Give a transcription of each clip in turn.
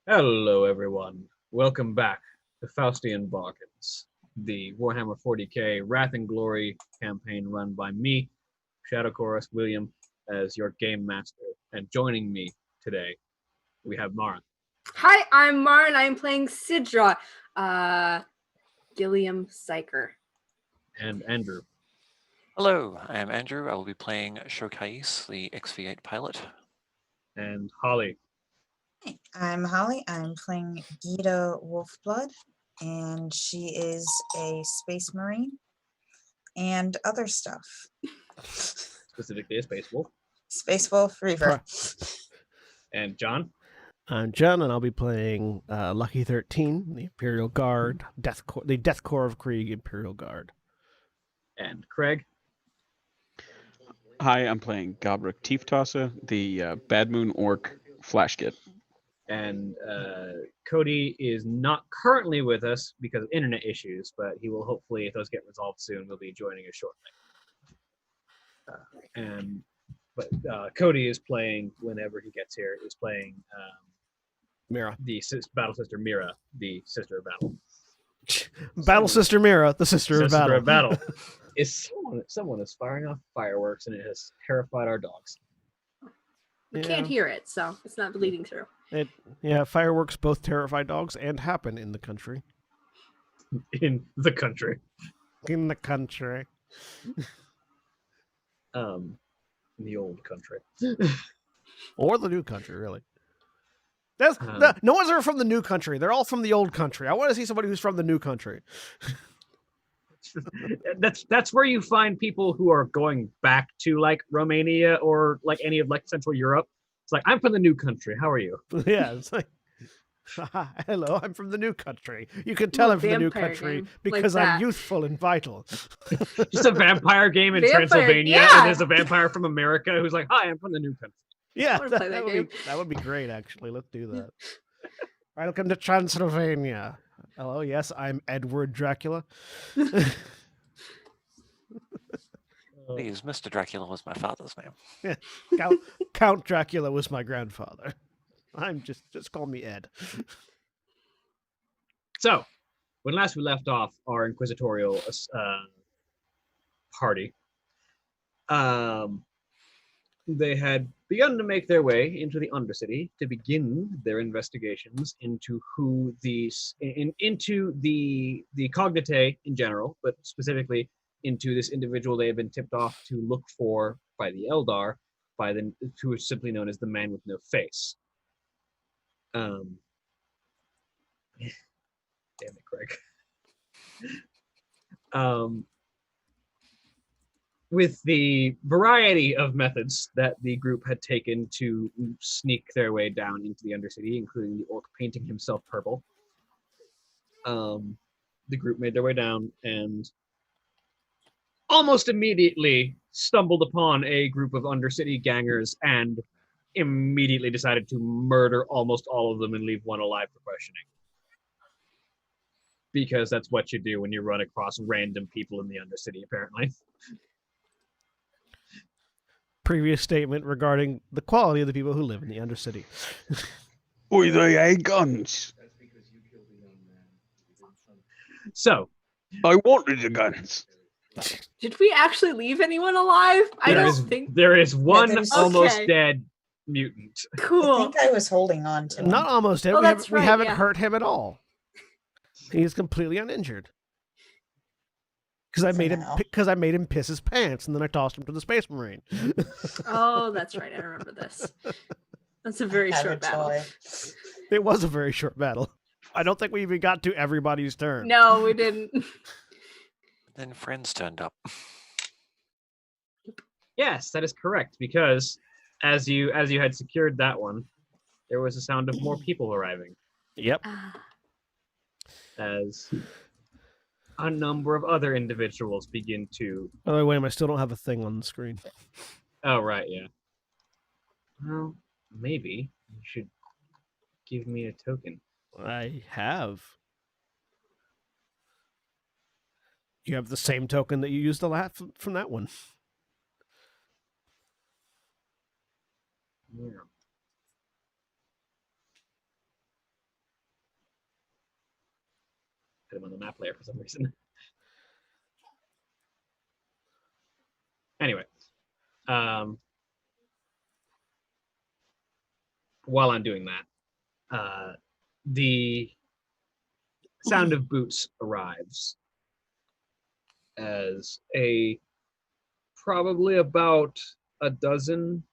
Hello, everyone. Welcome back to Faustian Bargains, the Warhammer 40k Wrath and Glory campaign run by me, Shadow Chorus William, as your game master. And joining me today, we have Mara. Hi, I'm Mar, and I'm playing Sidra, Gilliam Syker. And Andrew. Hello, I am Andrew. I will be playing Shokais, the XV8 pilot. And Holly. Hey, I'm Holly. I'm playing Gita Wolfblood, and she is a space marine and other stuff. Specifically a Space Wolf. Space Wolf Reaver. And John. I'm John, and I'll be playing Lucky 13, the Imperial Guard, the Death Corps of Krieg Imperial Guard. And Craig. Hi, I'm playing Gobrick Teeftosser, the Bad Moon Orc Flashkit. And Cody is not currently with us because of internet issues, but he will hopefully, if those get resolved soon, will be joining us shortly. But Cody is playing, whenever he gets here, is playing Mira. the Battle Sister Mira, the Sister of Battle. Battle Sister Mira, the Sister of Battle. Is someone is firing off fireworks, and it has terrified our dogs. We can't hear it, so it's not bleeding through. Fireworks both terrify dogs and happen in the country. In the country. In the country. In the old country. Or the new country, really. No one's ever from the new country. They're all from the old country. I want to see somebody who's from the new country. That's where you find people who are going back to like Romania or like any of like Central Europe. It's like, I'm from the new country. How are you? Yeah, it's like, hello, I'm from the new country. You can tell I'm from the new country because I'm youthful and vital. Just a vampire game in Transylvania, yeah. And there's a vampire from America who's like, hi, I'm from the new country. Yeah, that would be great, actually. Let's do that. Welcome to Transylvania. Hello, yes, I'm Edward Dracula. Please, Mr. Dracula was my father's name. Yeah, Count Dracula was my grandfather. I'm just call me Ed. So, when last we left off our inquisitorial party, they had begun to make their way into the Undercity to begin their investigations into into the Cognitae in general, but specifically into this individual they had been tipped off to look for by the Eldar, who is simply known as the Man with No Face. Damn it, Craig. With the variety of methods that the group had taken to sneak their way down into the Undercity, including the orc painting himself purple, the group made their way down and almost immediately stumbled upon a group of Undercity gangers and immediately decided to murder almost all of them and leave one alive for questioning. Because that's what you do when you run across random people in the Undercity, apparently. Previous statement regarding the quality of the people who live in the Undercity. Oi, they ain't guns. So, I wanted the guns. Did we actually leave anyone alive? I don't think. There is one almost Okay. dead mutant. I Cool. think I was holding on to him. Not almost dead. Oh, we that's haven't, we right, haven't yeah. hurt him at all. He's completely uninjured. Because I made him piss his pants, and then I tossed him to the Space Marine. Oh, that's right. I remember this. That's a very Had a short battle. toy. It was a very short battle. I don't think we even got to everybody's turn. No, we didn't. Then friends turned up. Yes, that is correct, because as you had secured that one, there was a sound of more people arriving, Yep. as a number of other individuals begin to... By the way, William, I still don't have a thing on the screen. Oh, right, yeah. Well, maybe you should give me a token. I have. You have the same token that you used from that one. Yeah. Put him on the map layer for some reason. Anyway, while I'm doing that, the sound of boots arrives as probably about a dozen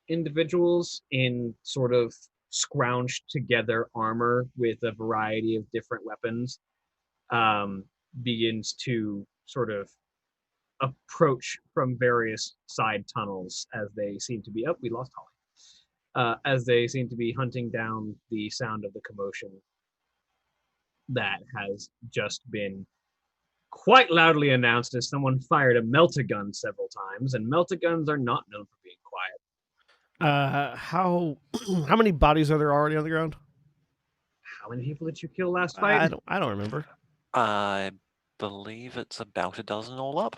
individuals in sort of scrounged together armor with a variety of different weapons begins to sort of approach from various side tunnels as they seem to be we lost Holly as they seem to be hunting down the sound of the commotion that has just been quite loudly announced as someone fired a melt-a-gun several times, and melt-a-guns are not known for being quiet. How many bodies are there already on the ground? How many people did you kill last fight? I don't remember. I believe it's about a dozen all up.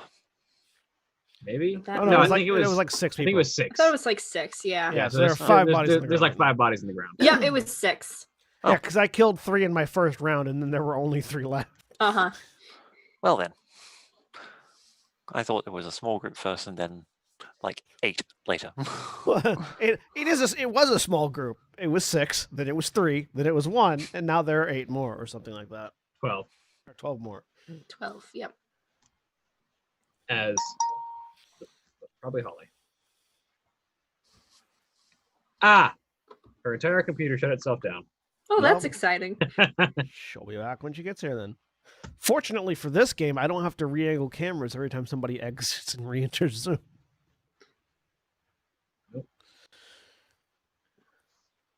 Maybe? That Oh, No, no, I it think it was like 6 I people. think it was I 6. thought it was like 6, yeah. Yeah, so there are 5 bodies on the There's ground. like 5 bodies in the ground. Yeah, it was 6. Yeah, because I killed 3 in my first round, and then there were only 3 left. Uh-huh. Well then. I thought it was a small group first and then like 8 later. it was a small group. It was 6, then it was 3, then it was 1, and now there are 8 more or something like that. 12. Or 12 more. 12, yep. As probably Holly. Her entire computer shut itself down. Oh, that's Well. exciting. She'll be back when she gets here then. Fortunately for this game, I don't have to re-angle cameras every time somebody exits and re-enters Zoom.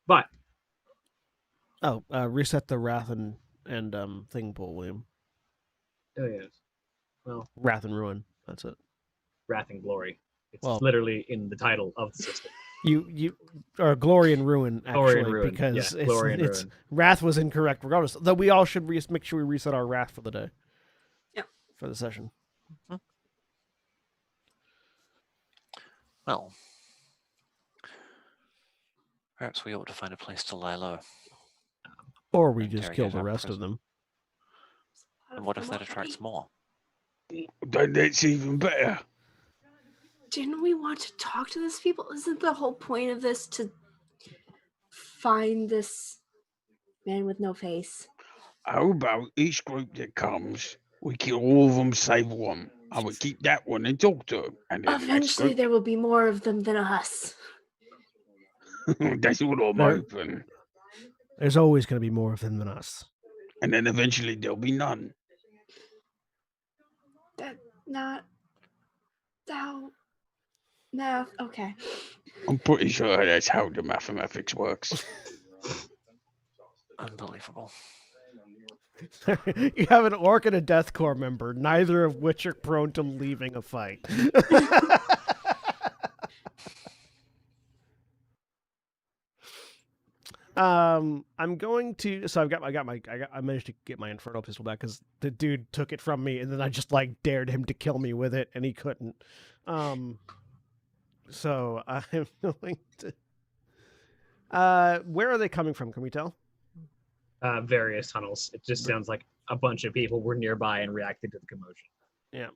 But Oh, reset the Wrath and thing pool, William. oh yes. Well, Wrath and Ruin. That's it. Wrath and Glory. It's Well- literally in the title of the system. You or Glory and Ruin actually Glory and Ruin. because Yeah, Glory and it's Ruin. Wrath was incorrect regardless. Though we all should make sure we reset our Wrath for the day. Yep. For the session. Well, perhaps we ought to find a place to lie low. Or we just kill Interrogate the our rest of prisoner. them. And what if that attracts more? Then that's even better. Didn't we want to talk to these people? Isn't the whole point of this to find this man with no face? How about each group that comes, we kill all of them save one. I would keep that one and talk to him. And then Eventually, there will be more of them than us. that's what I'm There- hoping. There's always going to be more of them than us. And then eventually there'll be none. That not how math. Okay. I'm pretty sure that's how the mathematics works. Unbelievable. You have an orc and a deathcore member, neither of which are prone to leaving a fight. I'm going to. So I managed to get my Inferno pistol back because the dude took it from me, and then I just like dared him to kill me with it, and he couldn't. So I'm going to. Where are they coming from? Can we tell? Various tunnels. It just sounds like a bunch of people were nearby and reacted to the commotion. Yeah.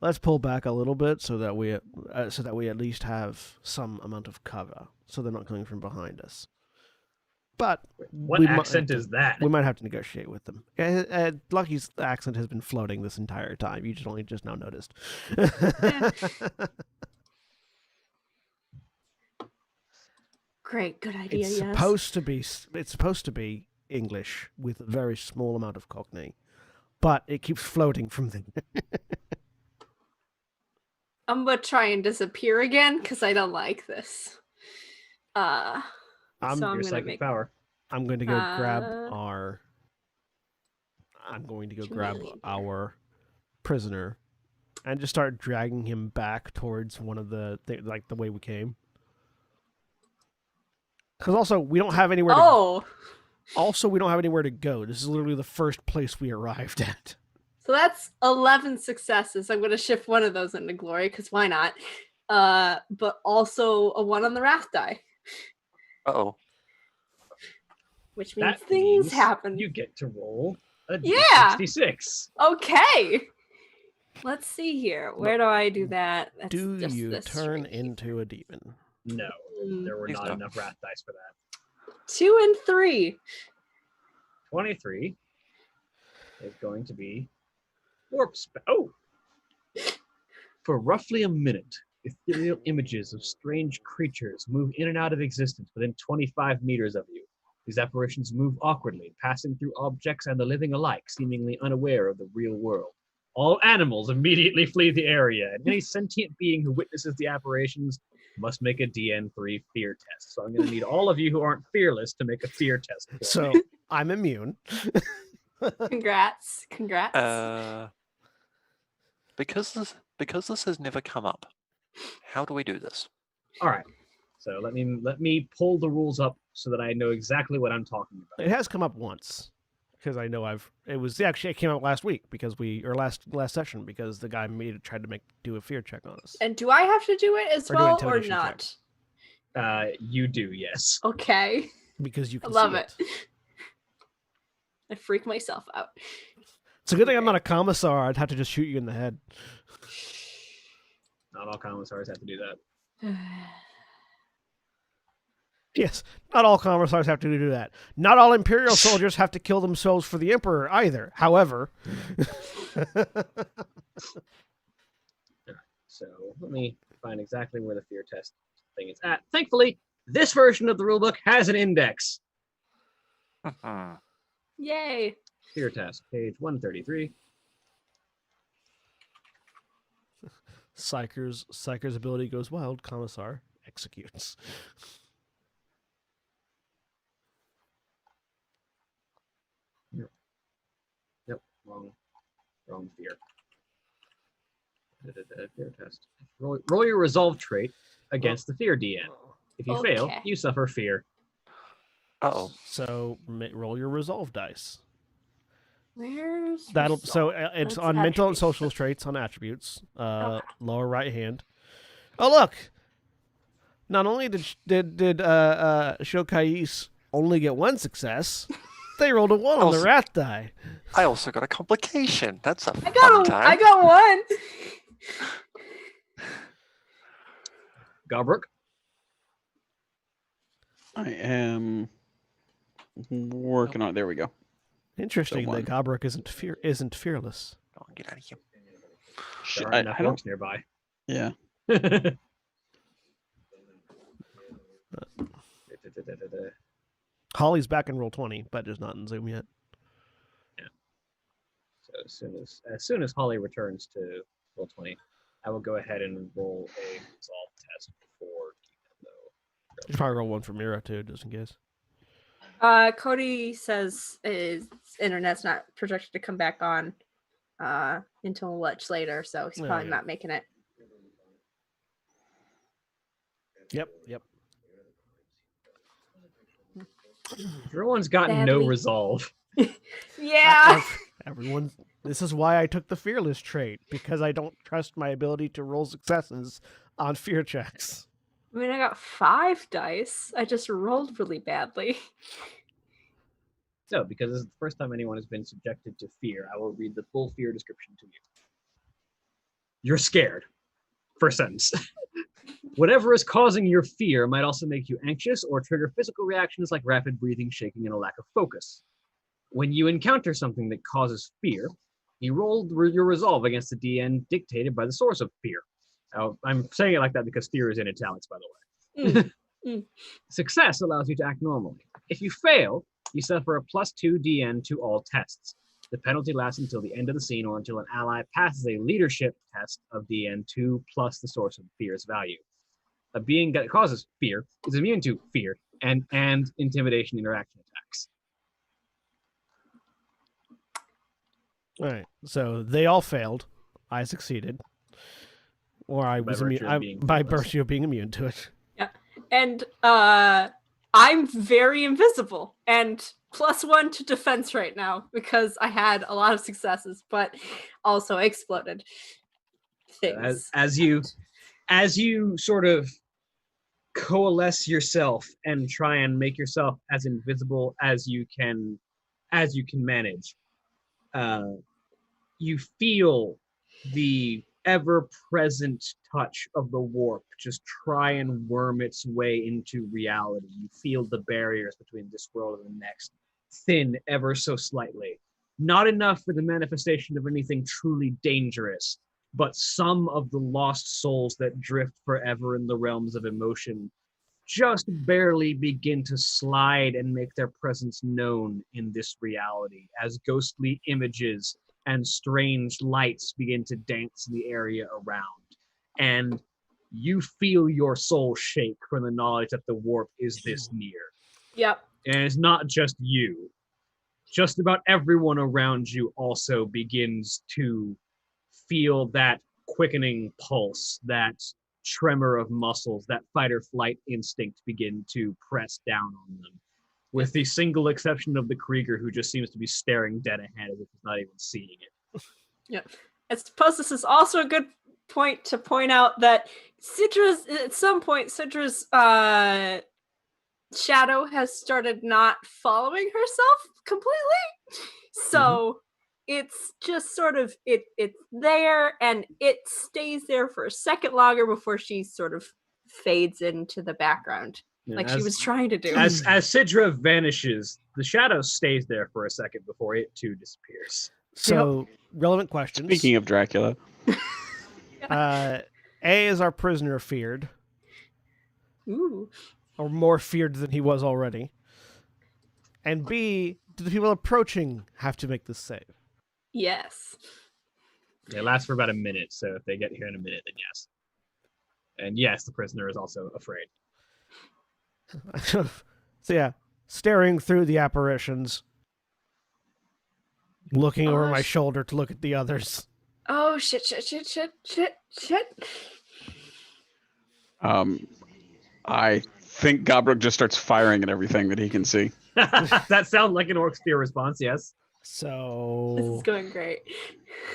Let's pull back a little bit so that we at least have some amount of cover, so they're not coming from behind us. But What we might accent have to- is that? We might have to negotiate with them. Lucky's accent has been floating this entire time. You just now noticed. Great. Good idea. It's yes. supposed to be English with a very small amount of Cockney, but it keeps floating from the. I'm gonna try and disappear again because I don't like this. So I'm Your gonna psychic make. power. I'm going to go grab Uh, our. I'm going to go Two grab million. our prisoner, and just start dragging him back towards one of the like the way we came. Because also we don't have anywhere. Oh, We don't have anywhere to go. This is literally the first place we arrived at. so that's 11 successes. I'm gonna shift one of those into glory because why not? But also a 1 on the wrath die. Uh-oh. which means That things means happen. You get to roll a Yeah. D66. Okay. Let's see here. Where do I do that? That's Do just you this turn right here. into a demon? No, there were Please not no. enough wrath dice for that. 2 and 3. 23 is going to be warp spell. Oh! For roughly a minute, ethereal images of strange creatures move in and out of existence within 25 meters of you. These apparitions move awkwardly, passing through objects and the living alike, seemingly unaware of the real world. All animals immediately flee the area, and any sentient being who witnesses the apparitions must make a DN3 fear test. So I'm going to need all of you who aren't fearless to make a fear test. For So me. I'm immune. Congrats. Because this has never come up, how do we do this? All right. So let me pull the rules up so that I know exactly what I'm talking about. It has come up once because I know it came out last week because last session because the guy tried to do a fear check on us. And do I have to do it as Or do an well or intimidation not? You do, yes. Okay. Because you I can love see it. I freak myself out. It's a good thing I'm not a commissar. I'd have to just shoot you in the head. Not all commissars have to do that. Yes, not all commissars have to do that. Not all Imperial soldiers have to kill themselves for the Emperor either. However. So let me find exactly where the fear test thing is at. Thankfully, this version of the rulebook has an index. Yay. Fear test, page 133. Psyker's ability goes wild. Commissar executes. Yep, wrong fear. Fear test. Roll your resolve trait against the fear DN. If you fail, Okay. you suffer fear. Uh-oh. So roll your resolve dice. Where's It's That's on mental and attributes. social traits on attributes. Okay. Lower right hand. Oh look! Not only did Shokais only get one success, they rolled a 1 on the Also- rat die. I also got a complication. That's a I fun got time. I got one. Gobrook? I am working on it. There we go. Interesting So that Gobrook isn't fearless. Oh, get out of here. Shit, There aren't enough I don't. orcs nearby. Yeah. Holly's back in roll 20, but just not in Zoom yet. So as soon as Holly returns to roll 20, I will go ahead and roll a resolve test for Keegan, though. You should probably roll one for Mira too, just in case. Cody says his internet's not projected to come back on until much later, so he's Oh, probably yeah. not making it. Yep. Everyone's got no Sadly. resolve. Yeah. Everyone. This is why I took the fearless trait, because I don't trust my ability to roll successes on fear checks. I mean, I got 5 dice. I just rolled really badly. So, because this is the first time anyone has been subjected to fear, I will read the full fear description to you. You're scared. First sentence. Whatever is causing your fear might also make you anxious or trigger physical reactions like rapid breathing, shaking, and a lack of focus. When you encounter something that causes fear, you roll your resolve against the DN dictated by the source of fear. Now, I'm saying it like that because fear is in italics, by the way. Success allows you to act normally. If you fail, you suffer a +2 DN to all tests. The penalty lasts until the end of the scene or until an ally passes a leadership test of DN2 plus the source of fear's value. A being that causes fear is immune to fear and intimidation interaction attacks. All right. So they all failed. I succeeded. Or I By was virtue immune of being by fearless. virtue of being immune to it. And I'm very invisible and +1 to defense right now because I had a lot of successes, but also exploded things. As you sort of coalesce yourself and try and make yourself as invisible as you can manage. You feel the ever-present touch of the warp just try and worm its way into reality. You feel the barriers between this world and the next thin ever so slightly. Not enough for the manifestation of anything truly dangerous, but some of the lost souls that drift forever in the realms of emotion just barely begin to slide and make their presence known in this reality as ghostly images and strange lights begin to dance in the area around. And you feel your soul shake from the knowledge that the warp is this near. Yep. And it's not just you. Just about everyone around you also begins to feel that quickening pulse, that tremor of muscles, that fight or flight instinct begin to press down on them. With the single exception of the Krieger, who just seems to be staring dead ahead as if he's not even seeing it. Yep. I suppose this is also a good point to point out that Citra's, at some point, Citra's shadow has started not following herself completely. So it's just sort of, it's there and it stays there for a second longer before she sort of fades into the background. Like she was trying to do. As Sidra vanishes, the shadow stays there for a second before it too disappears. So, relevant questions. Speaking of Dracula. A, is our prisoner feared? Ooh. Or more feared than he was already? And B, do the people approaching have to make this save? Yes. It lasts for about a minute, so if they get here in a minute, then yes. And yes, the prisoner is also afraid. So yeah, staring through the apparitions, looking over my shoulder to look at the others. Oh, shit. I think Gobruk just starts firing at everything that he can see. That sounds like an Orc's fear response, yes. So This is going great.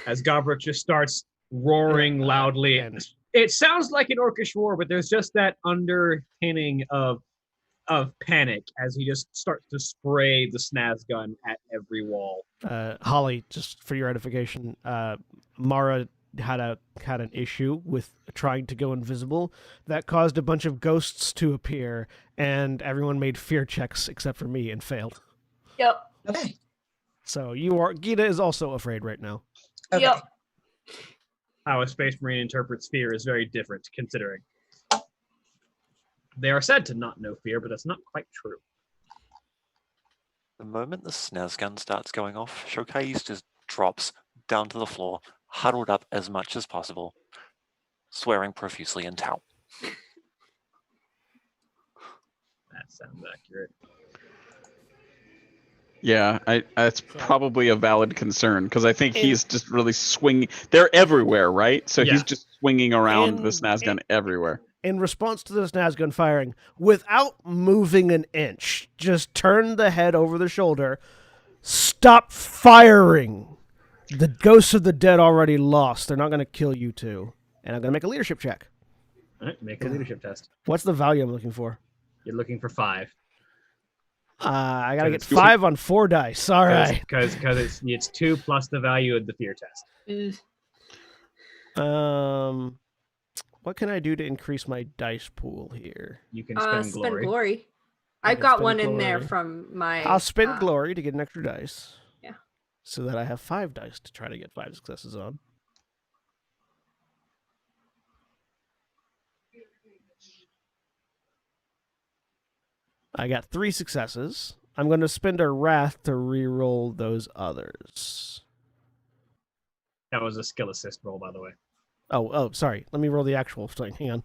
As Gobruk just starts roaring loudly. It sounds like an orcish roar, but there's just that underpinning of panic as he just starts to spray the snaz gun at every wall. Holly, just for your edification, Mara had an issue with trying to go invisible that caused a bunch of ghosts to appear, and everyone made fear checks except for me and failed. Yep. Okay. So Gita is also afraid right now. Okay. Yep. How a Space Marine interprets fear is very different, considering they are said to not know fear, but that's not quite true. The moment the snaz gun starts going off, Shokais just drops down to the floor, huddled up as much as possible, swearing profusely in Tau. That sounds accurate. Yeah, that's probably a valid concern, because I think he's just really swinging. They're everywhere, right? So he's just swinging around the snaz gun everywhere. In response to the snaz gun firing, without moving an inch, just turn the head over the shoulder, stop firing. The ghosts of the dead already lost. They're not going to kill you two. And I'm going to make a leadership check. All right, make a leadership test. What's the value I'm looking for? You're looking for 5. I got to get 5 on 4 dice. All right. Because it's 2 plus the value of the fear test. What can I do to increase my dice pool here? You can spend glory. Spend glory. I I've can got spend one in there glory. from my... I'll spend glory to get an extra dice. Yeah. So that I have 5 dice to try to get 5 successes on. I got 3 successes. I'm going to spend a wrath to re-roll those others. That was a skill assist roll, by the way. Oh, sorry. Let me roll the actual thing. Hang on.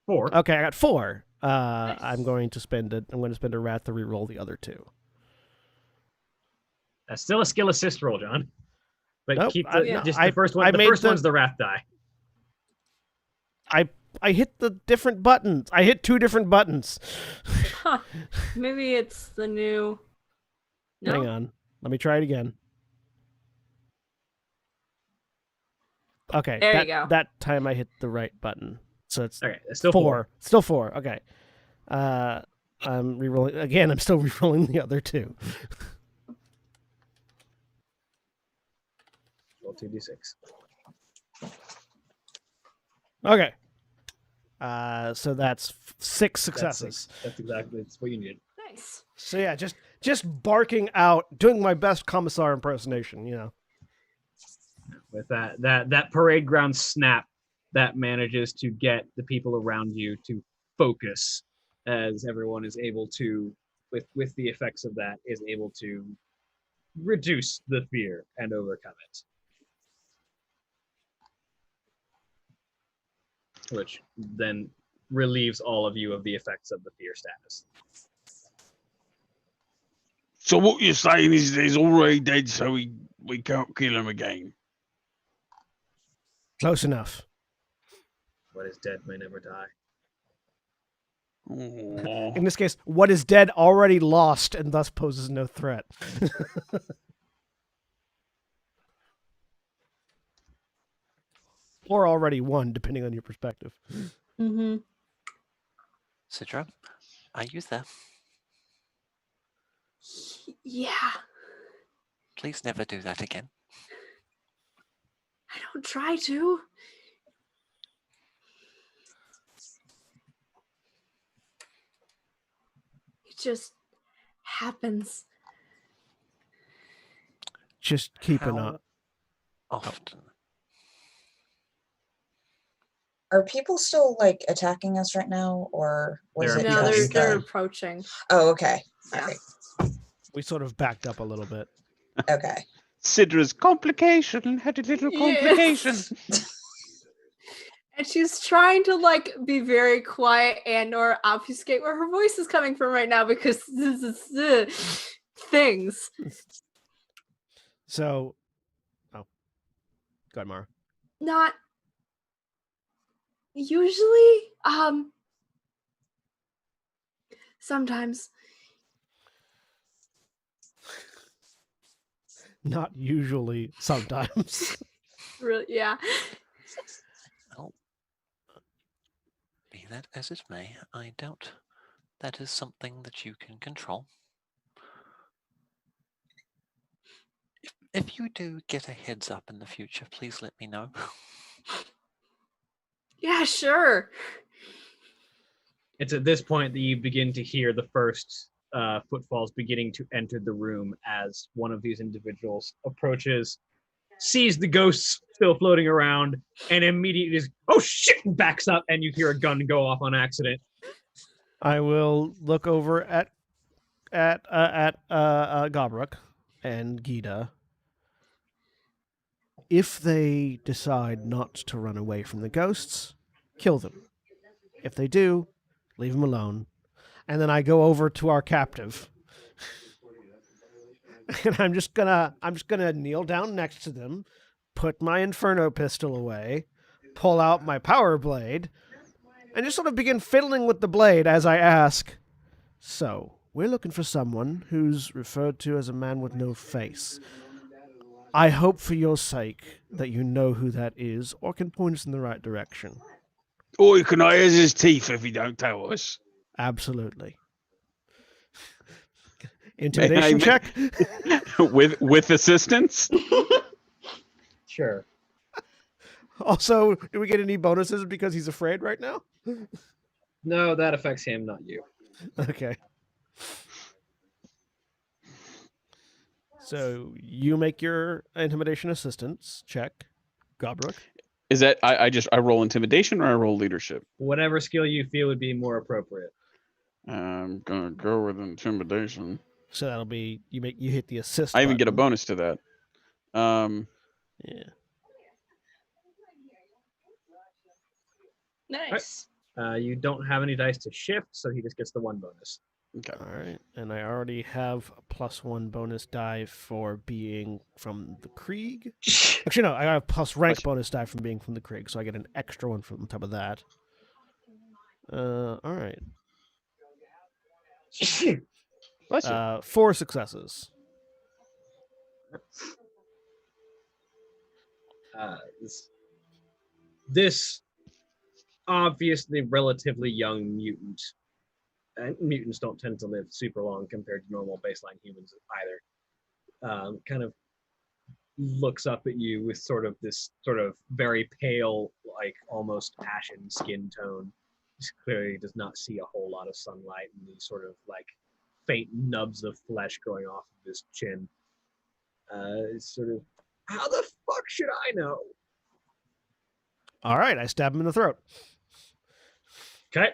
Four. Okay, I got 4. Nice. I'm going to spend a wrath to re-roll the other 2. That's still a skill assist roll, John. But nope, keep the first one. The first one's the wrath die. I hit the different buttons. I hit 2 different buttons. Huh. Maybe it's the new... No? Hang on. Let me try it again. Okay. There you go. That time I hit the right button. So it's Okay, it's still 4. Still 4. Okay. I'm rerolling again. I'm still rerolling the other 2. Roll 2d6. Okay. So that's 6 successes. That's 6. That's exactly what you need. Nice. So yeah, just barking out, doing my best commissar impersonation. With that parade ground snap, that manages to get the people around you to focus, as everyone is able to, with the effects of that, is able to reduce the fear and overcome it, which then relieves all of you of the effects of the fear status. So what you're saying is he's already dead, so we can't kill him again. Close enough. What is dead may never die. Oh. In this case, what is dead already lost and thus poses no threat. Or already won, depending on your perspective. Mm-hmm. Sidra, are you there? Yeah. Please never do that again. I don't try to. It just happens. Just keep an eye. How often? Are people still like attacking us right now, or was They're it No, just they're the... approaching. Oh, okay. All Yeah. right. We sort of backed up a little bit. Okay. Sidra's complication had a little complication. Yes. And she's trying to like be very quiet and or obfuscate where her voice is coming from right now because this is things. So, go ahead, Mara. Not usually. Sometimes. Not usually, sometimes. Really, yeah. Well, be that as it may, I doubt that is something that you can control. If you do get a heads up in the future, please let me know. Yeah, sure. It's at this point that you begin to hear the first footfalls beginning to enter the room as one of these individuals approaches, sees the ghosts still floating around, and immediately just, oh shit, backs up, and you hear a gun go off on accident. I will look over at Gabruk and Gita. If they decide not to run away from the ghosts, kill them. If they do, leave them alone. And then I go over to our captive. And I'm just gonna kneel down next to them, put my Inferno pistol away, pull out my power blade, and just sort of begin fiddling with the blade as I ask, so, we're looking for someone who's referred to as a man with no face. I hope for your sake that you know who that is or can point us in the right direction. Or you can eye his teeth if you don't tell us. Absolutely. Intimidation check? with assistance? Sure. Also, do we get any bonuses because he's afraid right now? No, that affects him, not you. Okay. So you make your intimidation assistance check, Gabruk. Is that I roll intimidation or I roll leadership? Whatever skill you feel would be more appropriate. I'm gonna go with intimidation. So that'll be you hit the assist. I even get a button. bonus to that. Yeah. Nice. You don't have any dice to shift, so he just gets the 1 bonus. Okay. All right, and I already have a +1 bonus die for being from the Krieg. Actually, no, I have a plus rank bonus die from being from the Krieg, so I get an extra one from on top of that. All right. Bless you. 4 successes. This this obviously relatively young mutant, and mutants don't tend to live super long compared to normal baseline humans either, kind of looks up at you with sort of this sort of very pale, like almost ashen skin tone. He clearly does not see a whole lot of sunlight, and these sort of like faint nubs of flesh growing off of his chin. It's sort of, how the fuck should I know? All right, I stab him in the throat. Okay.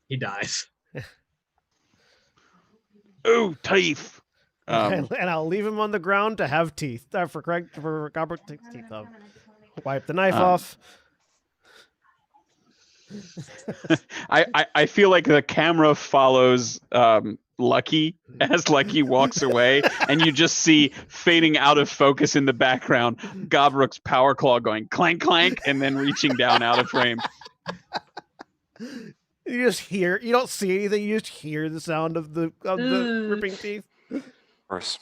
He dies. Ooh, teeth. And I'll leave him on the ground to have teeth. For Robert teeth off. Wipe the knife off. I feel like the camera follows Lucky as Lucky walks away, and you just see fading out of focus in the background Gobrook's power claw going clank clank and then reaching down out of frame. You just hear. You don't see anything. You just hear the sound of the ripping teeth. Gross.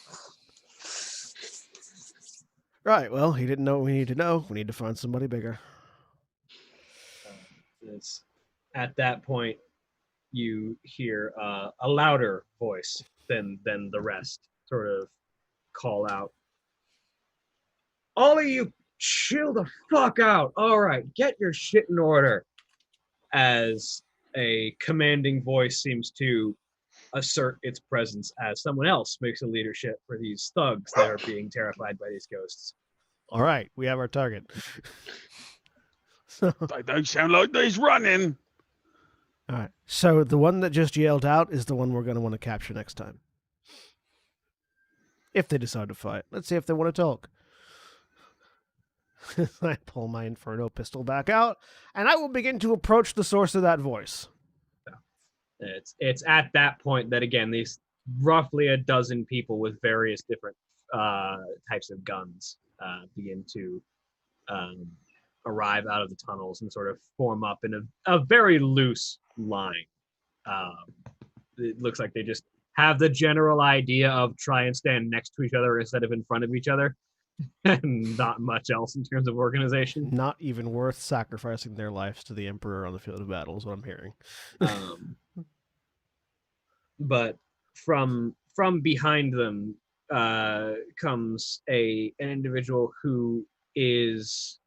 Right. Well, he didn't know what we need to know. We need to find somebody bigger. It's at that point you hear a louder voice than the rest sort of call out, all of you chill the fuck out. All right, get your shit in order. As a commanding voice seems to assert its presence as someone else makes a leadership for these thugs that are being terrified by these ghosts. All right, we have our target. They don't sound like they's running. All right. So the one that just yelled out is the one we're going to want to capture next time. If they decide to fight. Let's see if they want to talk. I pull my Inferno pistol back out, and I will begin to approach the source of that voice. It's at that point that, again, these roughly a dozen people with various different types of guns begin to arrive out of the tunnels and sort of form up in a very loose line. It looks like they just have the general idea of try and stand next to each other instead of in front of each other, and not much else in terms of organization. Not even worth sacrificing their lives to the Emperor on the field of battle is what I'm hearing. But from behind them comes an individual who is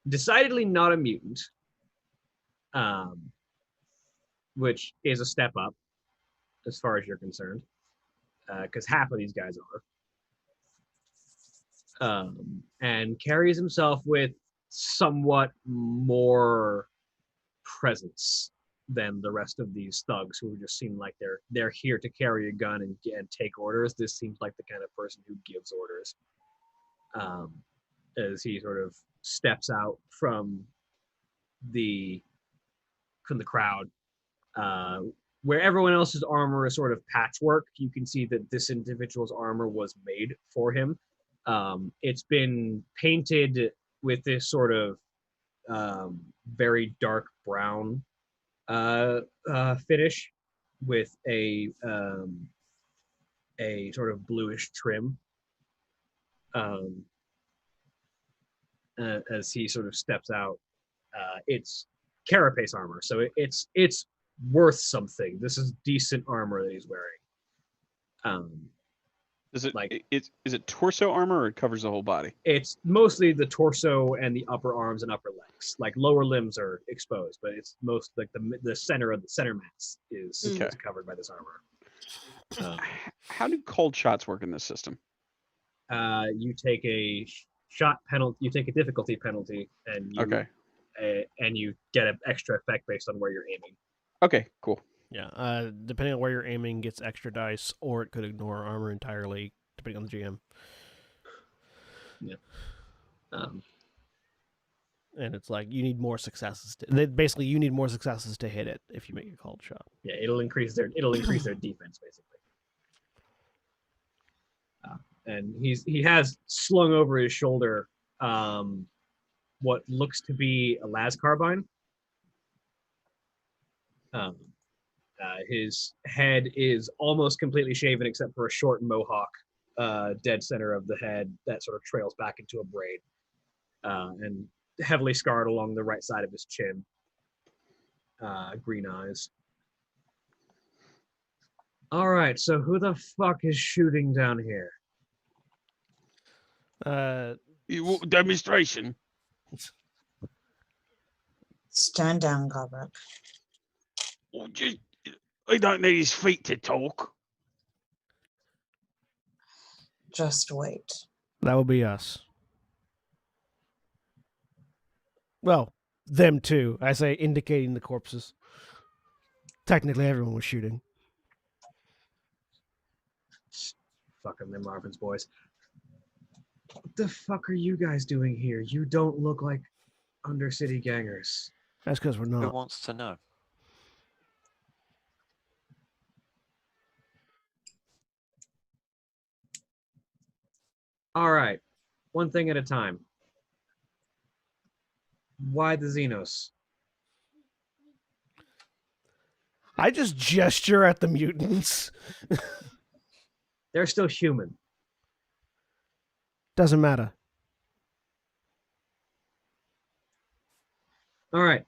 decidedly not a mutant, which is a step up as far as you're concerned, because half of these guys are, and carries himself with somewhat more presence than the rest of these thugs who just seem like they're here to carry a gun and take orders. This seems like the kind of person who gives orders. As he sort of steps out from the crowd, where everyone else's armor is sort of patchwork, you can see that this individual's armor was made for him. It's been painted with this sort of very dark brown finish with a sort of bluish trim. As he sort of steps out, it's carapace armor, so it's worth something. This is decent armor that he's wearing. Is it torso armor, or it covers the whole body? It's mostly the torso and the upper arms and upper legs. Like lower limbs are exposed, but it's most like the center of the center mass is covered by this armor. How do cold shots work in this system? You take a shot penalty. You take a difficulty penalty, and you get an extra effect based on where you're aiming. Okay, cool. Yeah, depending on where you're aiming, gets extra dice, or it could ignore armor entirely, depending on the GM. Yeah. And it's like you need more successes. Basically, you need more successes to hit it if you make a called shot. Yeah, it'll increase their defense basically. And he has slung over his shoulder what looks to be a las carbine. His head is almost completely shaven except for a short mohawk dead center of the head that sort of trails back into a braid, and heavily scarred along the right side of his chin. Green eyes. All right, so who the fuck is shooting down here? You want a demonstration? Stand down, Gabrick. Or just, I don't need his feet to talk. Just wait. That would be us. Well, them too. I say indicating the corpses. Technically, everyone was shooting. Fucking them Marvin's boys. What the fuck are you guys doing here? You don't look like Undercity gangers. That's because we're Who not. wants to know? All right, one thing at a time. Why the Xenos? I just gesture at the mutants. They're still human. Doesn't matter. All right.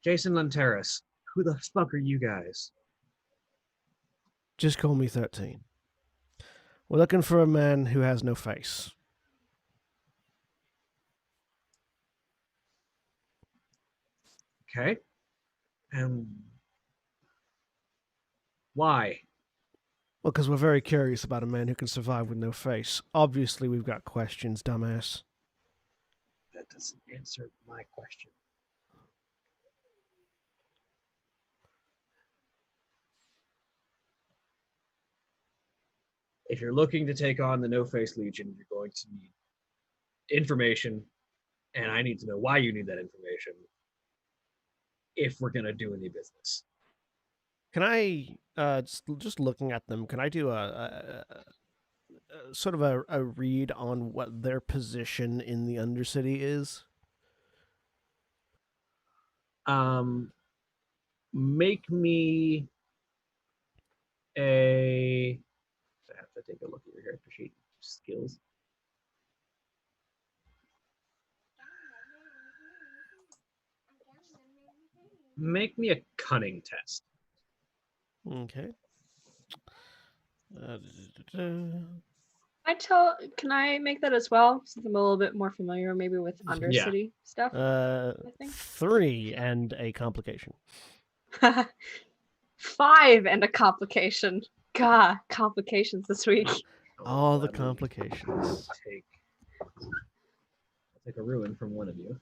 Jason Lanteris, who the fuck are you guys? Just call me 13. We're looking for a man who has no face. Okay. And why? Well, because we're very curious about a man who can survive with no face. Obviously, we've got questions, dumbass. That doesn't answer my question. If you're looking to take on the No-Face Legion, you're going to need information, and I need to know why you need that information if we're going to do any business. Can I, just looking at them, can I do a sort of a read on what their position in the Undercity is? Make me a... I have to take a look at your character sheet. Skills. Make me a cunning test. Okay. Can I make that as well? Since I'm a little bit more familiar maybe with Undercity stuff. I think. 3 and a complication. 5 and a complication. God, complications this week. All the complications. I'll take a ruin from one of you.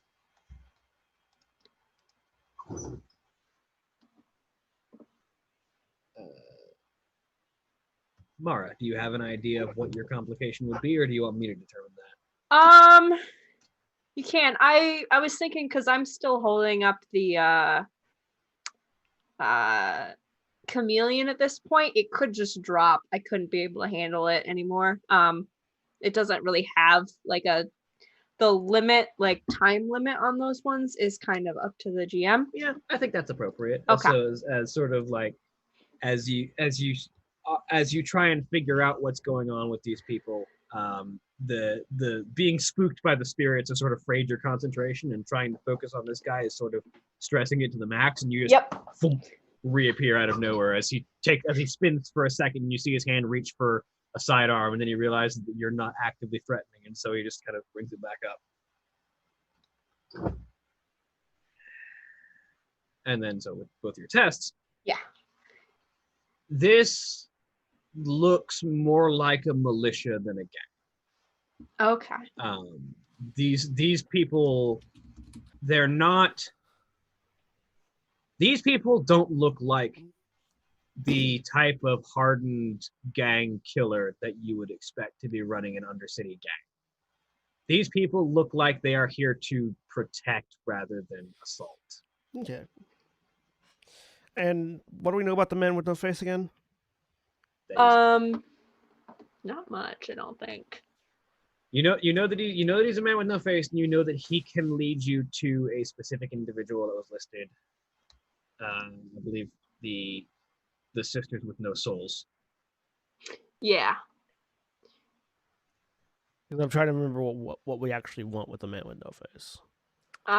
Mara, do you have an idea of what your complication would be, or do you want me to determine that? You can. I was thinking because I'm still holding up the chameleon at this point. It could just drop. I couldn't be able to handle it anymore. It doesn't really have like the limit, like time limit on those ones is kind of up to the GM. Yeah, I think that's appropriate. Okay. Also, as sort of like as you try and figure out what's going on with these people, the being spooked by the spirits has sort of frayed your concentration, and trying to focus on this guy is sort of stressing it to the max, and you just boom, reappear out of nowhere as he spins for a second, and you see his hand reach for a sidearm, and then you realize that you're not actively threatening, and so he just kind of brings it back up. And then, so with both your tests, this looks more like a militia than a gang. Okay. These people, they're not. These people don't look like the type of hardened gang killer that you would expect to be running an Undercity gang. These people look like they are here to protect rather than assault. Okay. And what do we know about the man with no face again? Not much, I don't think. You know that he's a man with no face, and you know that he can lead you to a specific individual that was listed. I believe the sisters with no souls. Yeah. 'Cause I'm trying to remember what we actually want with the man with no face. We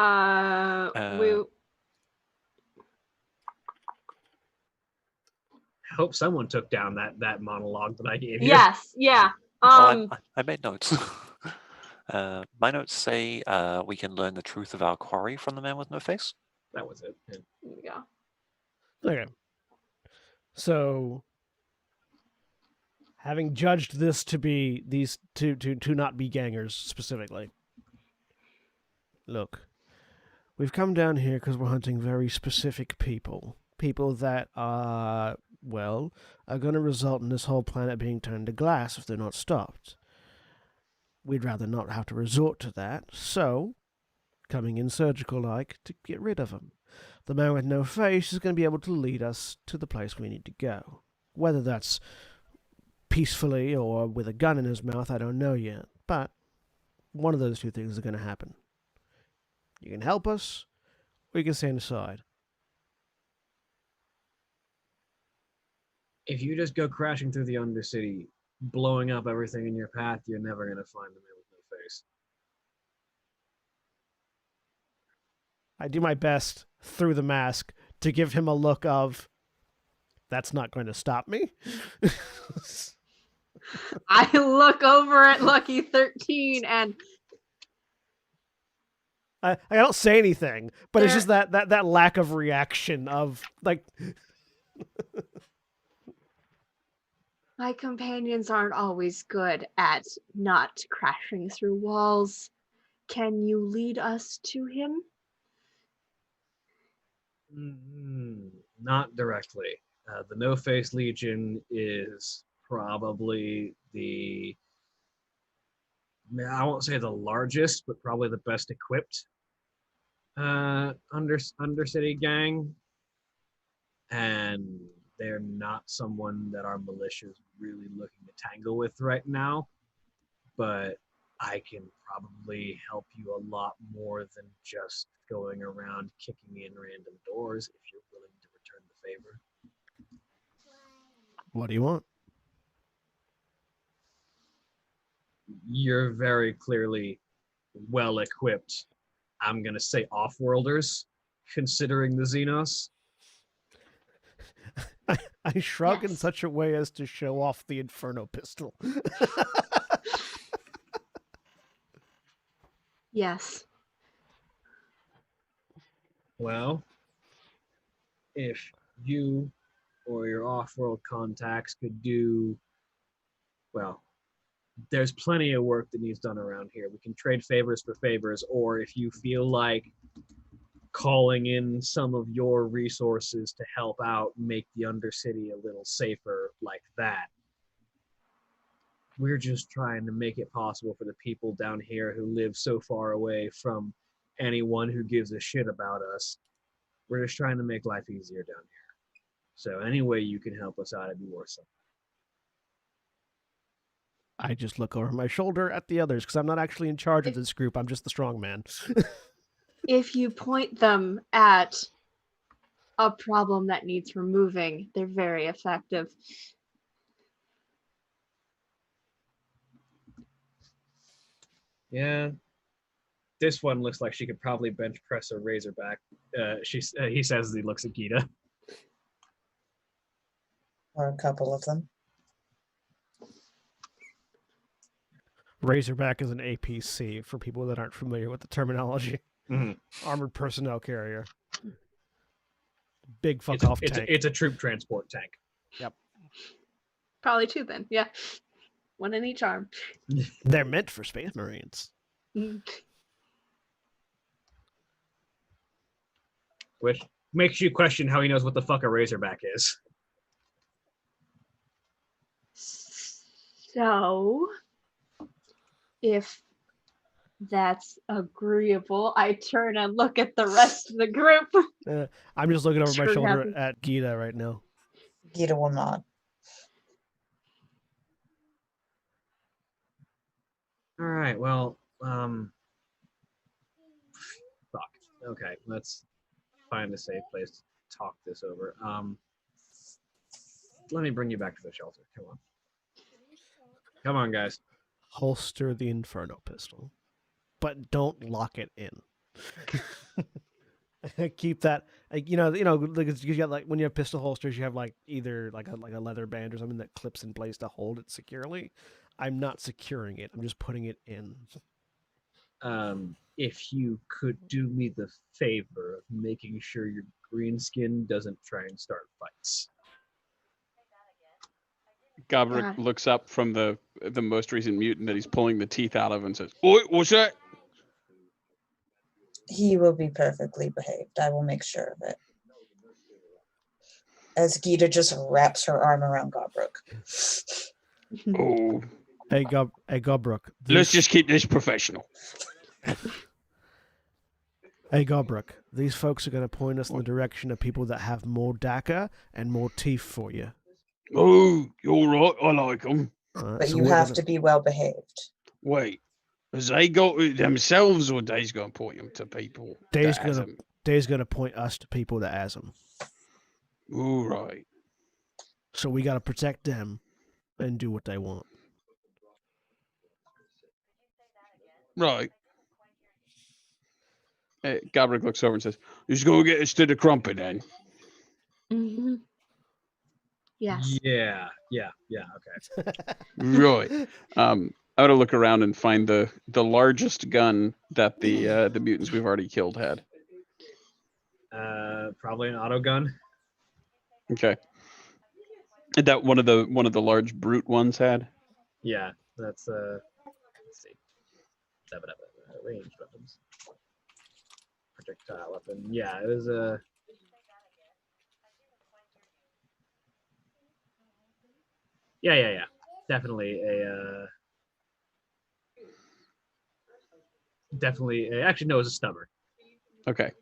I hope someone took down that monologue that I gave you. yes, yeah. I made notes. My notes say we can learn the truth of our quarry from the man with no face. That was it. Yeah. Yeah. Okay. So, having judged this to be these to not be gangers specifically, look, we've come down here because we're hunting very specific people that are going to result in this whole planet being turned to glass if they're not stopped. We'd rather not have to resort to that, so coming in surgical-like to get rid of them. The man with no face is going to be able to lead us to the place we need to go. Whether that's peacefully or with a gun in his mouth, I don't know yet. But one of those two things is going to happen. You can help us, or you can stand aside. If you just go crashing through the Undercity, blowing up everything in your path, you're never going to find the man with no face. I do my best through the mask to give him a look of, that's not going to stop me. I look over at Lucky 13 and I don't say anything, but it's just that lack of reaction of, like... my companions aren't always good at not crashing through walls. Can you lead us to him? Not directly. The No Face Legion is probably I won't say the largest, but probably the best equipped Undercity gang. And they're not someone that our militia is really looking to tangle with right now. But I can probably help you a lot more than just going around kicking in random doors if you're willing to return the favor. What do you want? You're very clearly well equipped. I'm going to say off-worlders, considering the Xenos. I shrug in Yes. such a way as to show off the Inferno pistol. Yes. Well, if you or your off-world contacts could do, well, there's plenty of work that needs done around here. We can trade favors for favors, or if you feel like calling in some of your resources to help out make the Undercity a little safer like that. We're just trying to make it possible for the people down here who live so far away from anyone who gives a shit about us. We're just trying to make life easier down here. So any way you can help us out, it'd be worth something. I just look over my shoulder at the others because I'm not actually in charge of this group. I'm just the strong man. If you point them at a problem that needs removing, they're very effective. Yeah. This one looks like she could probably bench press a Razorback. He says as he looks at Gita. Or a couple of them. Razorback is an APC for people that aren't familiar with the terminology. Mm-hmm. Armored personnel carrier. Big It's off tank. it's a troop transport tank. Yep. Probably two then. Yeah. One in each arm. They're meant for Space Marines. Which makes you question how he knows what the fuck a Razorback is. So, if that's agreeable, I turn and look at the rest of the group. I'm just looking over my Sure shoulder happens. at Gita right now. Gita will nod. All right, well, fuck. Okay, let's find a safe place to talk this over. Let me bring you back to the shelter. Come on, guys. Holster the Inferno pistol, but don't lock it in. Keep that, like, because you got, like, when you have pistol holsters, you have like either like a leather band or something that clips in place to hold it securely. I'm not securing it. I'm just putting it in. If you could do me the favor of making sure your green skin doesn't try and start fights. Gabrick looks up from the most recent mutant that he's pulling the teeth out of and says, "Oi, what's that?" He will be perfectly behaved. I will make sure of it. As Gita just wraps her arm around Gabrick. Oh, Hey, Gabrick. let's just keep this professional. Hey, Gabrick. These folks are going to point us in the direction of people that have more DACA and more teeth for you. Oh, you're right. I like them. But you have to be well behaved. Wait, has they got it themselves, or Dave's going to point them to people? Dave's going to point us to people that has them. All right. So we got to protect them and do what they want. Right. Gabrick looks over and says, "Who's going to get us to the crumpet then?" Mm-hmm. Yes. Yeah. Okay. Right. I'm going to look around and find the largest gun that the mutants we've already killed had. Probably an auto gun. Okay. That one of the large brute ones had. Yeah, that's let's see. Ranged weapons. Projectile weapon. Yeah, it was a. Yeah. Definitely actually no, it was a stubber. Okay.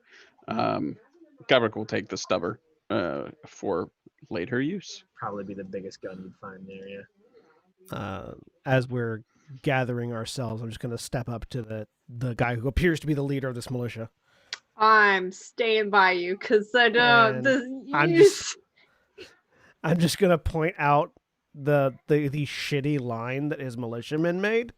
Gabrick will take the stubber for later use. Probably be the biggest gun you'd find there, yeah. As we're gathering ourselves, I'm just going to step up to the guy who appears to be the leader of this militia. I'm staying by you because I don't. I'm just going to point out the shitty line that his militiamen made.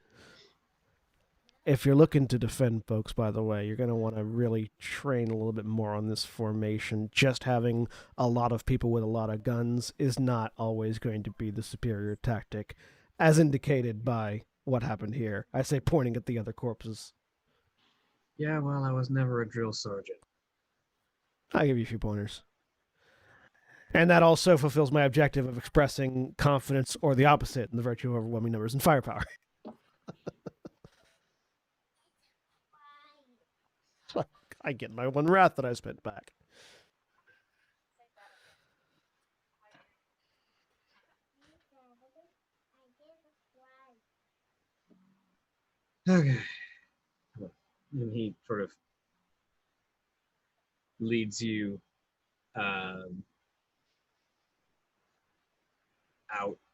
If you're looking to defend folks, by the way, you're going to want to really train a little bit more on this formation. Just having a lot of people with a lot of guns is not always going to be the superior tactic, as indicated by what happened here. I say pointing at the other corpses. Yeah, well, I was never a drill sergeant. I'll give you a few pointers. And that also fulfills my objective of expressing confidence or the opposite in the virtue of overwhelming numbers and firepower. I get my one wrath that I spent back. Okay. And he sort of leads you out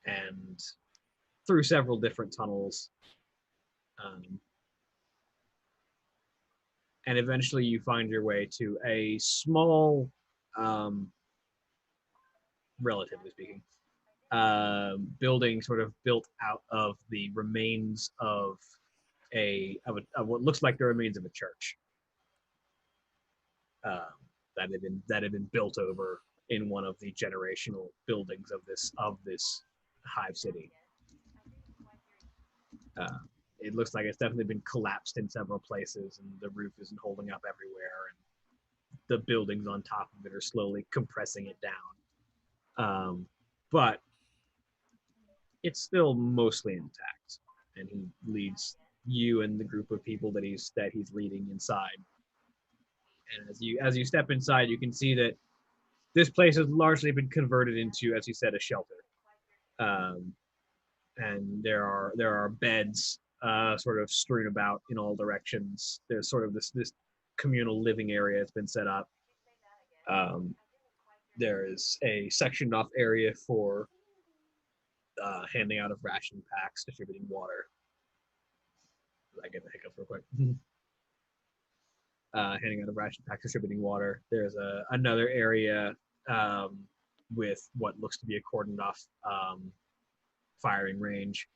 and through several different tunnels. And eventually you find your way to a small, relatively speaking, building sort of built out of the remains of what looks like the remains of a church that had been built over in one of the generational buildings of this hive city. It looks like it's definitely been collapsed in several places, and the roof isn't holding up everywhere, and the buildings on top of it are slowly compressing it down. But it's still mostly intact, and he leads you and the group of people that he's leading inside. And as you step inside, you can see that this place has largely been converted into, as you said, a shelter. And there are beds sort of strewn about in all directions. There's sort of this communal living area that's been set up. There is a sectioned off area for handing out of ration packs, distributing water. I get the hiccups real quick. Handing out of ration packs, distributing water. There's another area with what looks to be a cordoned off firing range,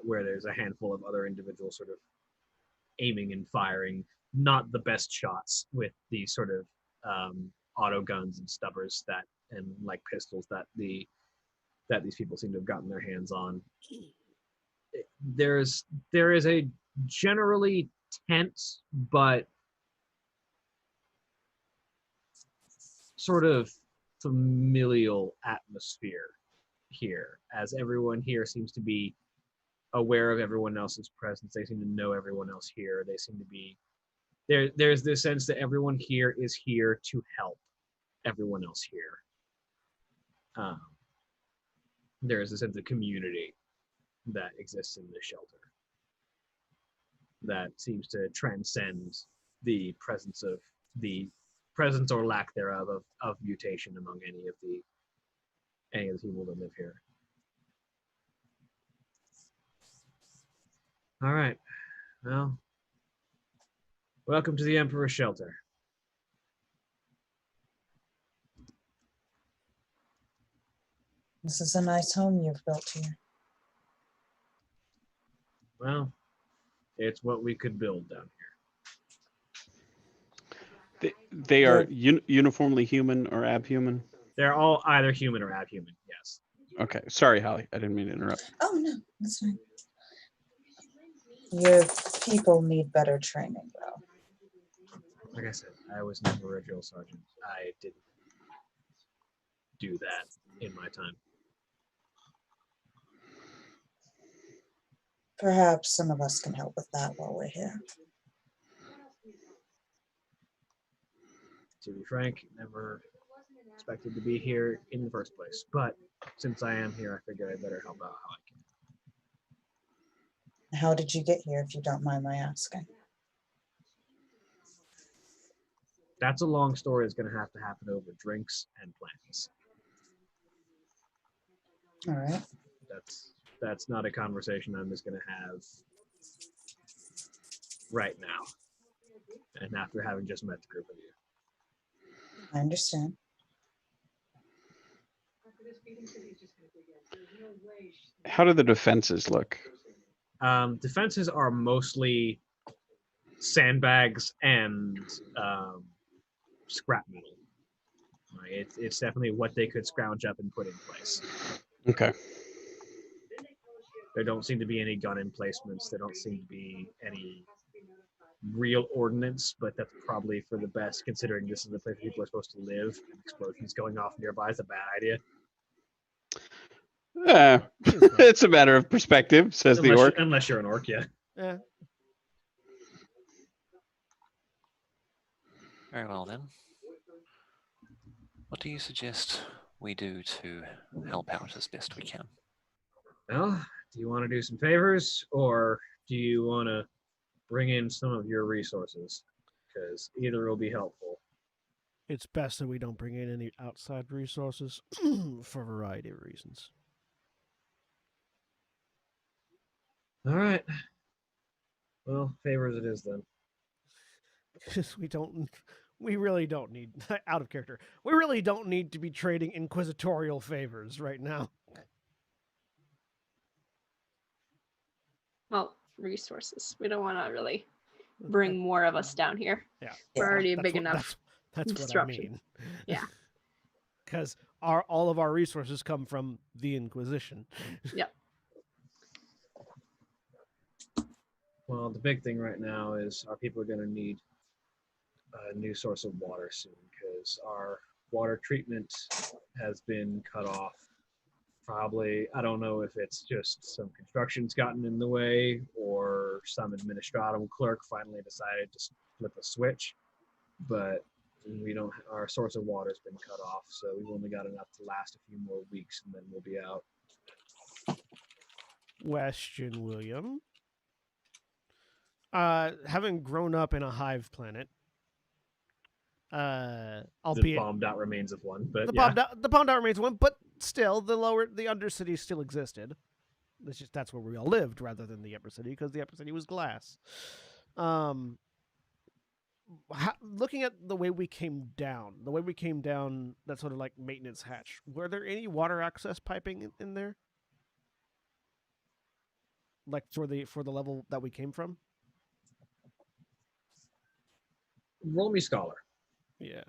where there's a handful of other individuals sort of aiming and firing not the best shots with these sort of auto guns and stubbers and like pistols that these people seem to have gotten their hands on. There is a generally tense but sort of familial atmosphere here, as everyone here seems to be aware of everyone else's presence. They seem to know everyone else here. They seem to be there's this sense that everyone here is here to help everyone else here. There is a sense of community that exists in this shelter that seems to transcend the presence or lack thereof of mutation among any of the people that live here. All right. Well, welcome to the Emperor's Shelter. This is a nice home you've built here. Well, it's what we could build down here. They are uniformly human or abhuman? They're all either human or abhuman, yes. Okay. Sorry, Holly. I didn't mean to interrupt. Oh, no, that's fine. Your people need better training, though. Like I said, I was never a drill sergeant. I didn't do that in my time. Perhaps some of us can help with that while we're here. To be frank, never expected to be here in the first place. But since I am here, I figure I better help out how I can. How did you get here, if you don't mind my asking? That's a long story. It's going to happen over drinks and plans. All right. That's not a conversation I'm just going to have right now. And after having just met the group of you. I understand. How do the defenses look? Defenses are mostly sandbags and scrap metal. Right? It's definitely what they could scrounge up and put in place. Okay. There don't seem to be any gun emplacements. There don't seem to be any real ordnance, but that's probably for the best, considering this is the place people are supposed to live, and explosions going off nearby is a bad idea. It's a matter of perspective, says the orc. Unless you're an orc, yeah. Yeah. Very well then. What do you suggest we do to help out as best we can? Well, do you want to do some favors, or do you want to bring in some of your resources? Because either will be helpful. It's best that we don't bring in any outside resources for a variety of reasons. All right. Well, favors it is then. Because we really don't need, out of character, we really don't need to be trading inquisitorial favors right now. Well, resources. We don't want to really bring more of us down here. Yeah. We're already That's big what- enough. That's what I disruption. mean. Yeah. Because all of our resources come from the Inquisition. Well, the big thing right now is our people are going to need a new source of water soon, because our water treatment has been cut off. Probably, I don't know if it's just some construction's gotten in the way or some administratum clerk finally decided to flip a switch, but our source of water's been cut off, so we've only got enough to last a few more weeks and then we'll be out. Question, William. Having grown up in a hive planet, The albeit bombed out remains of one, but the yeah. bombed out remains one, but still the Undercity still existed. That's where we all lived rather than the Upper City, because the Upper City was glass. looking at the way we came down, that sort of like maintenance hatch, were there any water access piping in there? Like for the level that we came from? Roll me scholar. Yeah.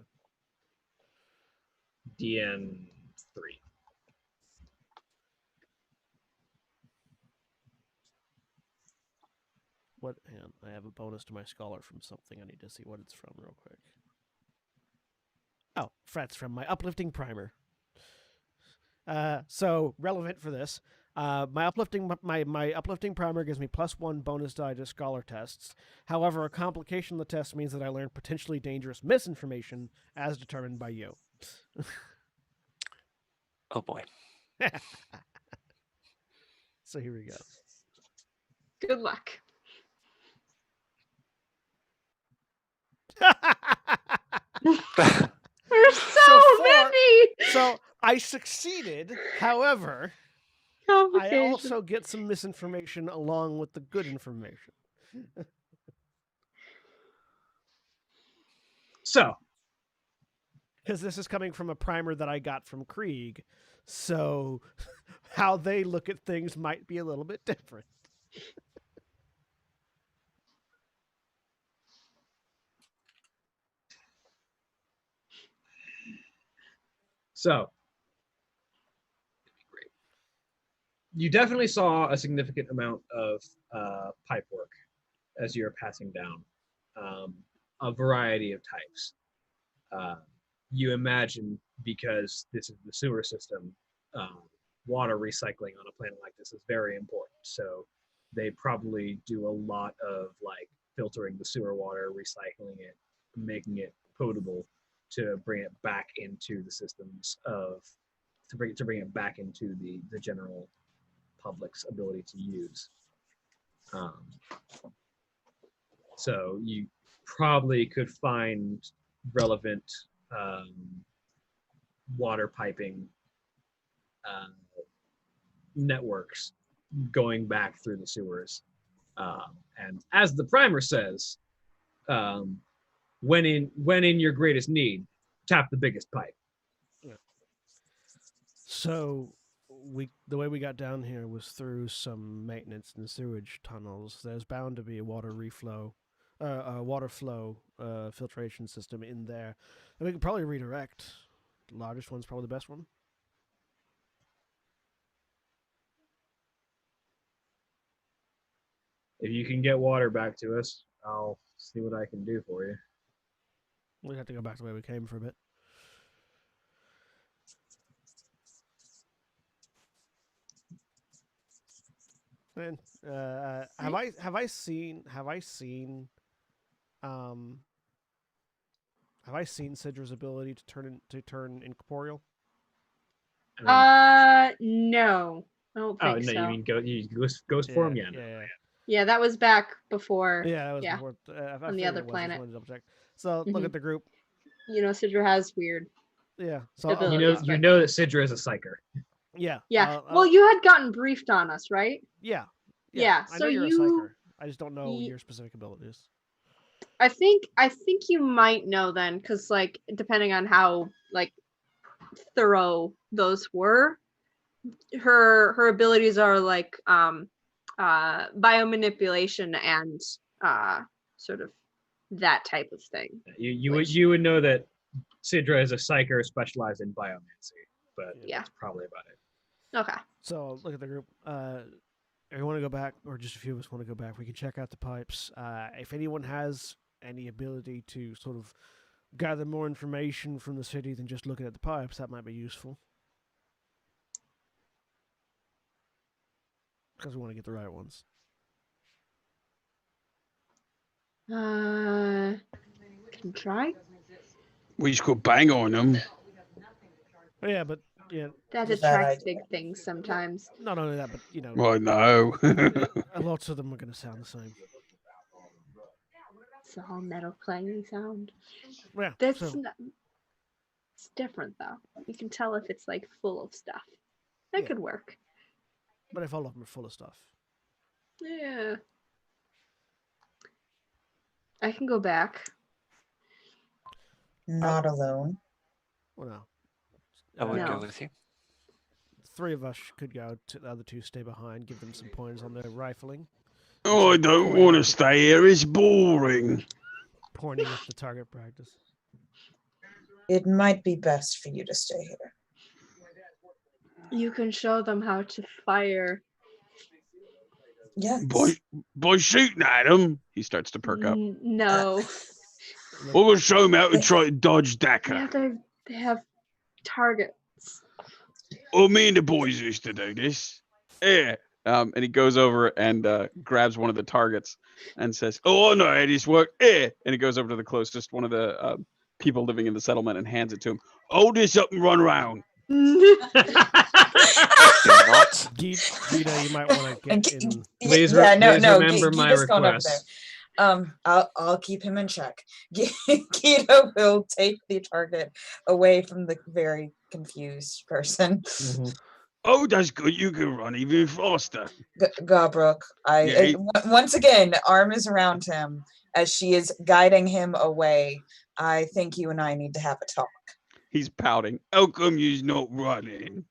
DN 3. What? Hang on, I have a bonus to my scholar from something. I need to see what it's from real quick. Oh, that's from my uplifting primer. So relevant for this. My uplifting primer gives me +1 bonus die to scholar tests. However, a complication of the test means that I learn potentially dangerous misinformation as determined by you. Oh boy. So here we go. Good luck. There's so many. So I succeeded. However, I also get some misinformation along with the good information. So, because this is coming from a primer that I got from Krieg, so how they look at things might be a little bit different. So, you definitely saw a significant amount of pipe work as you're passing down, a variety of types. You imagine, because this is the sewer system, water recycling on a planet like this is very important. So they probably do a lot of like filtering the sewer water, recycling it, making it potable to bring it back into the systems to bring it back into the general public's ability to use. So you probably could find relevant water piping networks going back through the sewers. And as the primer says, when in your greatest need, tap the biggest pipe. So the way we got down here was through some maintenance and sewage tunnels. There's bound to be a water flow filtration system in there, and we could probably redirect. The largest one's probably the best one. If you can get water back to us, I'll see what I can do for you. We have to go back to the way we came for a bit. And have I seen Sidra's ability to turn incorporeal? No, I don't think so. You mean ghost form? Yeah. Yeah, that was back before. Yeah, that was before on the other planet. So look at the group. You know, Sidra has weird. Yeah, so abilities, you know that Sidra is a psyker. Yeah. Yeah. Well, you had gotten briefed on us, right? Yeah. Yeah. I So know you're a psyker. I just don't know your specific abilities. I think you might know then, because like depending on how like thorough those were, her abilities are like biomanipulation and sort of that type of thing. You would know that Sidra is a psyker specialized in biomancy, but that's probably about it. Okay. So look at the group. If you want to go back, or just a few of us want to go back, we can check out the pipes. If anyone has any ability to sort of gather more information from the city than just looking at the pipes, that might be useful. Because we want to get the right ones. Can try. We just go bang on them. Oh, yeah, but yeah. That attracts big things sometimes. Not only that, but you know. Well, no. Lots of them are going to sound the same. It's all metal clanging sound. Yeah. It's different though. You can tell if it's like full of stuff. That could work. But if all of them are full of stuff. Yeah. I can go back. Not alone. Well, no. I would No. go with you. 3 of us could go. The other 2 stay behind. Give them some pointers on their rifling. I don't want to stay here. It's boring. Pointing at the target practice. It might be best for you to stay here. You can show them how to fire. Yes. By shooting at them, he starts to perk up. No. I'm going to show him how to try to dodge Yeah, Daka. they have targets. Oh, me and the boys used to do this. Yeah. And he goes over and grabs one of the targets and says, "Oh, I know how this works." Yeah. And he goes over to the closest one of the people living in the settlement and hands it to him. Hold this up and run around. Do not. Gita, you might want to get in. Please remember my Gita's going over request. there. I'll keep him in check. Gita will take the target away from the very confused person. Mhm. Oh, that's good. You can run even faster. Gobrook, once again, arm is around him as she is guiding him away. I think you and I need to have a talk. He's pouting. How come you's not running?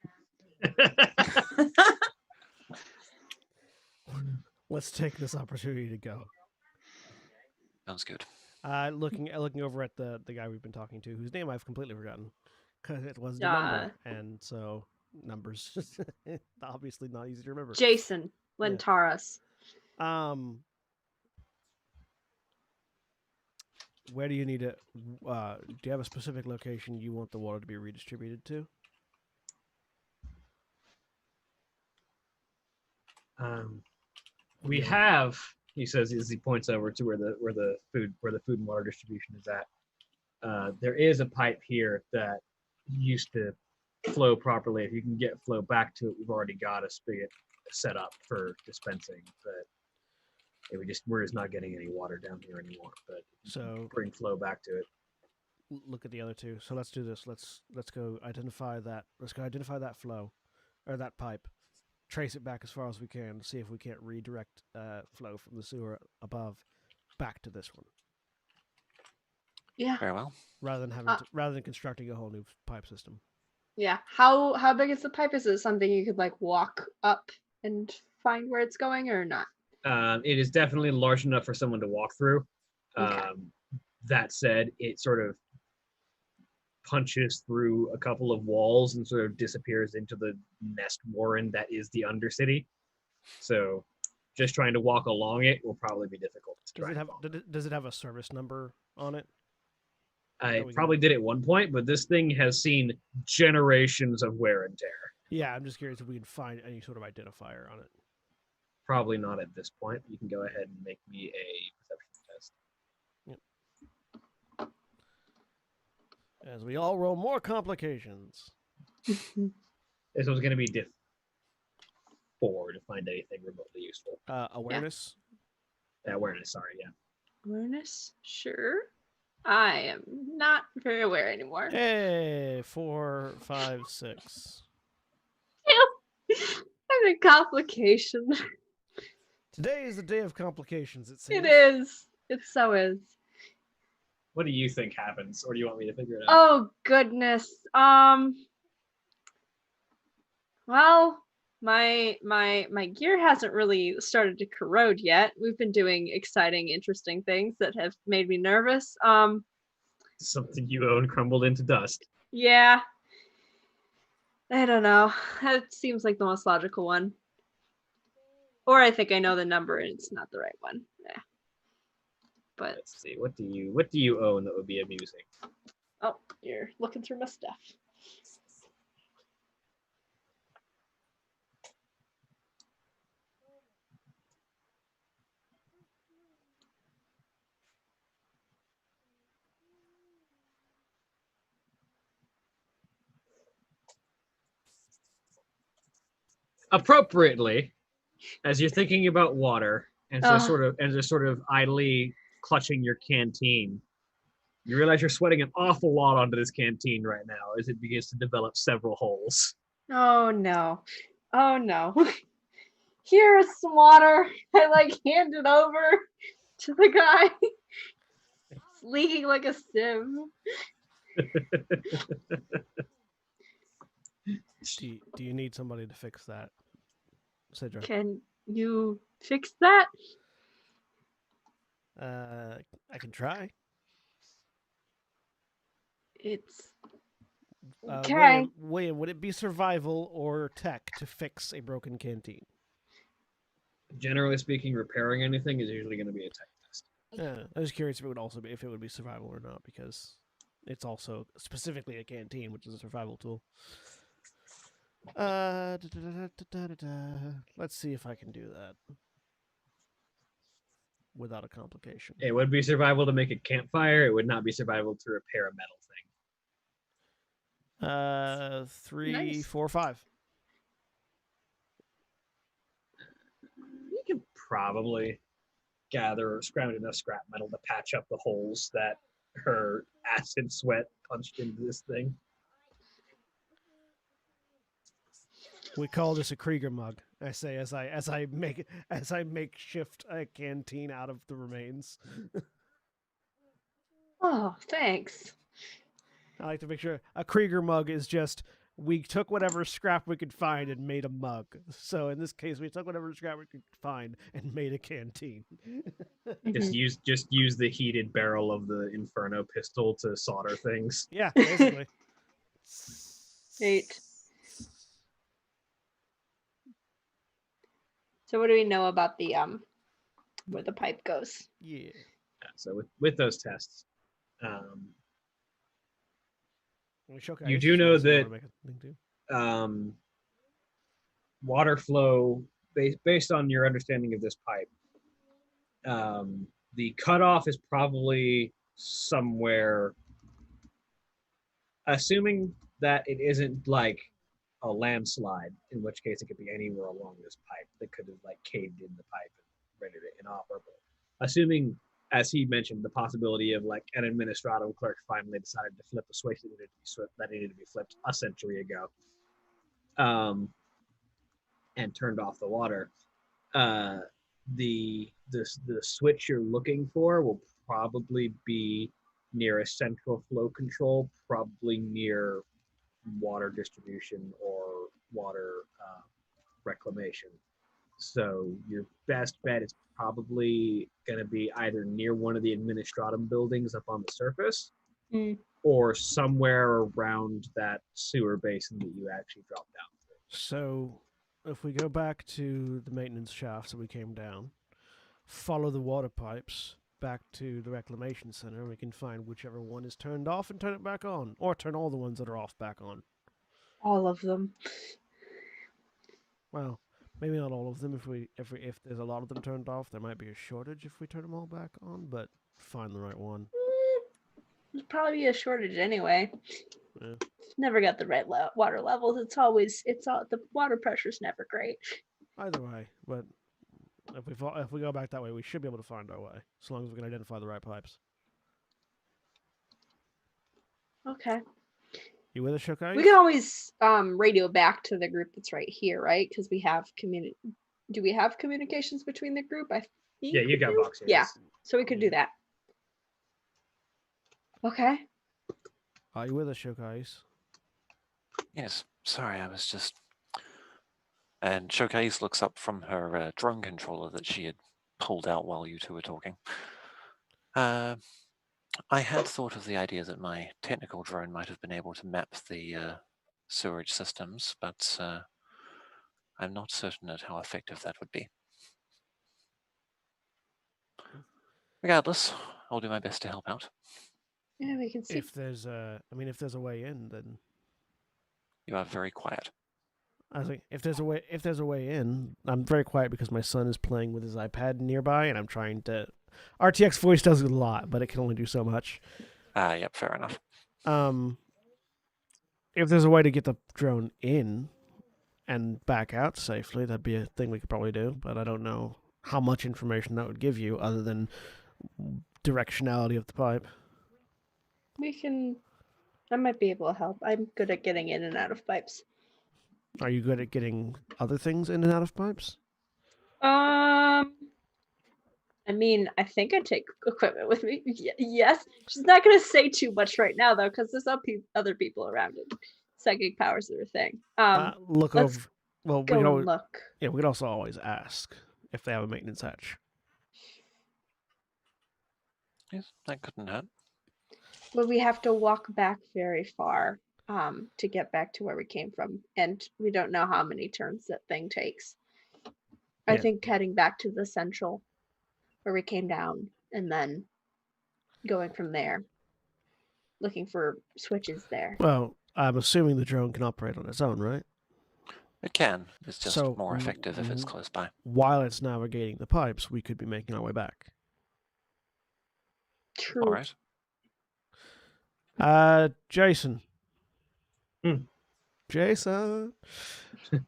Let's take this opportunity to go. Sounds good. Looking over at the guy we've been talking to, whose name I've completely forgotten, because it was the number, and so numbers obviously not easy to remember. Jason Lentaras. Where do you need it? Do you have a specific location you want the water to be redistributed to? We have, he says as he points over to where the food and water distribution is at. There is a pipe here that used to flow properly. If you can get flow back to it, we've already got a spigot set up for dispensing, but we're just not getting any water down here anymore. But So bring flow back to it. look at the other 2. So let's do this. Let's go identify that. Let's go identify that flow, or that pipe. Trace it back as far as we can. See if we can't redirect flow from the sewer above back to this one. Yeah. Very well. Rather than constructing a whole new pipe system. Yeah. How big is the pipe? Is it something you could like walk up and find where it's going or not? It is definitely large enough for someone to walk through. Okay. That said, it sort of punches through a couple of walls and sort of disappears into the nest warren that is the Undercity. So just trying to walk along it will probably be difficult. Does it have a service number on it? I probably did at one point, but this thing has seen generations of wear and tear. Yeah, I'm just curious if we can find any sort of identifier on it. Probably not at this point. You can go ahead and make me a perception test. As we all roll more complications. This one's going to be diff 4 to find anything remotely useful. Awareness? Awareness, sorry, yeah. Awareness? Sure. I am not very aware anymore. Hey, 4, 5, 6. I'm in complication. Today is the day of complications, it seems. It is. It so is. What do you think happens, or do you want me to figure it out? Oh goodness. Well, my gear hasn't really started to corrode yet. We've been doing exciting, interesting things that have made me nervous. Something you own crumbled into dust. Yeah. I don't know. That seems like the most logical one. Or I think I know the number and it's not the right one. Yeah. But let's see. What do you own that would be amusing? Oh, you're looking through my stuff. Appropriately, as you're thinking about water and just sort of idly clutching your canteen, you realize you're sweating an awful lot onto this canteen right now as it begins to develop several holes. Oh no. Oh no. Here's some water. I hand it over to the guy. It's leaking like a sieve. Do you need somebody to fix that, Sidra? Can you fix that? I can try. It's okay. William, would it be survival or tech to fix a broken canteen? Generally speaking, repairing anything is usually going to be a tech test. I was curious if it would also be survival or not, because it's also specifically a canteen, which is a survival tool. Let's see if I can do that without a complication. It would be survival to make a campfire. It would not be survival to repair a metal thing. 3, Nice. 4, 5. You can probably gather or scrounge enough scrap metal to patch up the holes that her acid sweat punched into this thing. We call this a Krieger mug. I say as I make shift a canteen out of the remains. Oh, thanks. I like to make sure a Krieger mug is just we took whatever scrap we could find and made a mug. So in this case, we took whatever scrap we could find and made a canteen. Just use the heated barrel of the Inferno pistol to solder things. Yeah, basically. 8. So what do we know about the where the pipe goes? Yeah. So with those tests, Okay, you do know that water flow, based on your understanding of this pipe, the cutoff is probably somewhere, assuming that it isn't like a landslide, in which case it could be anywhere along this pipe that could have like caved in the pipe and rendered it inoperable. Assuming, as he mentioned, the possibility of like an administrative clerk finally decided to flip a switch that needed to be flipped a century ago, and turned off the water. The switch you're looking for will probably be near a central flow control, probably near water distribution or water reclamation. So your best bet is probably going to be either near one of the administratum buildings up on the surface, or somewhere around that sewer basin that you actually dropped down through. So if we go back to the maintenance shafts that we came down, follow the water pipes back to the reclamation center, we can find whichever one is turned off and turn it back on, or turn all the ones that are off back on. All of them. Well, maybe not all of them. If there's a lot of them turned off, there might be a shortage if we turn them all back on. But find the right one. There's probably be a shortage anyway. Yeah. Never got the right water levels. The water pressure's never great. Either way, but if we go back that way, we should be able to find our way, as long as we can identify the right pipes. Okay. You with us, Shokai? We can always radio back to the group that's right here, right? Because we have Do we have communications between the group? I think. Yeah, you got boxes. Yeah, so we could do that. Okay. Are you with us, Shokais? Yes, sorry, I was just... And Showcase looks up from her drone controller that she had pulled out while you two were talking. I had thought of the idea that my technical drone might have been able to map the sewerage systems, but I'm not certain at how effective that would be. Regardless, I'll do my best to help out. Yeah, we can see. If there's a way in, then You are very quiet. I was like, if there's a way in, I'm very quiet because my son is playing with his iPad nearby, and I'm trying to. RTX voice does a lot, but it can only do so much. Yep, fair enough. If there's a way to get the drone in and back out safely, that'd be a thing we could probably do. But I don't know how much information that would give you, other than directionality of the pipe. We can. I might be able to help. I'm good at getting in and out of pipes. Are you good at getting other things in and out of pipes? I mean, I think I take equipment with me. Yes, she's not gonna say too much right now though, because there's other people around it. Psychic powers are a thing. Look Let's over. Well, go and look. yeah, we could also always ask if they have a maintenance hatch. Yes, that couldn't hurt. But we have to walk back very far to get back to where we came from, and we don't know how many turns that thing takes. I Yeah. think heading back to the central where we came down and then going from there, looking for switches there. Well, I'm assuming the drone can operate on its own, right? It can. It's just So, more effective if it's close by. While it's navigating the pipes, we could be making our way back. True. All right. Jason. Hmm. Jason.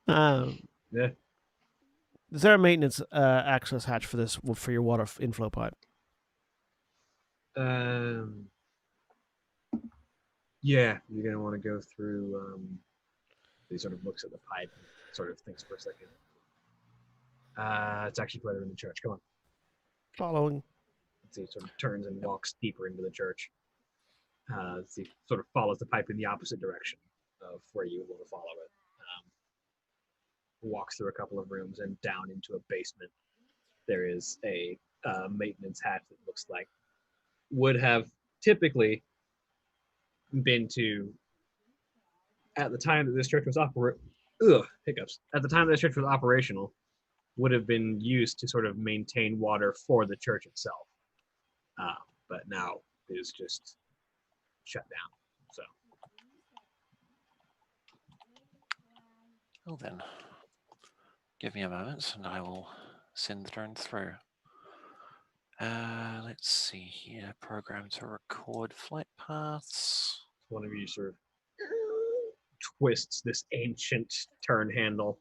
Yeah. Is there a maintenance access hatch for this for your water inflow pipe? Yeah, you're gonna want to go through. He sort of looks at the pipe, and sort of thinks for a second. It's actually further in the church. Come on. Following. So he sort of turns and walks deeper into the church. So he sort of follows the pipe in the opposite direction of where you want to follow it. Walks through a couple of rooms and down into a basement. There is a maintenance hatch that looks like would have typically been to, at the time that this church was hiccups. At the time that this church was operational, would have been used to sort of maintain water for the church itself. But now is just shut down. So. Well then, give me a moment and I will send the drone through. Let's see here. Program to record flight paths. One of you sort of twists this ancient turn handle.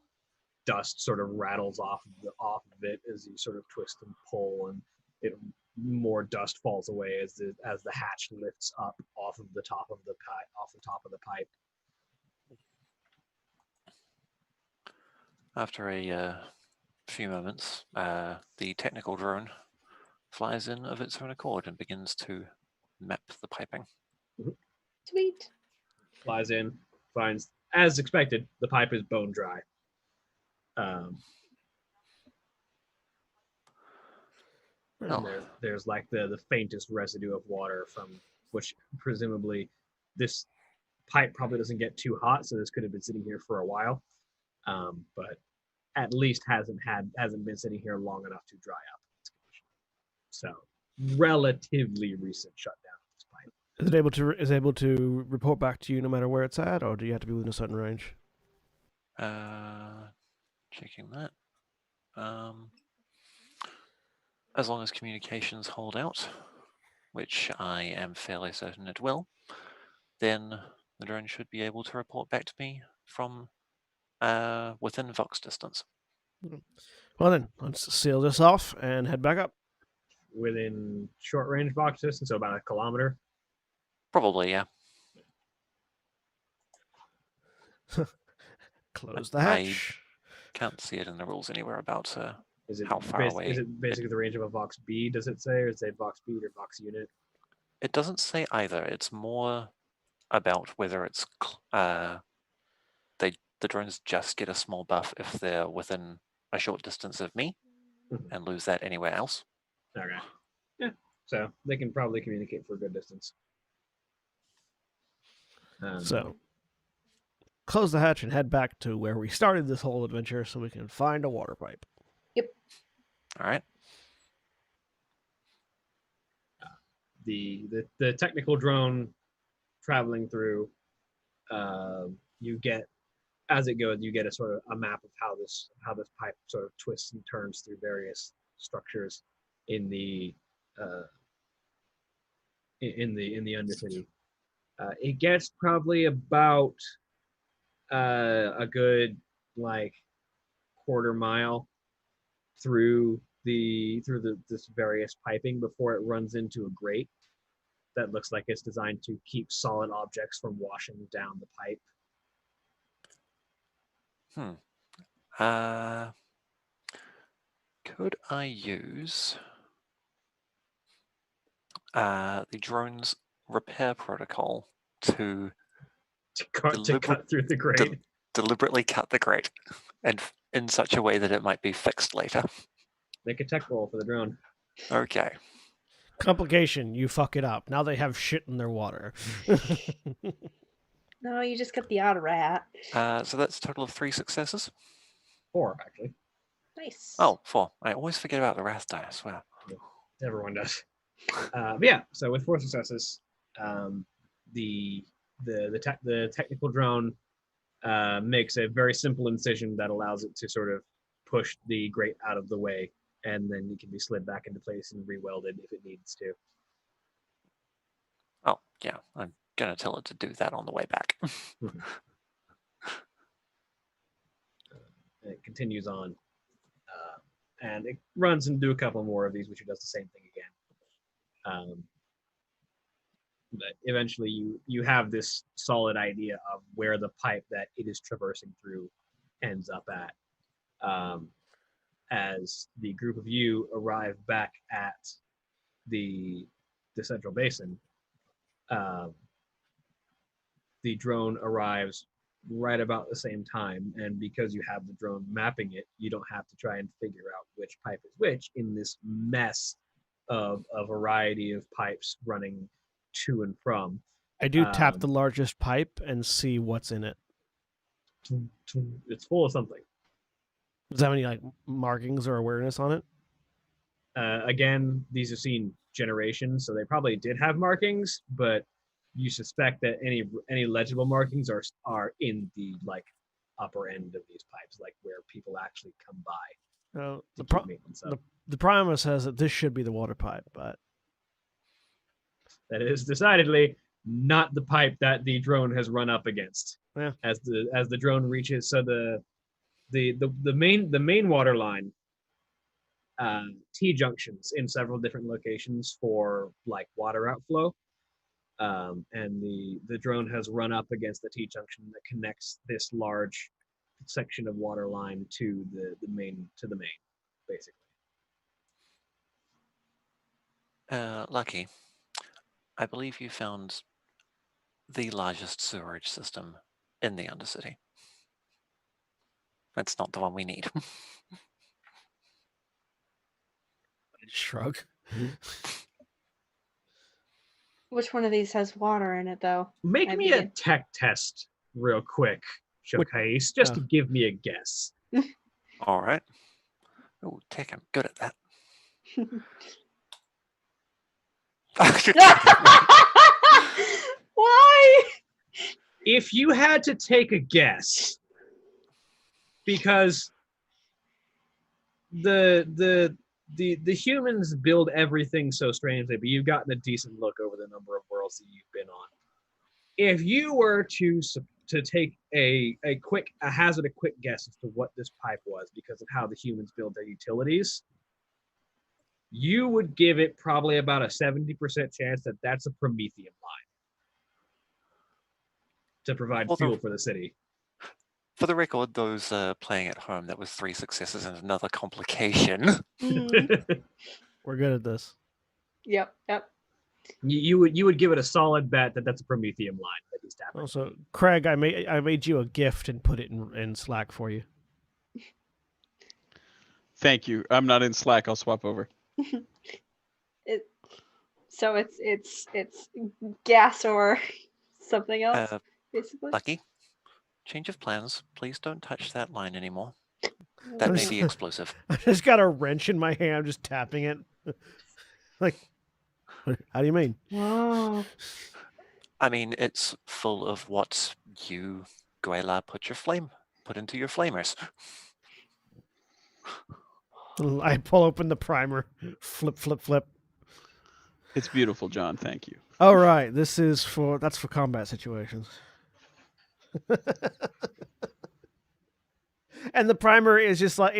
Dust sort of rattles off of it as you sort of twist and pull, and more dust falls away as the hatch lifts up off of the top of the pipe. After a few moments, the technical drone flies in of its own accord and begins to map the piping. Sweet. Flies in, finds, as expected, the pipe is bone dry. There's like the faintest residue of water from which presumably this pipe probably doesn't get too hot, so this could have been sitting here for a while, but at least hasn't been sitting here long enough to dry up. So relatively recent shutdown of this pipe. Is it able to report back to you no matter where it's at, or do you have to be within a certain range? Checking that. As long as communications hold out, which I am fairly certain it will, then the drone should be able to report back to me from within Vox distance. Well then, let's seal this off and head back up. Within short range box distance, so about a kilometer. Probably, yeah. Close the hatch. Can't see it in the rules anywhere about Is it how far away. Is it basically the range of a Vox B? Does it say, or does it say Vox B or Vox unit? It doesn't say either. It's more about whether it's the drones just get a small buff if they're within a short distance of me, and lose that anywhere else. Okay. Yeah. So they can probably communicate for a good distance. So, close the hatch and head back to where we started this whole adventure so we can find a water pipe. Yep. All right. The technical drone traveling through, you get, as it goes, you get a sort of a map of how this pipe sort of twists and turns through various structures in the Undercity. It gets probably about a good like quarter mile through this various piping before it runs into a grate that looks like it's designed to keep solid objects from washing down the pipe. Could I use the drone's repair protocol to To cut through the grate. deliberately cut the grate, and in such a way that it might be fixed later. Make a tech roll for the drone. Okay. Complication, you fuck it up. Now they have shit in their water. No, you just got the odd rat. So that's a total of 3 successes. 4, actually. Nice. Oh, 4. I always forget about the wrath die, I swear. Everyone does. But yeah, so with 4 successes, the technical drone makes a very simple incision that allows it to sort of push the grate out of the way, and then it can be slid back into place and re-welded if it needs to. Oh, yeah. I'm going to tell it to do that on the way back. And it continues on, and it runs and do a couple more of these, which it does the same thing again. But eventually you have this solid idea of where the pipe that it is traversing through ends up at. As the group of you arrive back at the central basin, the drone arrives right about the same time, and because you have the drone mapping it, you don't have to try and figure out which pipe is which in this mess of a variety of pipes running to and from. I do tap the largest pipe and see what's in it. It's full of something. Does that have any like markings or awareness on it? Again, these have seen generations, so they probably did have markings, but you suspect that any legible markings are in the like upper end of these pipes, like where people actually come by. The primer says that this should be the water pipe, but that is decidedly not the pipe that the drone has run up against. Yeah. As the drone reaches, so the main water line, T junctions in several different locations for like water outflow, and the drone has run up against the T junction that connects this large section of water line to the main, basically. Lucky, I believe you found the largest sewerage system in the Undercity. That's not the one we need. Shrug. Which one of these has water in it, though? Make me a tech test real quick, Showcase, just to give me a guess. All right. Oh, tech, I'm good at that. Why? If you had to take a guess, because the humans build everything so strangely, but you've gotten a decent look over the number of worlds that you've been on. If you were to take a quick guess as to what this pipe was because of how the humans build their utilities, you would give it probably about a 70% chance that that's a Prometheum line to provide fuel for the city. For the record, those playing at home, that was 3 successes and another complication. We're good at this. Yep. You would give it a solid bet that that's a Prometheum line that he's tapping. Also, Craig, I made you a gift and put it in Slack for you. Thank you. I'm not in Slack. I'll swap over. So it's gas or something else, basically. Lucky, change of plans. Please don't touch that line anymore. That may be explosive. I just got a wrench in my hand. I'm just tapping it. Like, how do you mean? Wow. I mean, it's full of what you, Guela, put into your flamers. I pull open the primer. Flip, flip, flip. It's beautiful, John. Thank you. All right, that's for combat situations. And the primer is just like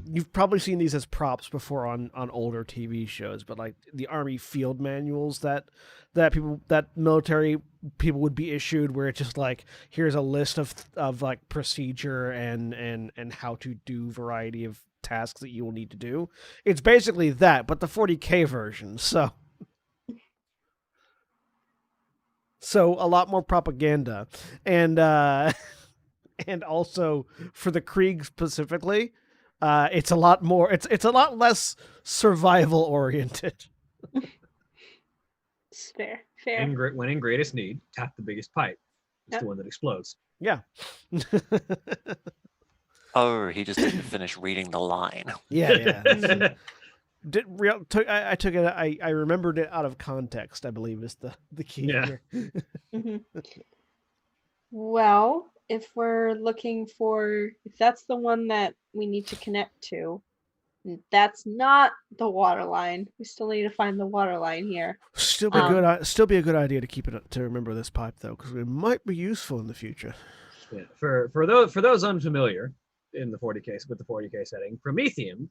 you've probably seen these as props before on older TV shows, but like the Army field manuals that military people would be issued, where it's just like, here's a list of like procedure and how to do variety of tasks that you will need to do. It's basically that, but the 40K version. So a lot more propaganda, and and also for the Krieg specifically, it's a lot more. It's a lot less survival oriented. It's fair. When in greatest need, tap the biggest pipe. It's Yep. the one that explodes. Yeah. Oh, he just didn't finish reading the line. Yeah. I took it. I remembered it out of context. I believe is the key Yeah. here. Mhm. Well, if that's the one that we need to connect to, that's not the water line. We still need to find the water line here. Still be good. Still be a good idea to keep it to remember this pipe though, because it might be useful in the future. Yeah. For those unfamiliar in the 40K with the 40K setting, Prometheum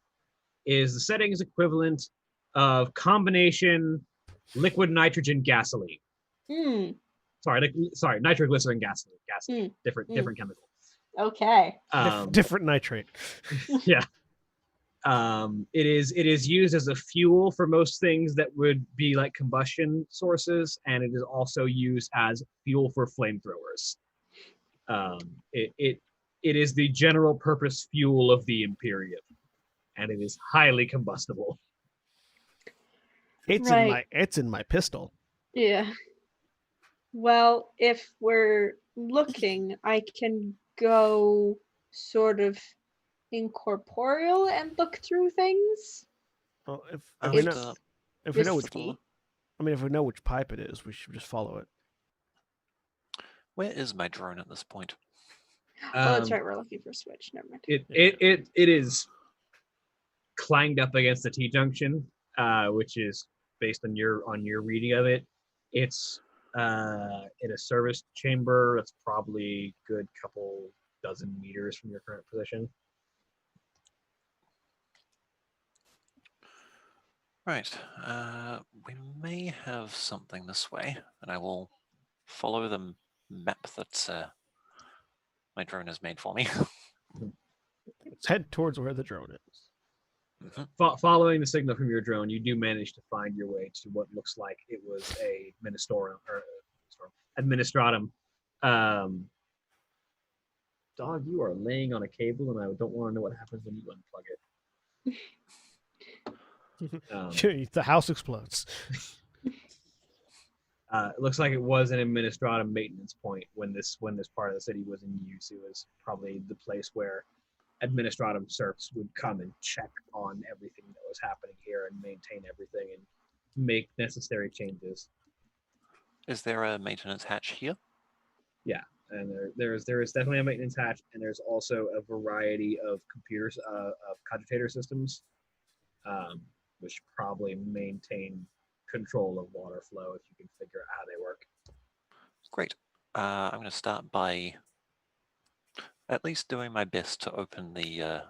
is the setting's equivalent of combination liquid nitrogen gasoline. Sorry, nitroglycerin gasoline. Different chemical. Okay. Different nitrate. Yeah. It is used as a fuel for most things that would be like combustion sources, and it is also used as fuel for flamethrowers. It is the general purpose fuel of the Imperium, and it is highly combustible. It's in my pistol. Yeah. Well, if we're looking, I can go sort of incorporeal and look through things. Well, if It's we know if we know which risky. if we know which pipe it is, we should just follow it. Where is my drone at this point? Oh, that's right. We're looking for a switch. Never mind. It is clanged up against the T-junction, which is based on your reading of it. It's in a service chamber that's probably a good couple dozen meters from your current position. Right. We may have something this way, and I will follow the map that my drone has made for me. Let's head towards where the drone is. Following the signal from your drone, you do manage to find your way to what looks like it was a administratum. Dog, you are laying on a cable, and I don't want to know what happens when you unplug it. The house explodes. It looks like it was an administratum maintenance point when this part of the city was in use. It was probably the place where administratum serfs would come and check on everything that was happening here and maintain everything and make necessary changes. Is there a maintenance hatch here? Yeah, and there is definitely a maintenance hatch, and there's also a variety of computers of cogitator systems, which probably maintain control of water flow if you can figure out how they work. Great. I'm going to start by at least doing my best to open the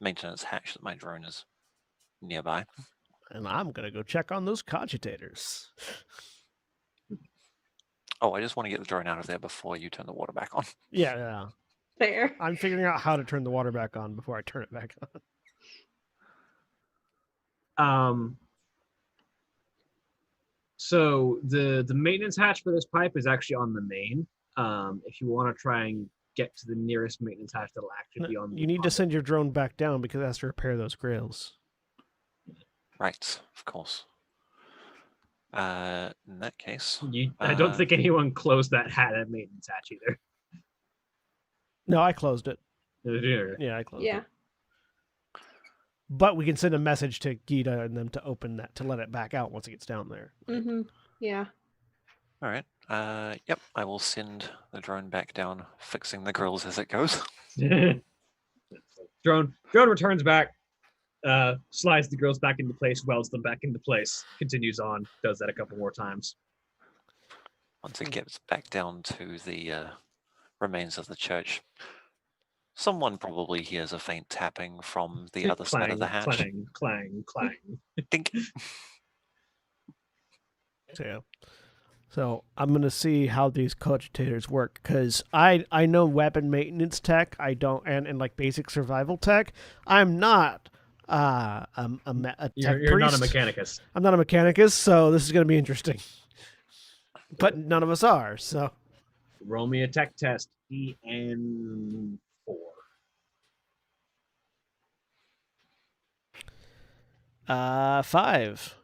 maintenance hatch that my drone is nearby. And I'm going to go check on those cogitators. Oh, I just want to get the drone out of there before you turn the water back on. Yeah. Fair. I'm figuring out how to turn the water back on before I turn it back on. So the maintenance hatch for this pipe is actually on the main. If you want to try and get to the nearest maintenance hatch, that'll actually be on. You need to send your drone back down because it has to repair those grails. Right, of course. In that case, I don't think anyone closed that maintenance hatch either. No, I closed it. Yeah, I closed it. But we can send a message to Gita and them to open that, to let it back out once it gets down there. Mm-hmm. Yeah. All right. Yep, I will send the drone back down, fixing the grills as it goes. Drone returns back, slides the grills back into place, welds them back into place, continues on, does that a couple more times. Once it gets back down to the remains of the church, someone probably hears a faint tapping from the other side of the hatch. Clang, clang, clang. Dink. So, yeah. So I'm gonna see how these cogitators work because I know weapon maintenance tech. I don't and like basic survival tech. I'm not a tech You're not a priest. mechanicus. I'm not a mechanicus, so this is gonna be interesting. But none of us are. So Roll me a tech test. EN4. 5.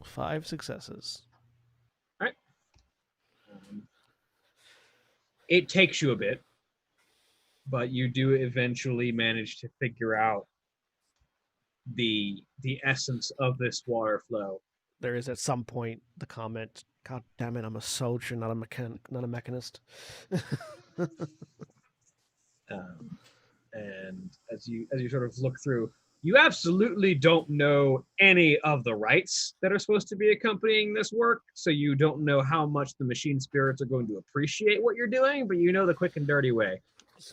5 successes. It takes you a bit, but you do eventually manage to figure out the essence of this water flow. There is at some point the comment, "God damn it, I'm a soldier, not a mechanist." And as you sort of look through, you absolutely don't know any of the rites that are supposed to be accompanying this work, so you don't know how much the machine spirits are going to appreciate what you're doing, but you know the quick and dirty way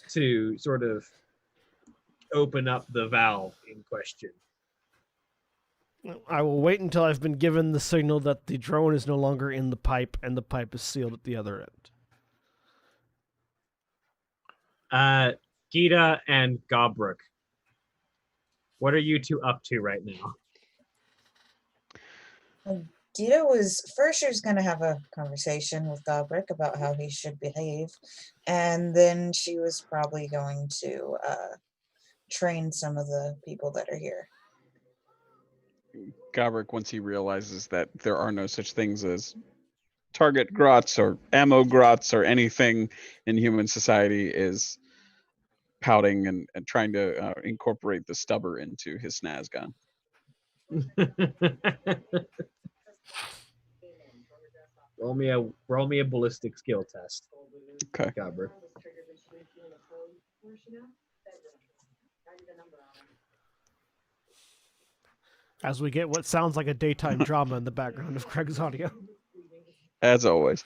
to sort of open up the valve in question. I will wait until I've been given the signal that the drone is no longer in the pipe and the pipe is sealed at the other end. Gita and Gobruk, what are you two up to right now? Gita was first. She was going to have a conversation with Gobrick about how he should behave, and then she was probably going to train some of the people that are here. Gabrick, once he realizes that there are no such things as target grots or ammo grots or anything in human society, is pouting and trying to incorporate the stubber into his snaz gun. roll me a ballistic skill test. Okay. Gobruk. As we get what sounds like a daytime drama in the background of Craig's audio. As always.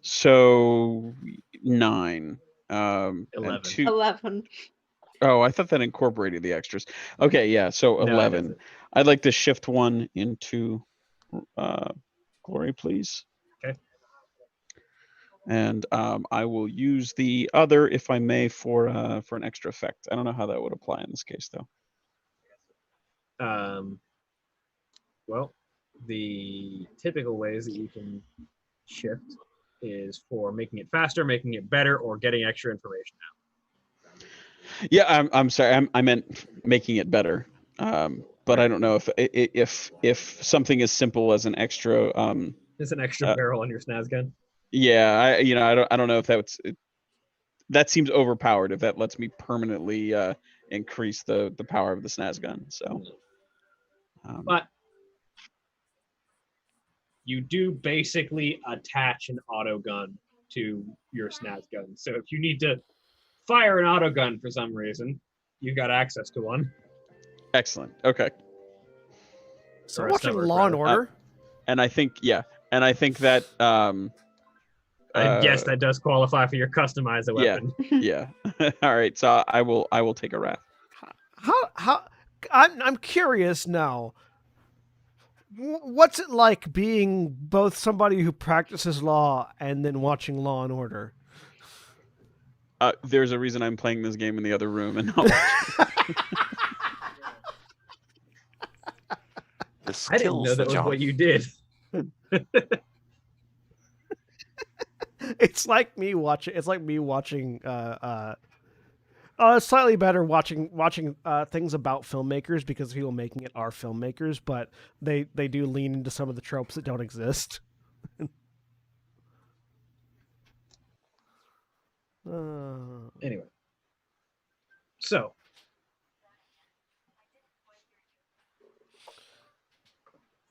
So 9. 11. And 2. 11. Oh, I thought that incorporated the extras. Okay, yeah, so No, it 11. doesn't. I'd like to shift 1 into glory, please. Okay. And I will use the other, if I may, for an extra effect. I don't know how that would apply in this case, though. Well, the typical ways that you can shift is for making it faster, making it better, or getting extra information out. Yeah, I'm sorry. I meant making it better. But I don't know if something as simple as an extra. There's an extra barrel on your snaz gun. Yeah, I don't know if that seems overpowered. If that lets me permanently increase the power of the snaz gun, so. But you do basically attach an auto gun to your snaz gun. So if you need to fire an auto gun for some reason, you've got access to one. Excellent. Okay. So Or a watching stubber, Law and rather. Order. And I think that I guess that does qualify for your customize a yeah. weapon. Yeah. All right. So I will take a wrath. How I'm curious now. What's it like being both somebody who practices law and then watching Law and Order? There's a reason I'm playing this game in the other room and not watching. I didn't know that was what you did. It's like me watching. It's like me watching. It's slightly better watching things about filmmakers because the people making it are filmmakers, but they do lean into some of the tropes that don't exist. Anyway, so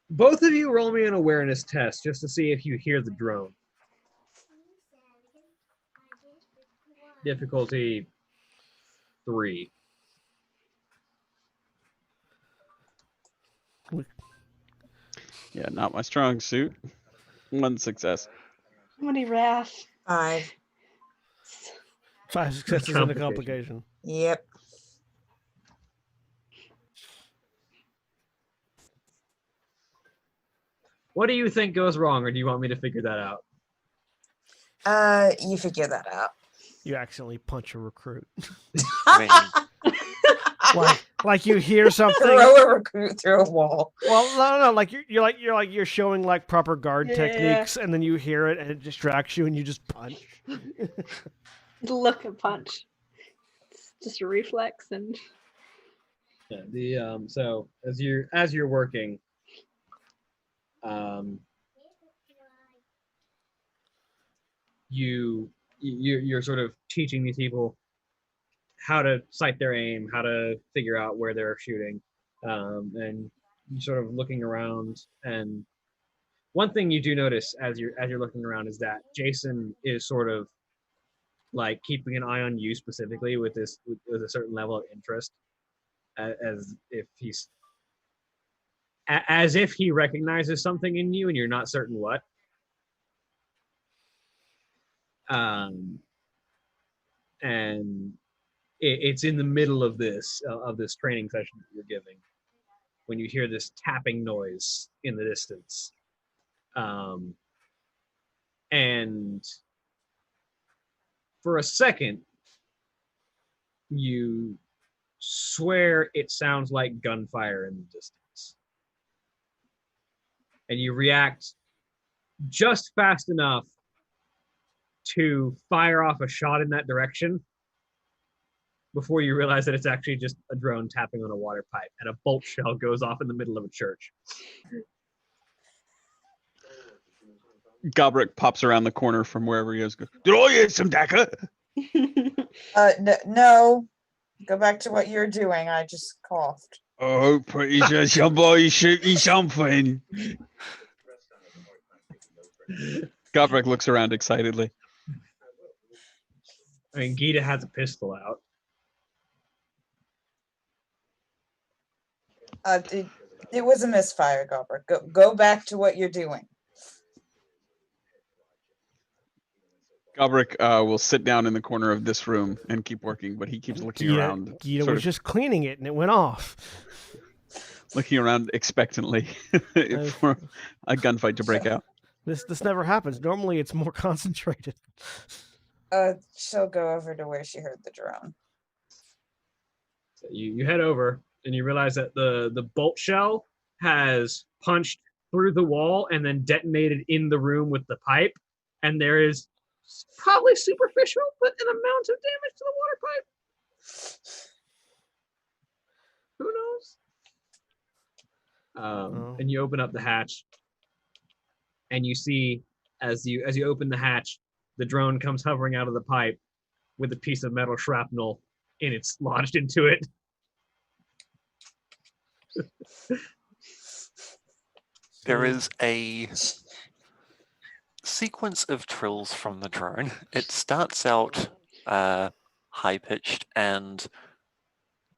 both of you roll me an awareness test just to see if you hear the drone. Difficulty 3. Yeah, not my strong suit. 1 success. How many wrath? 5. 5 successes and a Complication. complication. Yep. What do you think goes wrong, or do you want me to figure that out? You figure that out. You accidentally punch a recruit. I mean, like you hear something. Throw a recruit through a wall. Well, no, like you're showing like proper guard techniques, and then you hear it and it distracts you, and you just punch. Look a punch. It's just a reflex, and Yeah, so as you're working, you're sort of teaching these people how to sight their aim, how to figure out where they're shooting, and you're sort of looking around. And one thing you do notice as you're looking around is that Jason is sort of like keeping an eye on you specifically with a certain level of interest, as if he recognizes something in you and you're not certain what. And it's in the middle of this training session that you're giving when you hear this tapping noise in the distance, and for a second you swear it sounds like gunfire in the distance, and you react just fast enough to fire off a shot in that direction before you realize that it's actually just a drone tapping on a water pipe, and a bolt shell goes off in the middle of a church. Gobrick pops around the corner from wherever he is. Did I hear some Daka? No. Go back to what you're doing. I just coughed. Oh, pretty sure somebody shooting something. Gobrick looks around excitedly. I mean, Gita has a pistol out. It was a misfire, Gobrick. Go back to what you're doing. Gobrick will sit down in the corner of this room and keep working, but he keeps looking around. Gita was just cleaning it and it went off. Looking around expectantly for a gunfight to break out. This never happens. Normally it's more concentrated. She'll go over to where she heard the drone. So you head over and you realize that the bolt shell has punched through the wall and then detonated in the room with the pipe, and there is probably superficial, but an amount of damage to the water pipe. Who knows? And you open up the hatch, and you see as you open the hatch, the drone comes hovering out of the pipe with a piece of metal shrapnel lodged into it. there is a sequence of trills from the drone. It starts out high-pitched and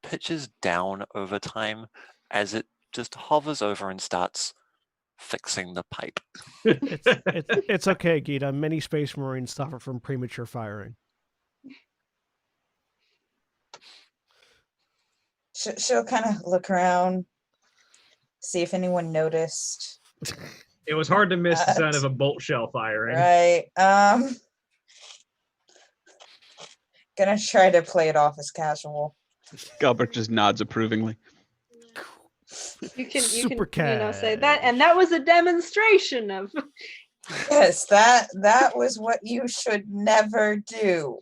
pitches down over time as it just hovers over and starts fixing the pipe. It's okay, Gita. Many Space Marines suffer from premature firing. She'll kind of look around, see if anyone noticed. It was hard to miss the sound of a bolt shell firing. Right. Gonna try to play it off as casual. Gobrick just nods approvingly. You can say Super that, and that was a demonstration of. Yes, that was what you should never do.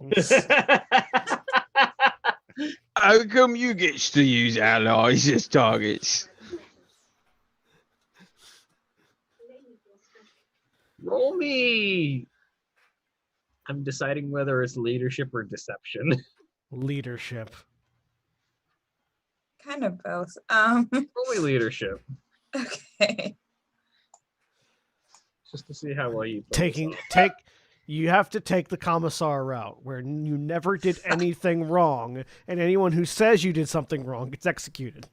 How come you get to use allies as targets? Roll me. I'm deciding whether it's leadership or deception. Leadership. Kind of both. Roll me leadership. Okay. Just to see how well you You have to take the commissar route, where you never did anything wrong, and anyone who says you did something wrong gets executed.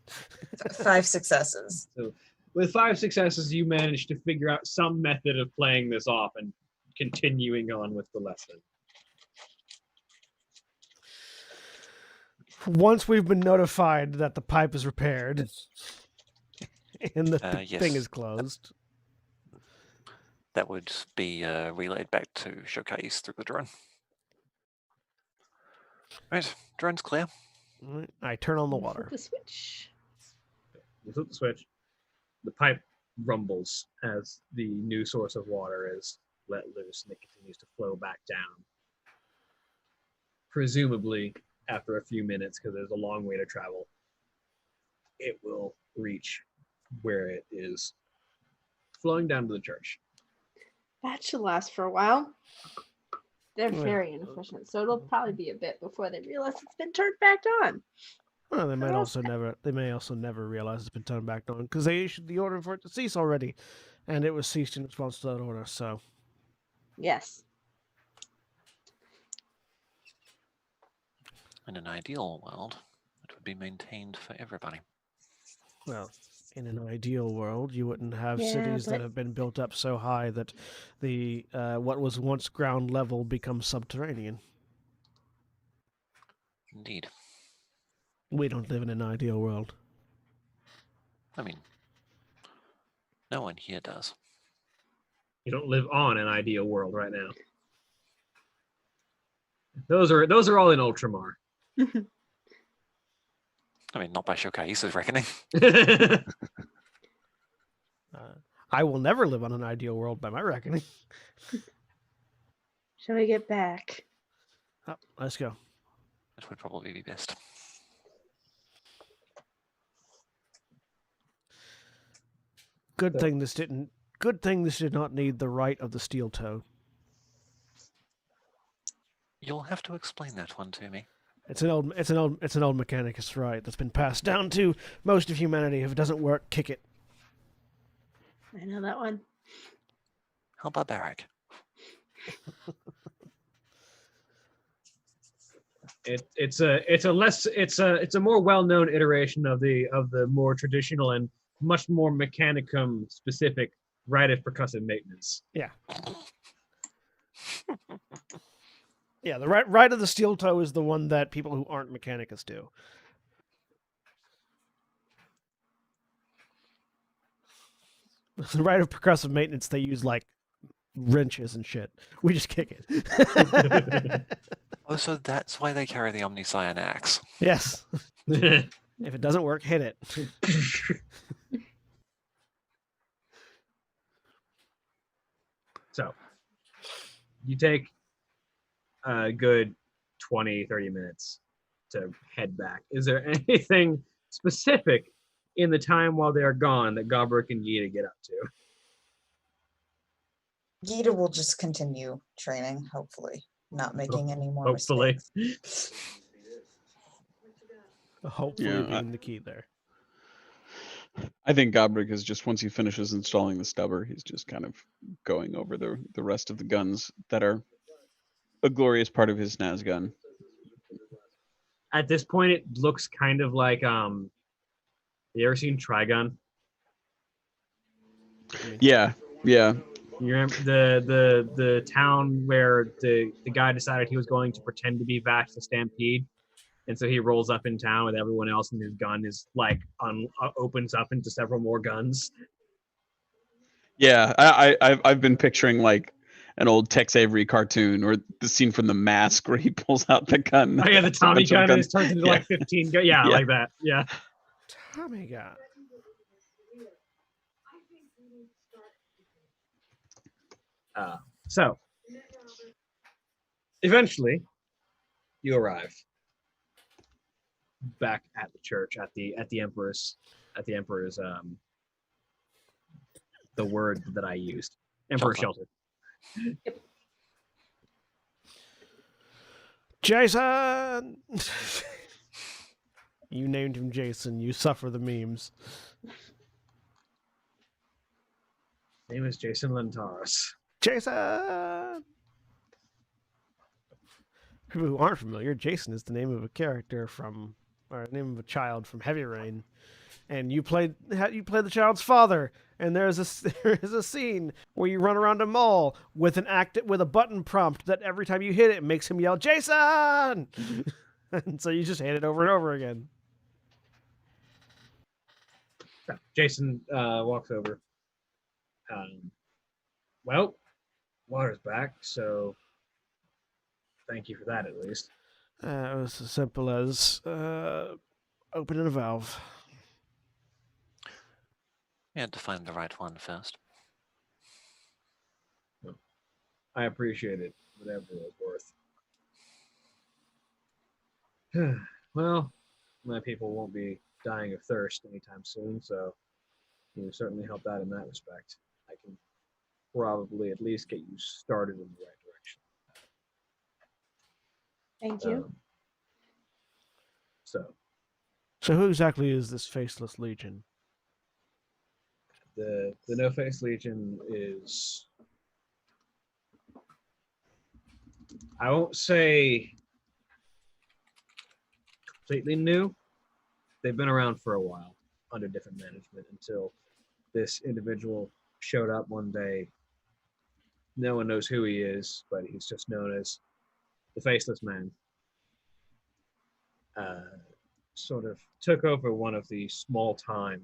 5 successes. So, with 5 successes, you managed to figure out some method of playing this off and continuing on with the lesson. Once we've been notified that the pipe is repaired and the Yes. thing is closed. That would be relayed back to Showcase through the drone. Right, drone's clear. I turn on the Flip water. the switch. You flip the switch. The pipe rumbles as the new source of water is let loose, and it continues to flow back down. Presumably, after a few minutes, because there's a long way to travel, it will reach where it is flowing down to the church. That should last for a while. They're Yeah. very inefficient, so it'll probably be a bit before they realize it's been turned back on. Well, they might Well, also never. They may also never realize it's been turned back on because they issued the order for it to cease already, and it was ceased in response to that order. So Yes. In an ideal world, it would be maintained for everybody. well, in an ideal world, you wouldn't have Yeah, cities that but- have been built up so high that the what was once ground level becomes subterranean. Indeed. We don't live in an ideal world. I mean, no one here does. You don't live on an ideal world right now. Those are all in Ultramar. I mean, not by Showcase's reckoning. I will never live on an ideal world by my reckoning. Shall we get back? Oh, let's go. That would probably be best. Good So- thing this didn't. Good thing this did not need the right of the steel toe. You'll have to explain that one to me. It's an old Mechanicus right that's been passed down to most of humanity. If it doesn't work, kick it. I know that one. How barbaric. It's a more well-known iteration of the more traditional and much more mechanicum specific rite of percussive maintenance. Yeah, the right of the steel toe is the one that people who aren't Mechanicus do. The right of percussive maintenance, they use like wrenches and shit. We just kick it. Oh, so that's why they carry the Omnicyan axe. Yes. If it doesn't work, hit it. So you take a good 20, 30 minutes to head back. Is there anything specific in the time while they're gone that Gobrick and Gita get up to? Gita will just continue training, hopefully, not making any more Hopefully. mistakes. Hopefully Yeah, being the key there. I think Gobrick is just, once he finishes installing the stubber, he's just kind of going over the rest of the guns that are a glorious part of his SNAS gun. At this point, it looks kind of like you ever seen Trigun? Yeah. You remember the town where the guy decided he was going to pretend to be Vash the Stampede, and so he rolls up in town with everyone else, and his gun is like opens up into several more guns. Yeah, I've been picturing like an old Tex Avery cartoon or the scene from The Mask where he pulls out the gun. Oh yeah, the It's a Tommy bunch of gun guns. is turns into Yeah. like 15 guns. Yeah, Yeah. like that. Yeah. Tommy gun. So eventually, you arrive back at the church at the emperor's the word that I used, Emperor Shelter. Shelter. Jason! You named him Jason. You suffer the memes. Name is Jason Lentaros. Jason! People who aren't familiar, Jason is the name of a character from, or the name of a child from Heavy Rain, and you play the child's father. And there is a scene where you run around a mall with a button prompt that every time you hit it makes him yell Jason. And so you just hand it over and over again. Jason walks over. Well, water's back, so thank you for that at least. It was as simple as opening a valve. You had to find the right one first. I appreciate it, whatever it was worth. Well, my people won't be dying of thirst anytime soon, so you certainly helped out in that respect. I can probably at least get you started in the right direction. Thank you. So who exactly is this Faceless Legion? the No Face Legion is, I won't say completely new. They've been around for a while under different management until this individual showed up one day. No one knows who he is, but he's just known as the Faceless Man. Sort of took over one of the small-time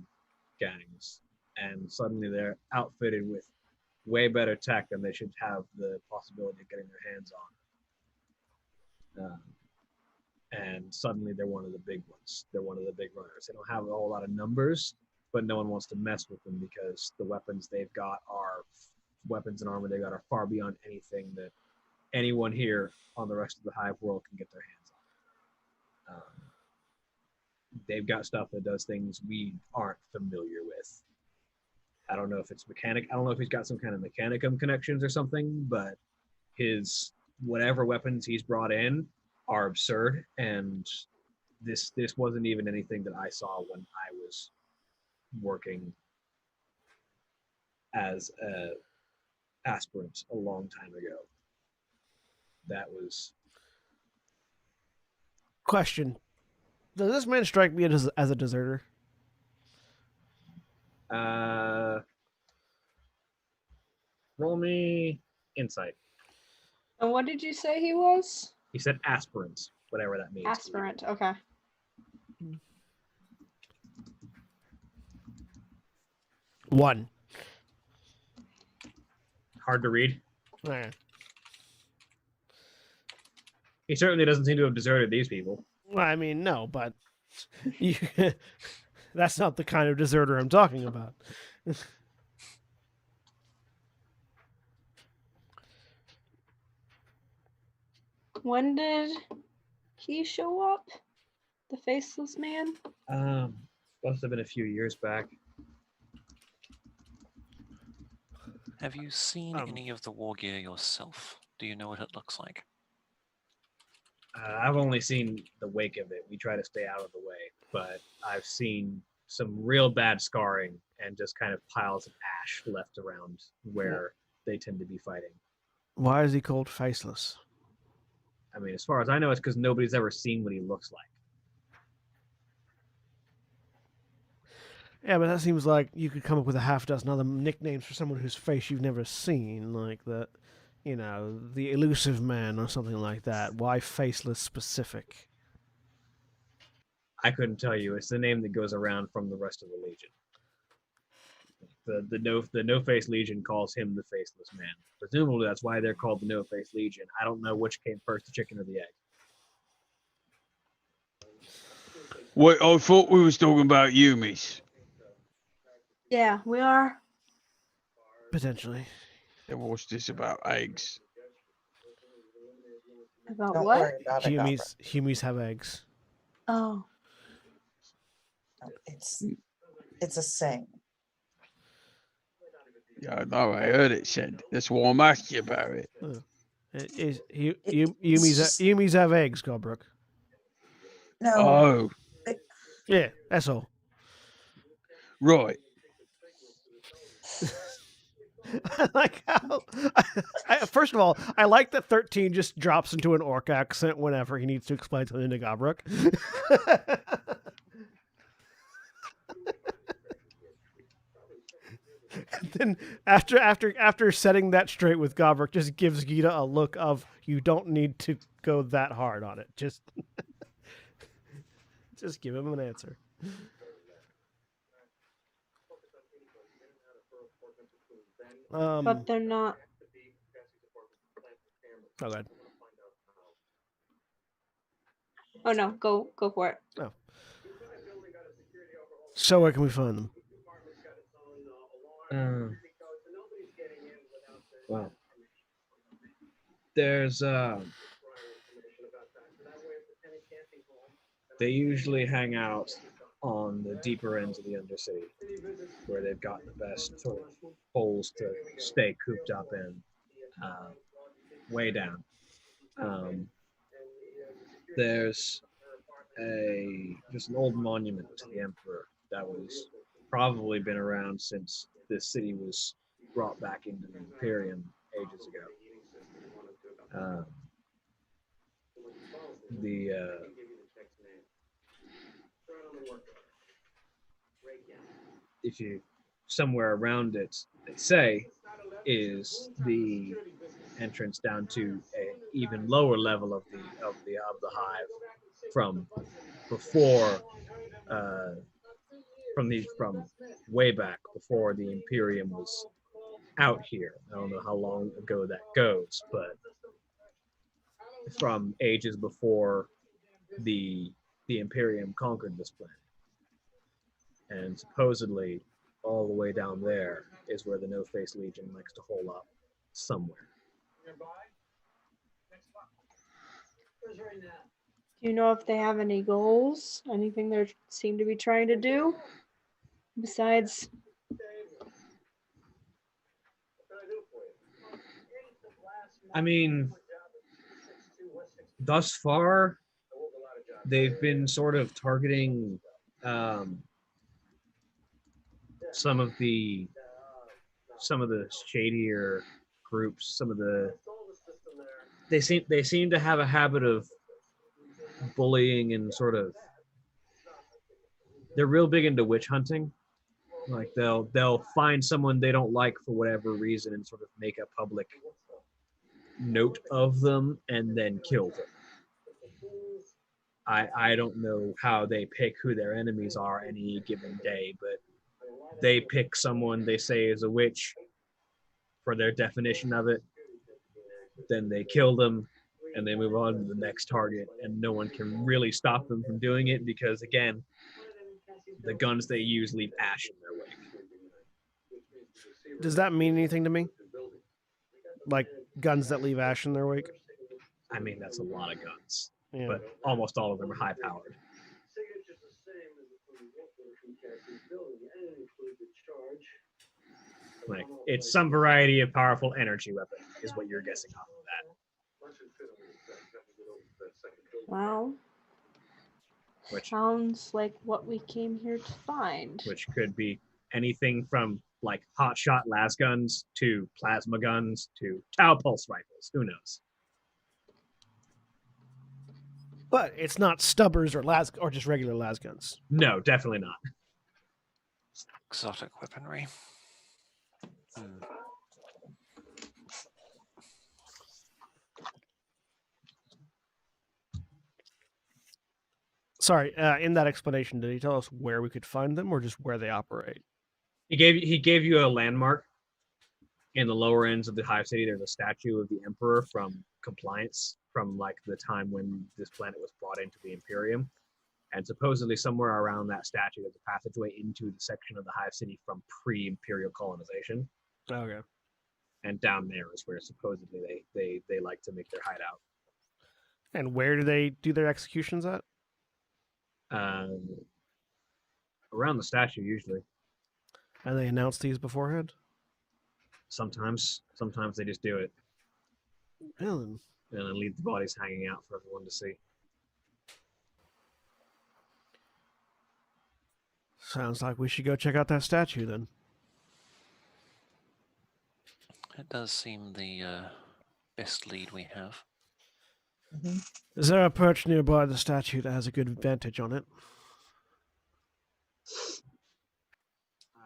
gangs, and suddenly they're outfitted with way better tech than they should have the possibility of getting their hands on. And suddenly they're one of the big ones. They're one of the big runners. They don't have a whole lot of numbers, but no one wants to mess with them because the weapons they've got are weapons and armor they've got are far beyond anything that anyone here on the rest of the Hive world can get their hands on. They've got stuff that does things we aren't familiar with. I don't know if it's mechanic. I don't know if he's got some kind of mechanicum connections or something, but his whatever weapons he's brought in are absurd, and this wasn't even anything that I saw when I was working as a aspirant a long time ago. That was Question. Does this man strike me as a deserter? Roll me insight. And what did you say he was? He said aspirant, whatever that means. Aspirant. Okay. One. Hard to read. Alright. He certainly doesn't seem to have deserted these people. Well, I mean, no, but that's not the kind of deserter I'm talking about. When did he show up? The Faceless Man? Must have been a few years back. Have you seen any of the war gear yourself? Do you know what it looks like? I've only seen the wake of it. We try to stay out of the way, but I've seen some real bad scarring and just kind of piles of ash left around where they tend to be fighting. Why is he called Faceless? I mean, as far as I know, it's because nobody's ever seen what he looks like. Yeah, but that seems like you could come up with a half dozen other nicknames for someone whose face you've never seen, like the, the elusive man or something like that. Why Faceless specific? I couldn't tell you. It's the name that goes around from the rest of the Legion. The No Face Legion calls him the Faceless Man. Presumably that's why they're called the No Face Legion. I don't know which came first, the chicken or the egg. Wait, I thought we was talking about you, miss. Yeah, we are. Potentially. And what's this about eggs? About Don't what? worry about it. Gopher. Humies have eggs. Oh. No, it's a saying. Yeah, I know. I heard it said. That's why I'm asking about it. Humies have eggs, Goldbrook. No, Oh, Yeah, that's all. right. I like how. First of all, I like that 13 just drops into an orc accent whenever he needs to explain something to Gobruk. And then after setting that straight with Gobruk, just gives Gita a look of, you don't need to go that hard on it. Just Just give him an answer. But they're not. Oh, God. Oh no, go for it. So where can we find them? Well, there's they usually hang out on the deeper ends of the Undercity, where they've got the best sort of holes to stay cooped up in, way down. There's just an old monument to the Emperor that was probably been around since this city was brought back into the Imperium ages ago. If you somewhere around it, they say, is the entrance down to an even lower level of the hive from before from way back before the Imperium was out here. I don't know how long ago that goes, but from ages before the Imperium conquered this planet. And supposedly all the way down there is where the No-Face Legion likes to hole up somewhere. Do you know if they have any goals? Anything they seem to be trying to do? Besides, I mean, thus far, they've been sort of targeting some of the shadier groups. They seem to have a habit of bullying and sort of. They're real big into witch hunting. Like they'll find someone they don't like for whatever reason and sort of make a public note of them and then kill them. I don't know how they pick who their enemies are any given day, but they pick someone they say is a witch for their definition of it. Then they kill them and they move on to the next target, and no one can really stop them from doing it because, again, the guns they use leave ash in their wake. Does that mean anything to me? Like guns that leave ash in their wake? I mean, that's a lot of guns, Yeah. but almost all of them are high-powered. Like, it's some variety of powerful energy weapon, is what you're guessing off of well, that. sounds like what we came here to find. Which could be anything from like hotshot las guns to plasma guns to Tau pulse rifles. Who knows? But it's not stubbers or just regular las guns. No, definitely not. Exotic weaponry. Sorry, in that explanation, did he tell us where we could find them or just where they operate? He gave you a landmark in the lower ends of the Hive City. There's a statue of the Emperor from Compliance, from like the time when this planet was brought into the Imperium. And supposedly somewhere around that statue, there's a passageway into the section of the Hive City from pre-Imperial colonization. Okay. And down there is where supposedly they like to make their hideout. And where do they do their executions at? Around the statue, usually. And they announce these beforehand? Sometimes they just do it. Well, And then leave the bodies hanging out for everyone to see. sounds like we should go check out that statue then. It does seem the best lead we have. Mm-hmm. Is there a perch nearby the statue that has a good vantage on it?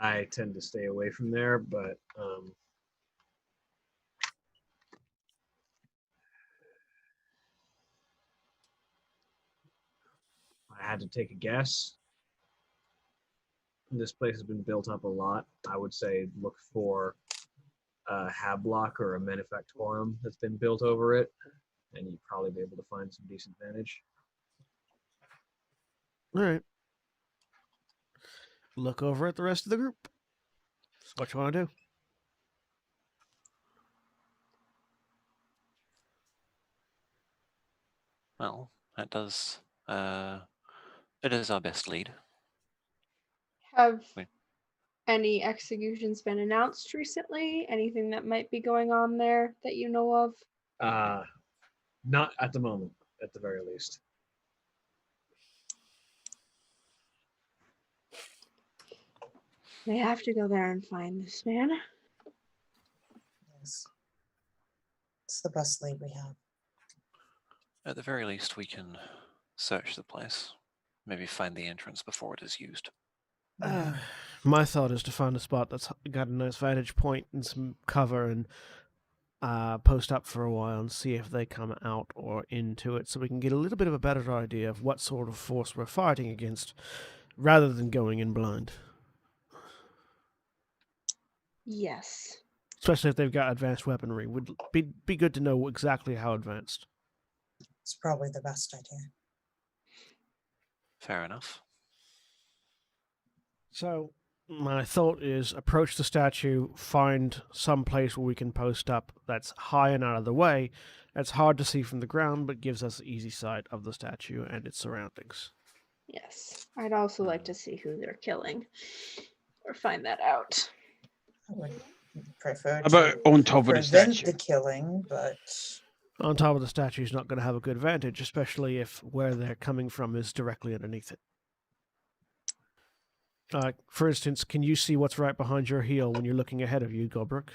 I tend to stay away from there, but I had to take a guess, this place has been built up a lot. I would say look for a Hablock or a Manufactorum that's been built over it, and you'd probably be able to find some decent vantage. All right. Look over at the rest of the group. So what you want to do? Well, that does. It is our best lead. Have Wait. any executions been announced recently? Anything that might be going on there that you know of? Not at the moment, at the very least. They have to go there and find this man. Yes. It's the best lead we have. At the very least, we can search the place. Maybe find the entrance before it is used. My thought is to find a spot that's got a nice vantage point and some cover and post up for a while and see if they come out or into it so we can get a little bit of a better idea of what sort of force we're fighting against rather than going in blind. Yes. Especially if they've got advanced weaponry. Would be good to know exactly how advanced. It's probably the best idea. Fair enough. So, my thought is approach the statue, find some place where we can post up that's high and out of the way, that's hard to see from the ground, but gives us easy sight of the statue and its surroundings. Yes. I'd also like to see who they're killing or find that out. I would prefer How about to on top of the prevent statue? the killing, but On top of the statue is not going to have a good vantage, especially if where they're coming from is directly underneath it. For instance, can you see what's right behind your heel when you're looking ahead of you, Goldbrook?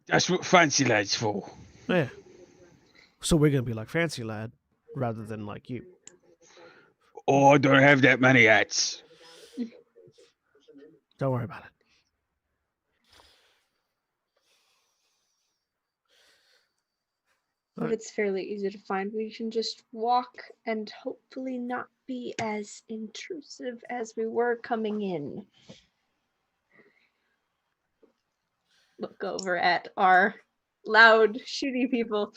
That's what Fancy Lad's for. Yeah. So we're going to be like Fancy Lad rather than like you. Oh, I don't have that many hats. Don't worry about it. But it's fairly easy to find. We can just walk and hopefully not be as intrusive as we were coming in. Look over at our loud, shooty people.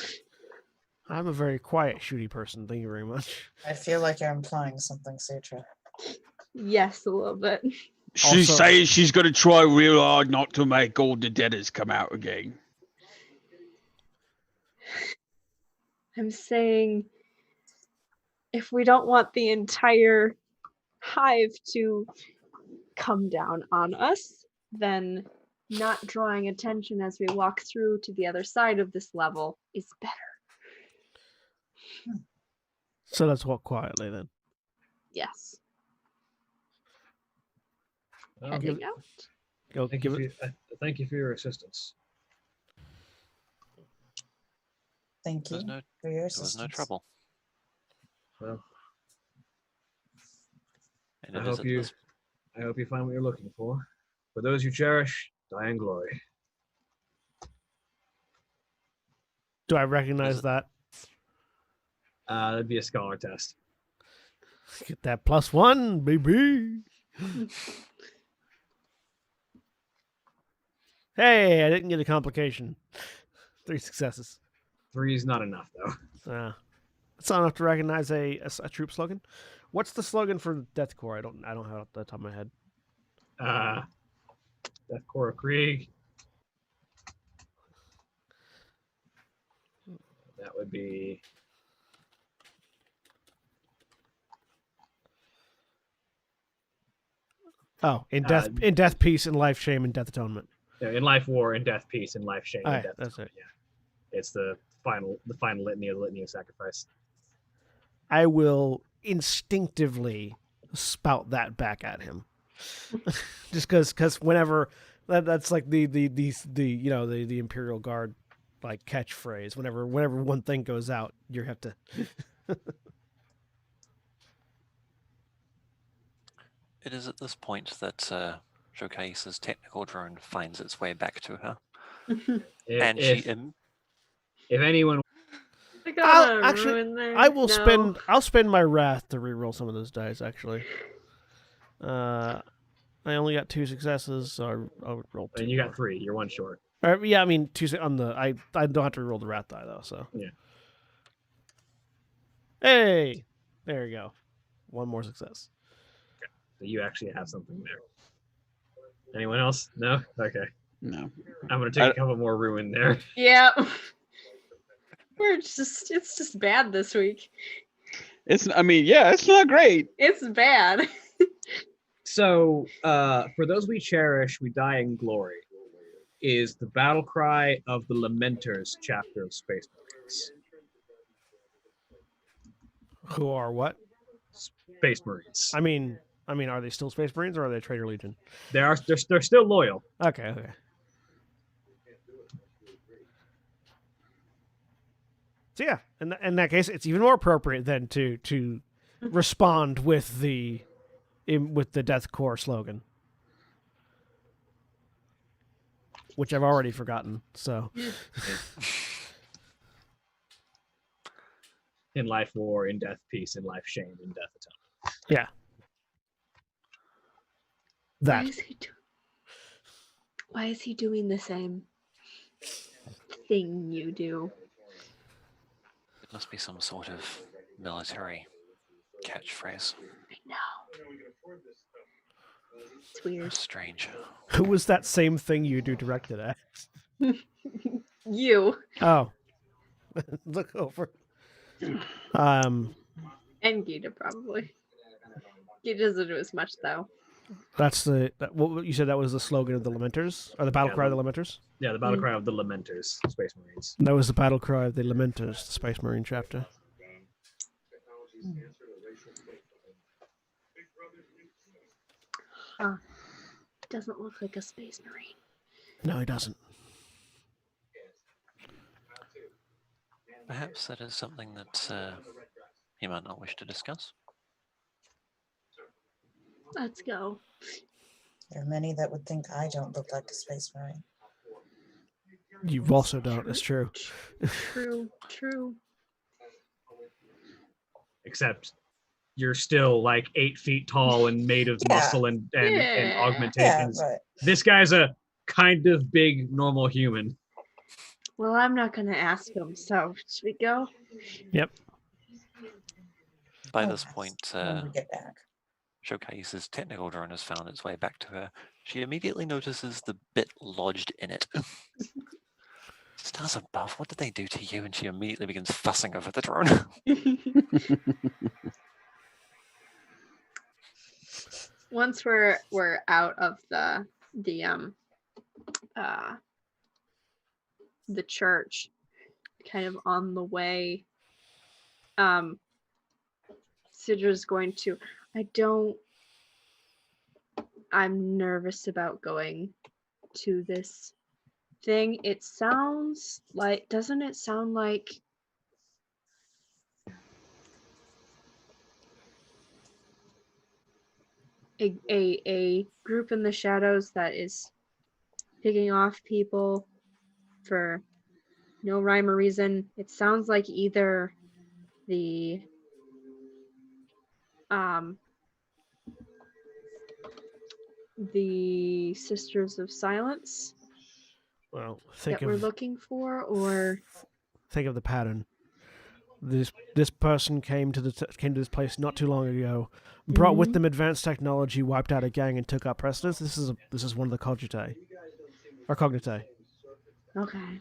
I'm a very quiet, shooty person. Thank you very much. I feel like you're implying something, Sutra. Yes, a little bit. She's Also- saying she's going to try real hard not to make all the debtors come out again. I'm saying if we don't want the entire hive to come down on us, then not drawing attention as we walk through to the other side of this level is better. So let's walk quietly then. Yes. Well, Heading out. Go thank, give you it. thank you for your assistance. Thank you There for your was assistance. no trouble. Well, And I it is hope at you this- find what you're looking for. For those you cherish, die in glory. Do I recognize it- that? That'd be a scholar test. Get that +1, baby. Hey, I didn't get a complication. 3 successes. 3 is not enough, though. It's not enough to recognize a troop slogan. What's the slogan for Death Corps? I don't have it off the top of my head. Death Corps of Krieg. That would be. Oh, in death, peace, and life, shame, and death atonement. In life, war, in death, peace, in life, shame, Oh, and yeah, death. that's it. Yeah, it's the final litany of the litany of sacrifice. I will instinctively spout that back at him, just because whenever that's like the Imperial Guard like catchphrase. Whenever one thing goes out, you have to. It is at this point that Showcase's technical drone finds its way back to her. And If anyone I got a actually, ruin there. I will No. I'll spend my wrath to reroll some of those dice. Actually, I only got 2 successes, so I'll roll 2. And you more. got 3. You're 1 short. Yeah, I mean 2 on the. I don't have to reroll the wrath die though. So Yeah. Hey, there you go. 1 more success. So you actually have something there. Anyone else? No? Okay. No. I'm going to take a couple more ruin there. Yeah. It's just bad this week. It's not great. It's bad. So, for those we cherish, we die in glory, is the battle cry of the Lamenters chapter of Space Marines. Who are what? Space Marines. I mean, are they still Space Marines or are they Traitor Legion? They're still loyal. Okay. So yeah, in that case, it's even more appropriate then to respond with the Deathcore slogan, which I've already forgotten. So In life, war. In death, peace. In life, shame. In death, atonement. yeah, that. Why is he doing the same thing you do? It must be some sort of military catchphrase. I know. It's weird. Strange. Who was that same thing you do directed at? You Oh, look over. and Gita probably. Gita doesn't do as much though. That's what you said. That was the slogan of the Lamenters, or the battle cry of the Lamenters. Yeah, the battle cry of the Lamenters, Space Marines. That was the battle cry of the Lamenters, the Space Marine chapter. Doesn't look like a space marine. No, he doesn't. Perhaps that is something that he might not wish to discuss. Let's go. There are many that would think I don't look like a space marine. You also don't. It's true. True. Except you're still like 8 feet tall and made of Yeah. muscle and Yeah, augmentations. but This guy's a kind of big normal human. Well, I'm not gonna ask him, so should we go? Yep. By I'll this ask point, when we get back. Showcase's technical drone has found its way back to her. She immediately notices the bit lodged in it. Stars above, what did they do to you? And she immediately begins fussing over the drone. Once we're out of the church, kind of on the way, Sidra's going to. I'm nervous about going to this thing. It sounds like, doesn't it sound like a group in the shadows that is picking off people for no rhyme or reason? It sounds like either the Sisters of Silence Well, that we're looking for, or think of the pattern. This person came to this place not too long ago, brought with them advanced technology, wiped out a gang, and took up precedence. This is one of the Cogitae, or Cognitae. okay.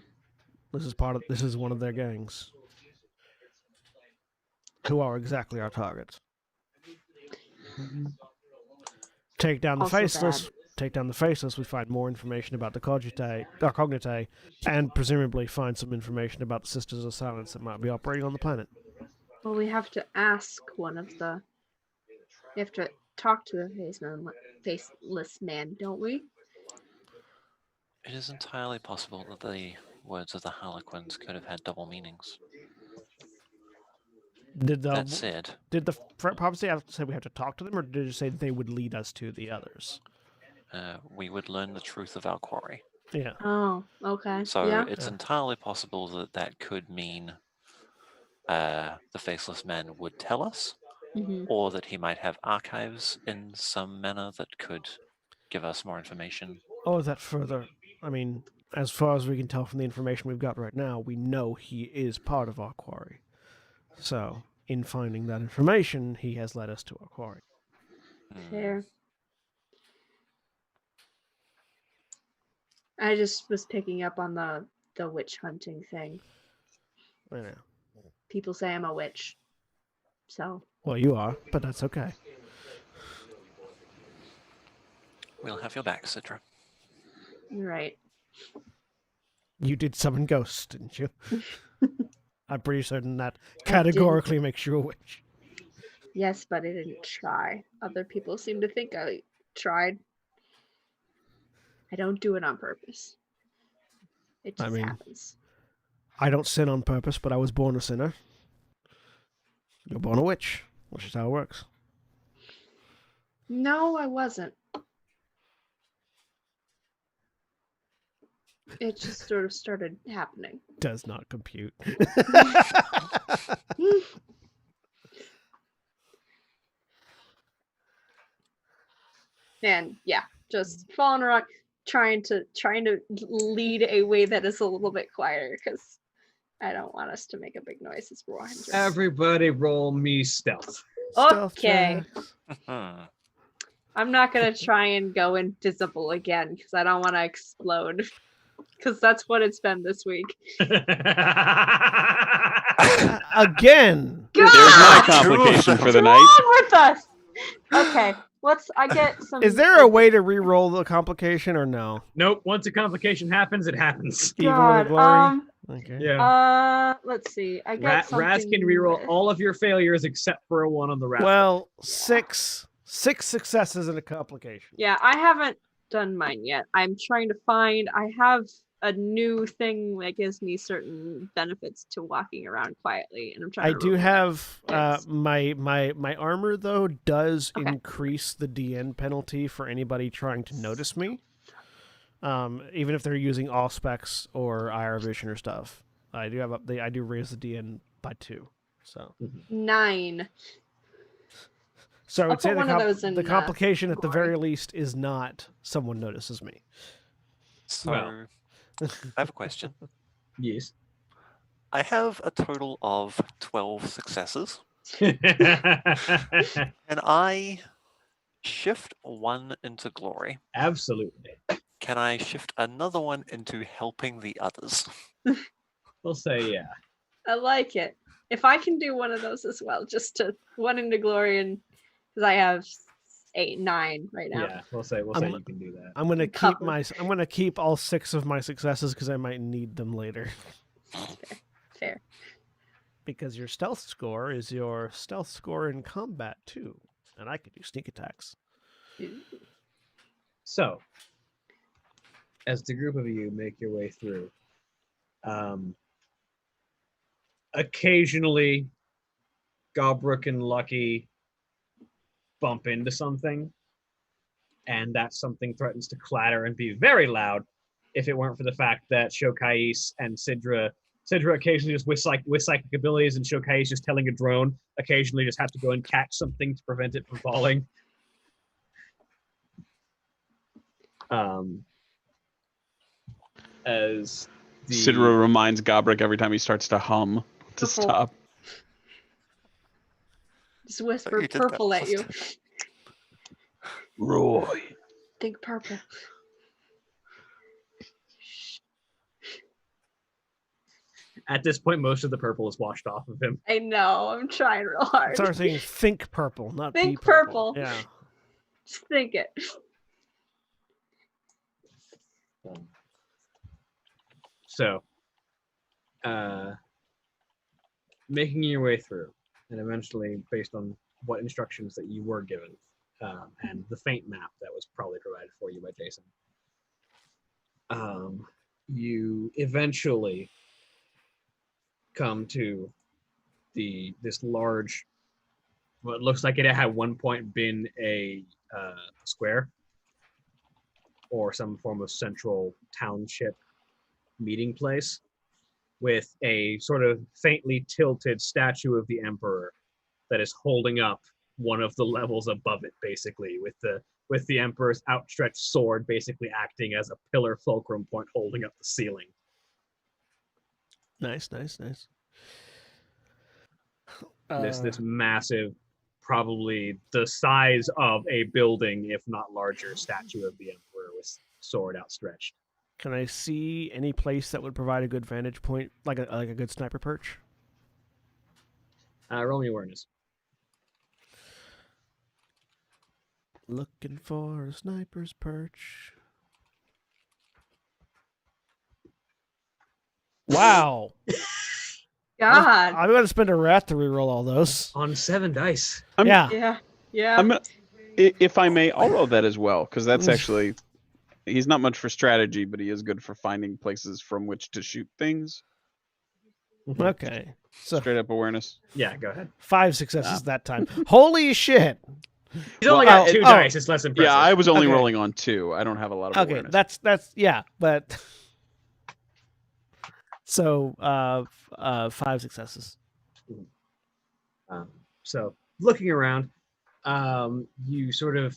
This is one of their gangs, who are exactly our targets. Take down the Also faceless. bad. Take down the faceless. We find more information about the Cogitae, or Cognitae, and presumably find some information about the Sisters of Silence that might be operating on the planet. Well, we have to ask one of the. We have to talk to the faceless man, don't we? It is entirely possible that the words of the Harlequins could have had double meanings. That said, did the prophecy say we have to talk to them, or did it say they would lead us to the others? we would learn the truth of our quarry. Yeah. Oh, okay. So yeah. it's entirely possible that that could mean the Faceless Man would tell us, Mhm. or that he might have archives in some manner that could give us more information. Or that further, I mean, as far as we can tell from the information we've got right now, we know he is part of our quarry. So, in finding that information, he has led us to our quarry. Fair. I just was picking up on the witch hunting thing. I know. People say I'm a witch. So, Well, you are, but that's okay. We'll have your back, Citra. right. You did summon ghosts, didn't you? I'm pretty certain that I categorically makes you a witch. Yes, but I didn't try. Other people seem to think I tried. I don't do it on purpose. It I just mean- happens. I don't sin on purpose, but I was born a sinner. You're born a witch, which is how it works. No, I wasn't. It just sort of started happening. Does not compute. And yeah, just falling around, trying to lead a way that is a little bit quieter because I don't want us to make a big noise as we're walking through. Everybody roll me stealth. Stealth Okay. checks. I'm not gonna try and go invisible again because I don't want to explode. Because that's what it's been this week. Again. There's my God! complication for What's the night. wrong with us? Okay, I get some. Is there a way to re-roll the complication or no? Nope. Once a complication happens, it happens. Even with God, a glory? Okay. Yeah. let's see. I get something. Raz can reroll with- all of your failures except for a 1 on the rat. Well, six successes and a complication. Yeah, I haven't done mine yet. I'm trying to find. I have a new thing that gives me certain benefits to walking around quietly, and I'm trying. I to do remember have Yes. my armor though does Okay. increase the DN penalty for anybody trying to notice me. Even if they're using all specs or IR vision or stuff. I do raise the DN by 2. So 9. So I I'll would say put one of those in, the complication at the glory. very least is not someone notices me. So, Well. I have a question. Yes. I have a total of 12 successes. Can I shift one into glory? Absolutely. Can I shift another one into helping the others? We'll say yeah. I like it. If I can do one of those as well, just to one into glory, and because I have 8, 9 right now. Yeah, we'll say I'm- you can do that. I'm gonna Cover. I'm gonna keep all 6 of my successes because I might need them later. Fair. Because your stealth score is your stealth score in combat too, and I could do sneak attacks. So, as the group of you make your way through, occasionally, Gobrook and Lucky bump into something, and that something threatens to clatter and be very loud if it weren't for the fact that Shokais and Sidra occasionally just with psychic abilities, and Shokais just telling a drone occasionally just have to go and catch something to prevent it from falling. As the Sidra reminds Gobrik every time he starts to hum to Purple. stop. Just whisper you did that purple at you. last Roy. Think purple. at this point, most of the purple is washed off of him. I know. I'm trying real hard. Start saying think purple, not Think be purple. purple. Yeah. Just think it. So, making your way through, and eventually, based on what instructions that you were given, and the faint map that was probably provided for you by Jason, you eventually come to this large, what looks like it had at one point been a square or some form of central township meeting place. with a sort of faintly tilted statue of the Emperor that is holding up one of the levels above it, basically, with the Emperor's outstretched sword basically acting as a pillar fulcrum point holding up the ceiling. Nice. This massive, probably the size of a building, if not larger, statue of the Emperor with sword outstretched. Can I see any place that would provide a good vantage point, like a good sniper perch? Roll me awareness. Looking for a sniper's perch. Wow. God. I'm going to spend a wrath to reroll all those. On 7 dice. Yeah. If I may, I'll roll that as well, because that's actually... He's not much for strategy, but he is good for finding places from which to shoot things. Okay. So Straight up awareness. Yeah, go ahead. 5 successes that time. Holy shit. He's only got 2 dice. It's less impressive. Yeah, I was only Okay. rolling on 2. I don't have a lot of awareness. that's yeah, but so 5 successes. So looking around, you sort of,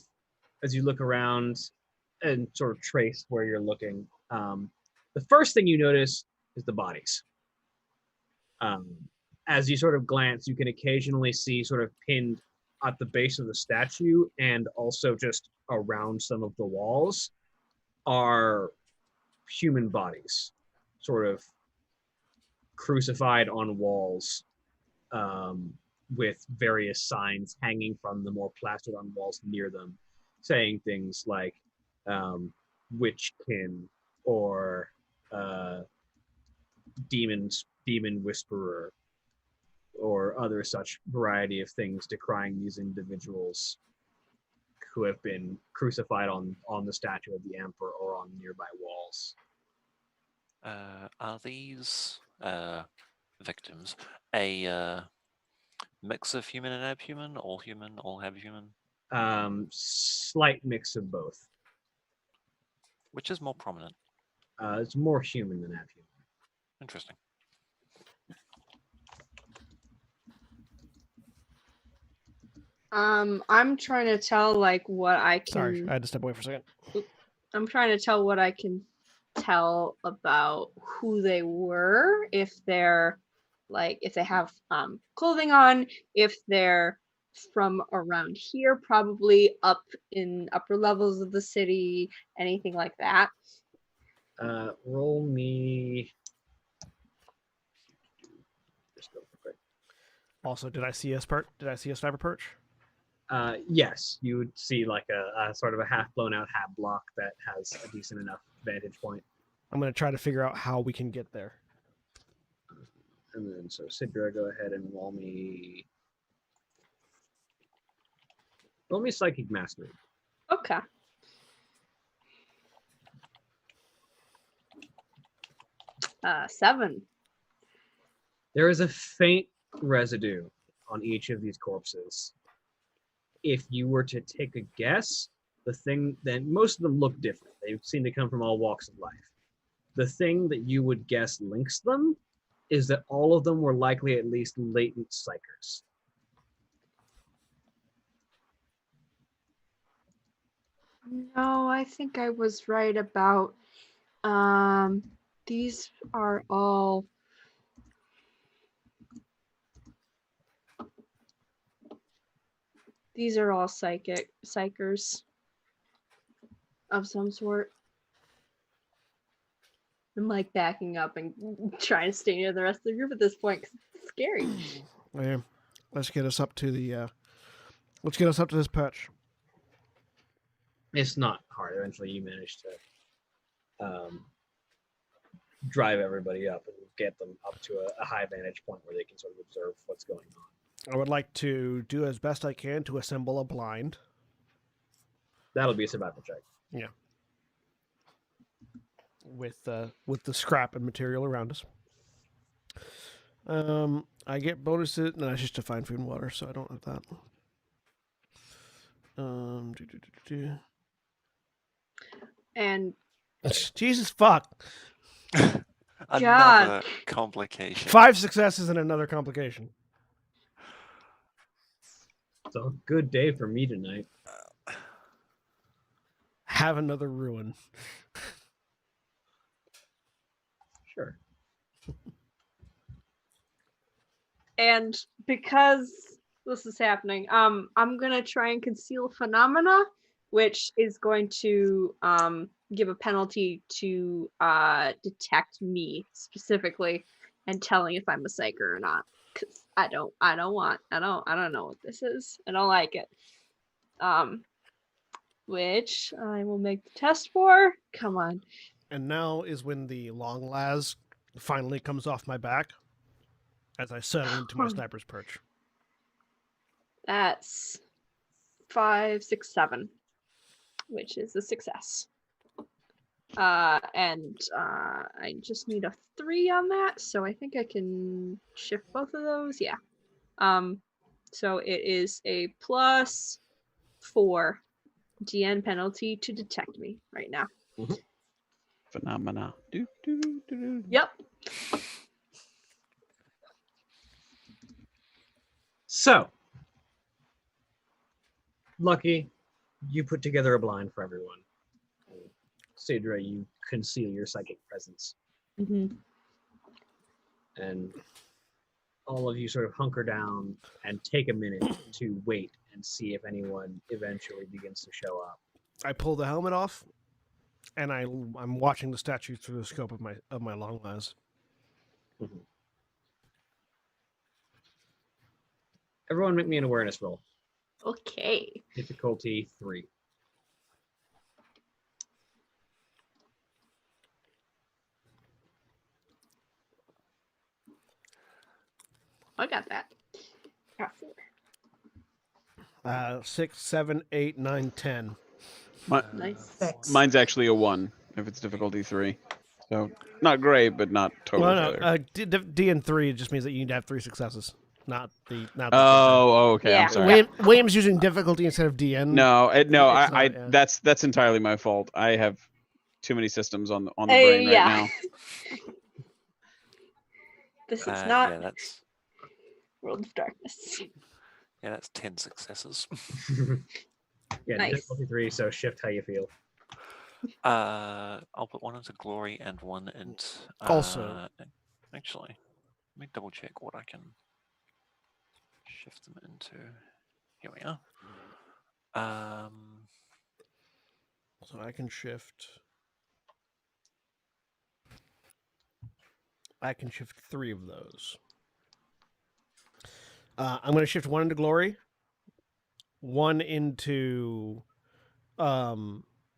as you look around and sort of trace where you're looking, the first thing you notice is the bodies. As you sort of glance, you can occasionally see sort of pinned at the base of the statue and also just around some of the walls are human bodies, sort of crucified on walls, with various signs hanging from them or plastered on walls near them, saying things like witchkin or demon whisperer or other such variety of things decrying these individuals who have been crucified on the statue of the Emperor or on nearby walls. Are these victims a mix of human and abhuman, all abhuman? Slight mix of both. Which is more prominent? It's more human than abhuman. Interesting. I'm trying to tell like what I can. Sorry, I had to step away for a second. I'm trying to tell what I can tell about who they were, if they're like, if they have clothing on, if they're from around here, probably up in upper levels of the city, anything like that. Roll me. Just go for quick. Also, did I see a sniper perch? Yes, you would see like a sort of a half blown out hat block that has a decent enough vantage point. I'm going to try to figure out how we can get there. And then, so Sidra, go ahead and roll me Psychic Mastery. Okay. Seven. There is a faint residue on each of these corpses. If you were to take a guess, then most of them look different. They seem to come from all walks of life. The thing that you would guess links them is that all of them were likely at least latent psychers. No, I think I was right about these are all psychers of some sort. I'm like backing up and trying to stay near the rest of the group at this point because it's scary. Yeah. Let's get us up to this patch. It's not hard. Eventually you manage to drive everybody up and get them up to a high vantage point where they can sort of observe what's going on. I would like to do as best I can to assemble a blind. That'll be a survival check. Yeah. With the scrap and material around us. I get bonuses. No, it's just to find food and water, so I don't have that. And Jesus fuck. Another complication. 5 successes and another complication. It's a good day for me tonight. Have another ruin. Sure. And because this is happening, I'm gonna try and conceal phenomena, which is going to give a penalty to detect me specifically and telling if I'm a psyker or not. Cause I don't know what this is. I don't like it. Which I will make the test for. Come on. And now is when the long las finally comes off my back as I settle into my sniper's perch. That's 5, 6, 7, which is a success. And I just need a 3 on that, so I think I can shift both of those. Yeah. So it is a +4 GN penalty to detect me right now. Phenomena. Yep. So, Lucky, you put together a blind for everyone. Cedra, you conceal your psychic presence. Mm-hmm. And all of you sort of hunker down and take a minute to wait and see if anyone eventually begins to show up. I pull the helmet off, and I'm watching the statue through the scope of my long las. Mm-hmm. Everyone make me an awareness roll. Okay. Difficulty 3. I got that. Got 4. 6, 7, 8, 9, 10. Nice. Thanks. Mine's actually a 1 if it's difficulty 3. So not great, but not total failure. D and 3 just means that you need to have 3 successes, not the. Okay. Yeah. I'm sorry. William's using difficulty instead of DN. That's entirely my fault. I have too many systems on the brain right now. This is not Yeah, that's World of Darkness. yeah, that's 10 successes. Yeah, Nice. difficulty 3, so shift how you feel. I'll put 1 into glory and 1 into. Also- Actually, let me double check what I can shift them into. Here we are. So I can shift. I can shift 3 of those. I'm going to shift 1 into glory, 1 into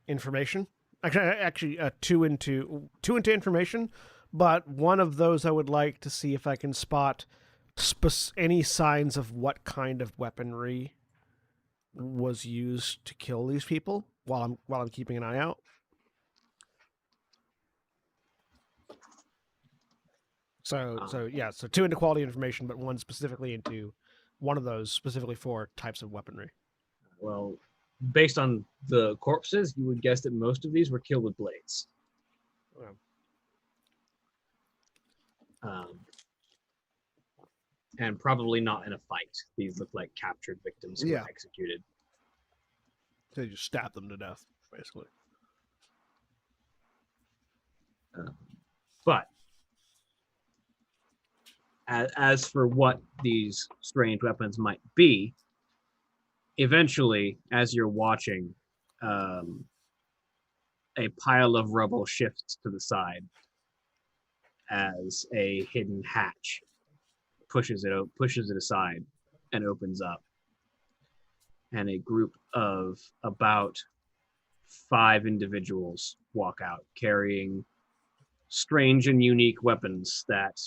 information. Actually, 2 into information. But one of those I would like to see if I can spot any signs of what kind of weaponry was used to kill these people while I'm keeping an eye out. So 2 into quality information, but 1 specifically into one of those specifically for types of weaponry. Well, based on the corpses, you would guess that most of these were killed with blades. And probably not in a fight. These look like captured victims who were executed. So you just stab them to death, basically. But as for what these strange weapons might be, eventually, as you're watching, a pile of rubble shifts to the side as a hidden hatch pushes it aside and opens up, and a group of about 5 individuals walk out carrying strange and unique weapons that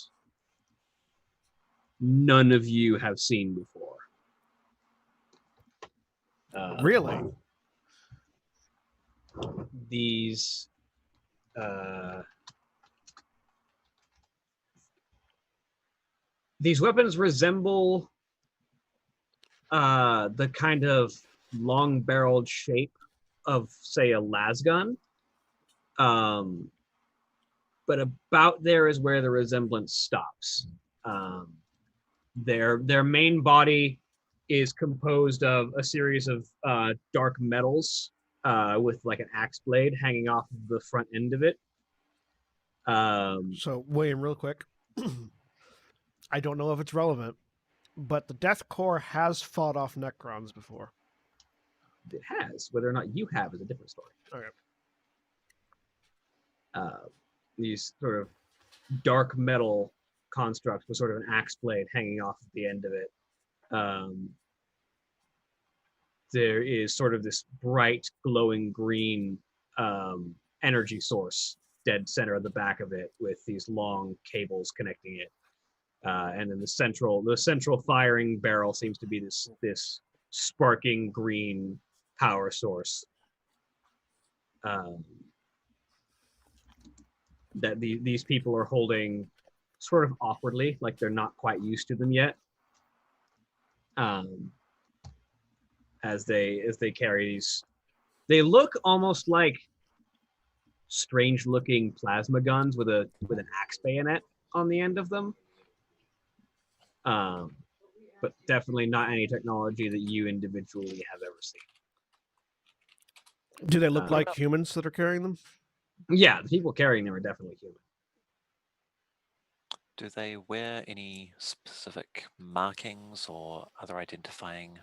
none of you have seen before. Really? These weapons resemble the kind of long-barreled shape of, say, a las gun, but but about there is where the resemblance stops. Their main body is composed of a series of dark metals with like an axe blade hanging off of the front end of it. So, William, real quick. I don't know if it's relevant, but the Death Corps has fought off Necrons before. It has. Whether or not you have is a different story. Okay. These sort of dark metal constructs with sort of an axe blade hanging off at the end of it. There is sort of this bright, glowing green energy source dead center of the back of it with these long cables connecting it. And then the central firing barrel seems to be this sparking green power source. That these people are holding sort of awkwardly, like they're not quite used to them yet. As they carry these, they look almost like strange looking plasma guns with an axe bayonet on the end of them. But definitely not any technology that you individually have ever seen. Do they look like humans that are carrying them? Yeah, the people carrying them are definitely human. Do they wear any specific markings or other identifying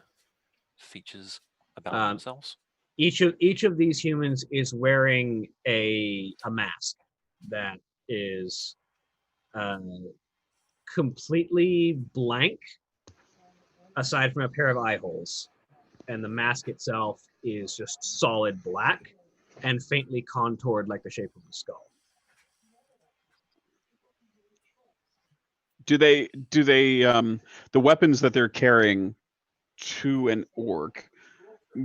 features about themselves? Each of these humans is wearing a mask that is completely blank, aside from a pair of eye holes, and the mask itself is just solid black and faintly contoured like the shape of a skull. Do they the weapons that they're carrying to an orc,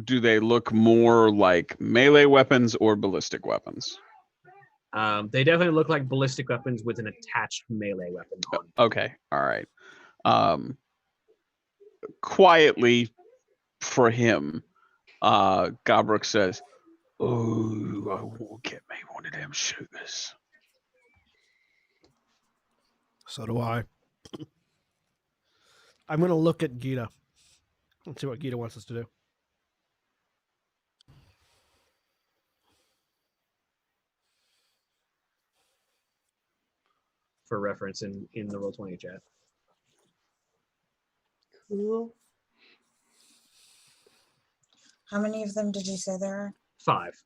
do they look more like melee weapons or ballistic weapons? They definitely look like ballistic weapons with an attached melee weapon on. Okay, all right. Quietly for him, Gabruk says, "Oh, I won't get me one of them shooters." So do I. I'm going to look at Gita and see what Gita wants us to do. For reference in the Roll20 chat. Cool. How many of them did you say there are? 5.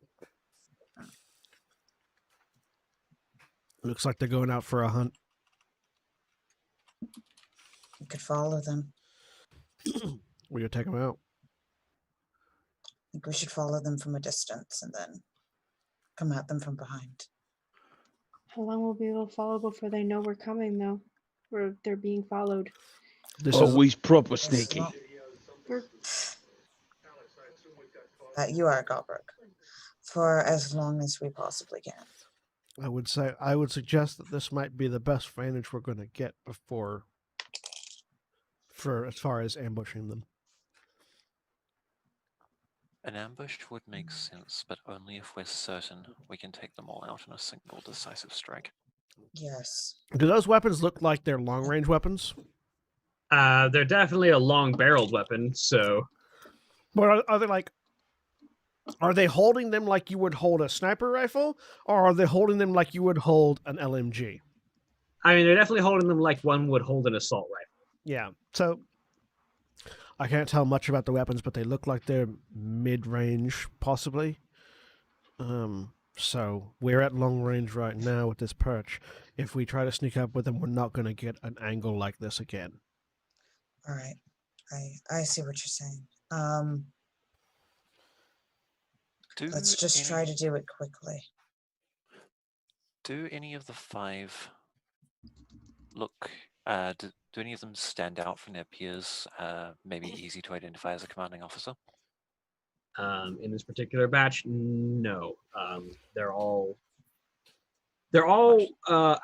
Looks like they're going out for a hunt. You could follow them. We're going to take them out. I think we should follow them from a distance and then come at them from behind. How long will we be able to follow before they know we're coming, though? Or they're being followed? Always proper sneaky. You are, Galbrook. For as long as we possibly can. I would suggest that this might be the best vantage we're going to get for as far as ambushing them. An ambush would make sense, but only if we're certain we can take them all out in a single decisive strike. Yes. Do those weapons look like they're long-range weapons? They're definitely a long-barreled weapon, so... But are they holding them like you would hold a sniper rifle, or are they holding them like you would hold an LMG? I mean, they're definitely holding them like one would hold an assault rifle. Yeah, so I can't tell much about the weapons, but they look like they're mid-range, possibly. So we're at long range right now with this perch. If we try to sneak up with them, we're not going to get an angle like this again. All right. I see what you're saying. Let's just try to do it quickly. Do any of the 5 look... do any of them stand out from their peers? Maybe easy to identify as a commanding officer? In this particular batch, no. They're all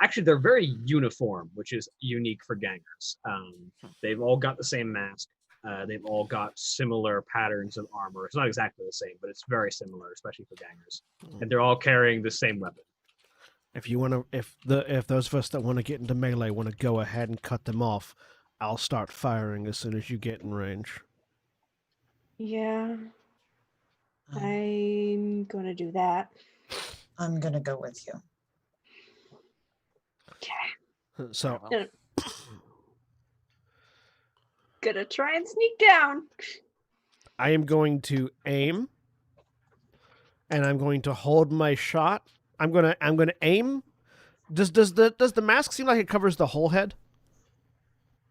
actually they're very uniform, which is unique for gangers. They've all got the same mask. They've all got similar patterns of armor. It's not exactly the same, but it's very similar, especially for gangers. And they're all carrying the same weapon. If you want to, if those of us that want to get into melee want to go ahead and cut them off, I'll start firing as soon as you get in range. Yeah, Um, I'm gonna do that. I'm gonna go with you. Okay. So Very well. Gonna try and sneak down. I am going to aim, and I'm going to hold my shot. I'm gonna aim. Does the mask seem like it covers the whole head?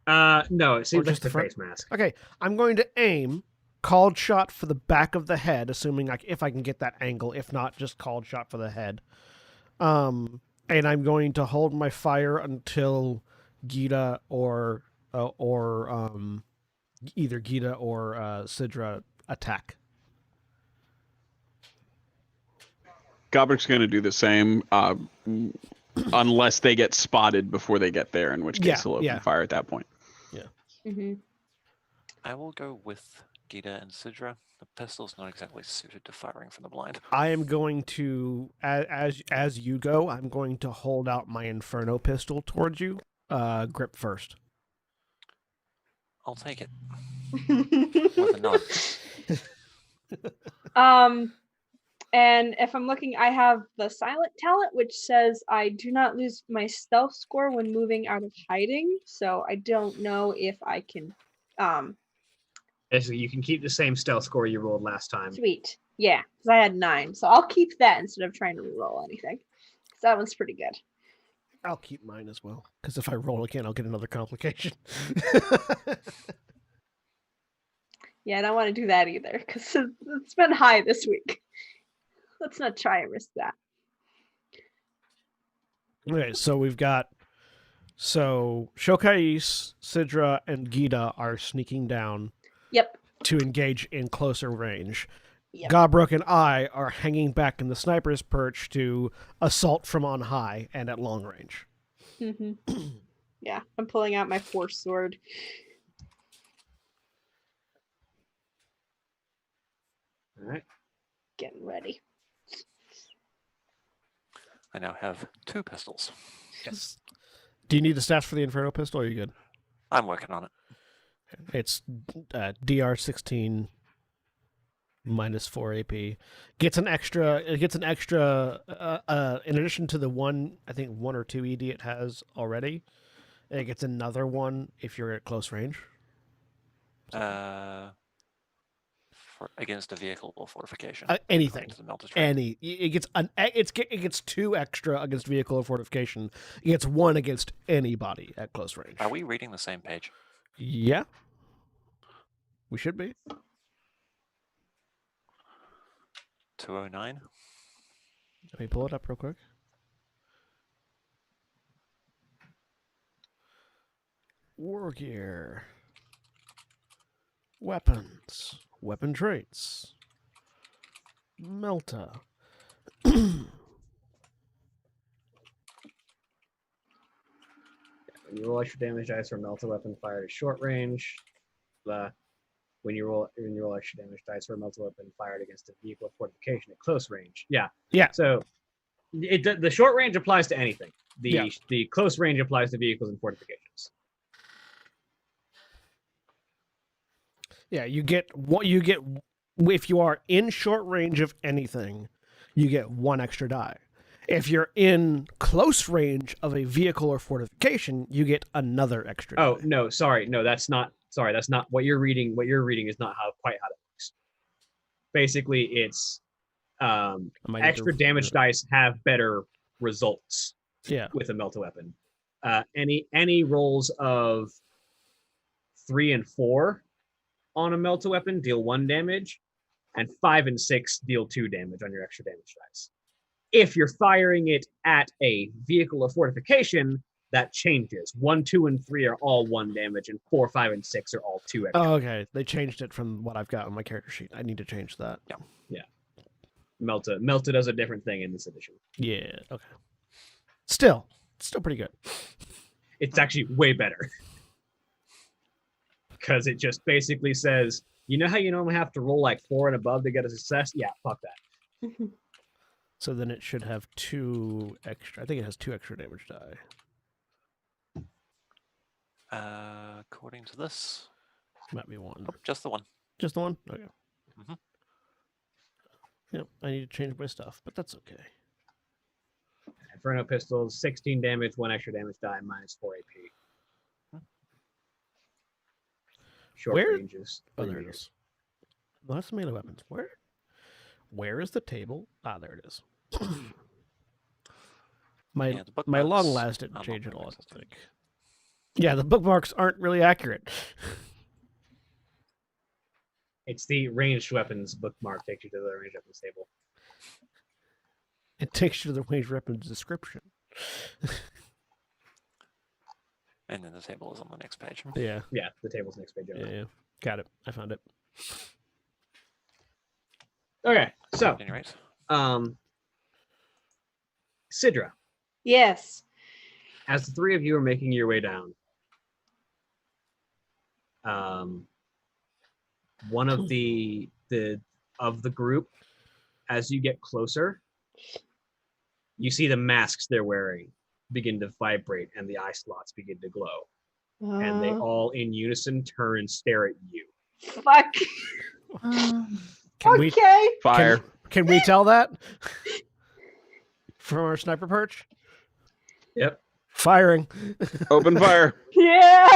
No, it seems like just the the front? face mask. Okay, I'm going to aim. Called shot for the back of the head, assuming if I can get that angle. If not, just called shot for the head. And I'm going to hold my fire until Gita or either Gita or Sidra attack. Gobrick's going to do the same, unless they get spotted before they get there, in which case he'll open fire at that point. Mm-hmm. I will go with Gita and Sidra. The pistol's not exactly suited to firing from the blind. I am going to, as you go, I'm going to hold out my Inferno pistol towards you. Grip first. I'll take it. With a nod. And if I'm looking, I have the silent talent, which says I do not lose my stealth score when moving out of hiding. So I don't know if I can. Basically, you can keep the same stealth score you rolled last time. Sweet. Yeah, because I had 9. So I'll keep that instead of trying to reroll anything. So that one's pretty good. I'll keep mine as well, because if I roll again, I'll get another complication. Yeah, I don't want to do that either, because it's been high this week. Let's not try and risk that. Okay, so we've got... So, Shokais, Sidra, and Gita are sneaking down Yep. to engage in closer range. Yep. Gobrook and I are hanging back in the sniper's perch to assault from on high and at long range. Mm-hmm. Yeah, I'm pulling out my force sword. All right. Getting ready. I now have 2 pistols. Yes. Do you need the stats for the Inferno pistol, or are you good? I'm working on it. It's DR16 minus 4 AP. It gets an extra, in addition to the one, I think 1 or 2 ED it has already, it gets another one if you're at close range. Against a vehicle or fortification. Anything. To the Melter Train. It gets 2 extra against vehicle or fortification. It gets 1 against anybody at close range. Are we reading the same page? Yeah. We should be. 209. Let me pull it up real quick. War gear. Weapons. Weapon traits. Melta. When you roll extra damage dice for Melta weapon fired at short range. When you roll extra damage dice for a Melta weapon fired against a vehicle or fortification at close range. Yeah. Yeah. So the short range applies to anything. The close range applies to vehicles and fortifications. Yeah, you get if you are in short range of anything, you get 1 extra die. If you're in close range of a vehicle or fortification, you get another extra die. Oh, no, sorry. No, that's not what you're reading. What you're reading is not quite how that works. Basically, it's extra damage dice have better results with a Melta weapon. Any rolls of 3 and 4 on a Melta weapon deal 1 damage, and 5 and 6 deal 2 damage on your extra damage dice. If you're firing it at a vehicle or fortification, that changes. 1, 2, and 3 are all 1 damage, and 4, 5, and 6 are all 2 extra. Oh, okay. They changed it from what I've got on my character sheet. I need to change that. Yeah. Melta does a different thing in this edition. Yeah, okay. Still pretty good. It's actually way better. Because it just basically says, you know how you normally have to roll like 4 and above to get a success? Yeah, fuck that. So then it should have 2 extra. I think it has 2 extra damage die. According to this, Might be 1. oh, just the one. Just the 1? Okay. Mhm. Yep, I need to change my stuff, but that's okay. Inferno pistols, 16 damage, 1 extra damage die, minus 4 AP. Short Where- ranges. Oh, 3 there it meters. is. Well, that's melee weapons. Where is the table? Ah, there it is. my Yeah, the my long bookmarks last didn't are not change at very all, I don't existing. think. Yeah, the bookmarks aren't really accurate. It's the ranged weapons bookmark takes you to the ranged weapons table. It takes you to the range weapons description. And then the table is on the next page. Yeah, Yeah, the table's next page over. yeah. Got it. I found it. Okay, so At any rate, Sidra, Yes. as the 3 of you are making your way down, one of the group, as you get closer, you see the masks they're wearing begin to vibrate and the eye slots begin to glow, and they all in unison turn and stare at you. Fuck. Can we Okay. Fire. can we tell that from our sniper perch? Yep. Firing. Open fire. Yeah.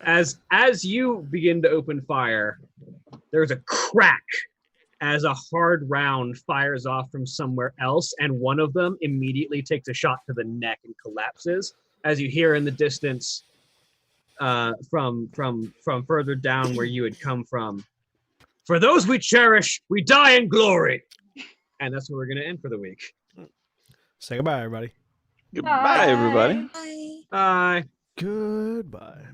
As you begin to open fire, there's a crack as a hard round fires off from somewhere else, and one of them immediately takes a shot to the neck and collapses. As you hear in the distance, from further down where you had come from, "For those we cherish, we die in glory." And that's where we're going to end for the week. Say goodbye, everybody. Goodbye, everybody. Bye. Bye. Goodbye.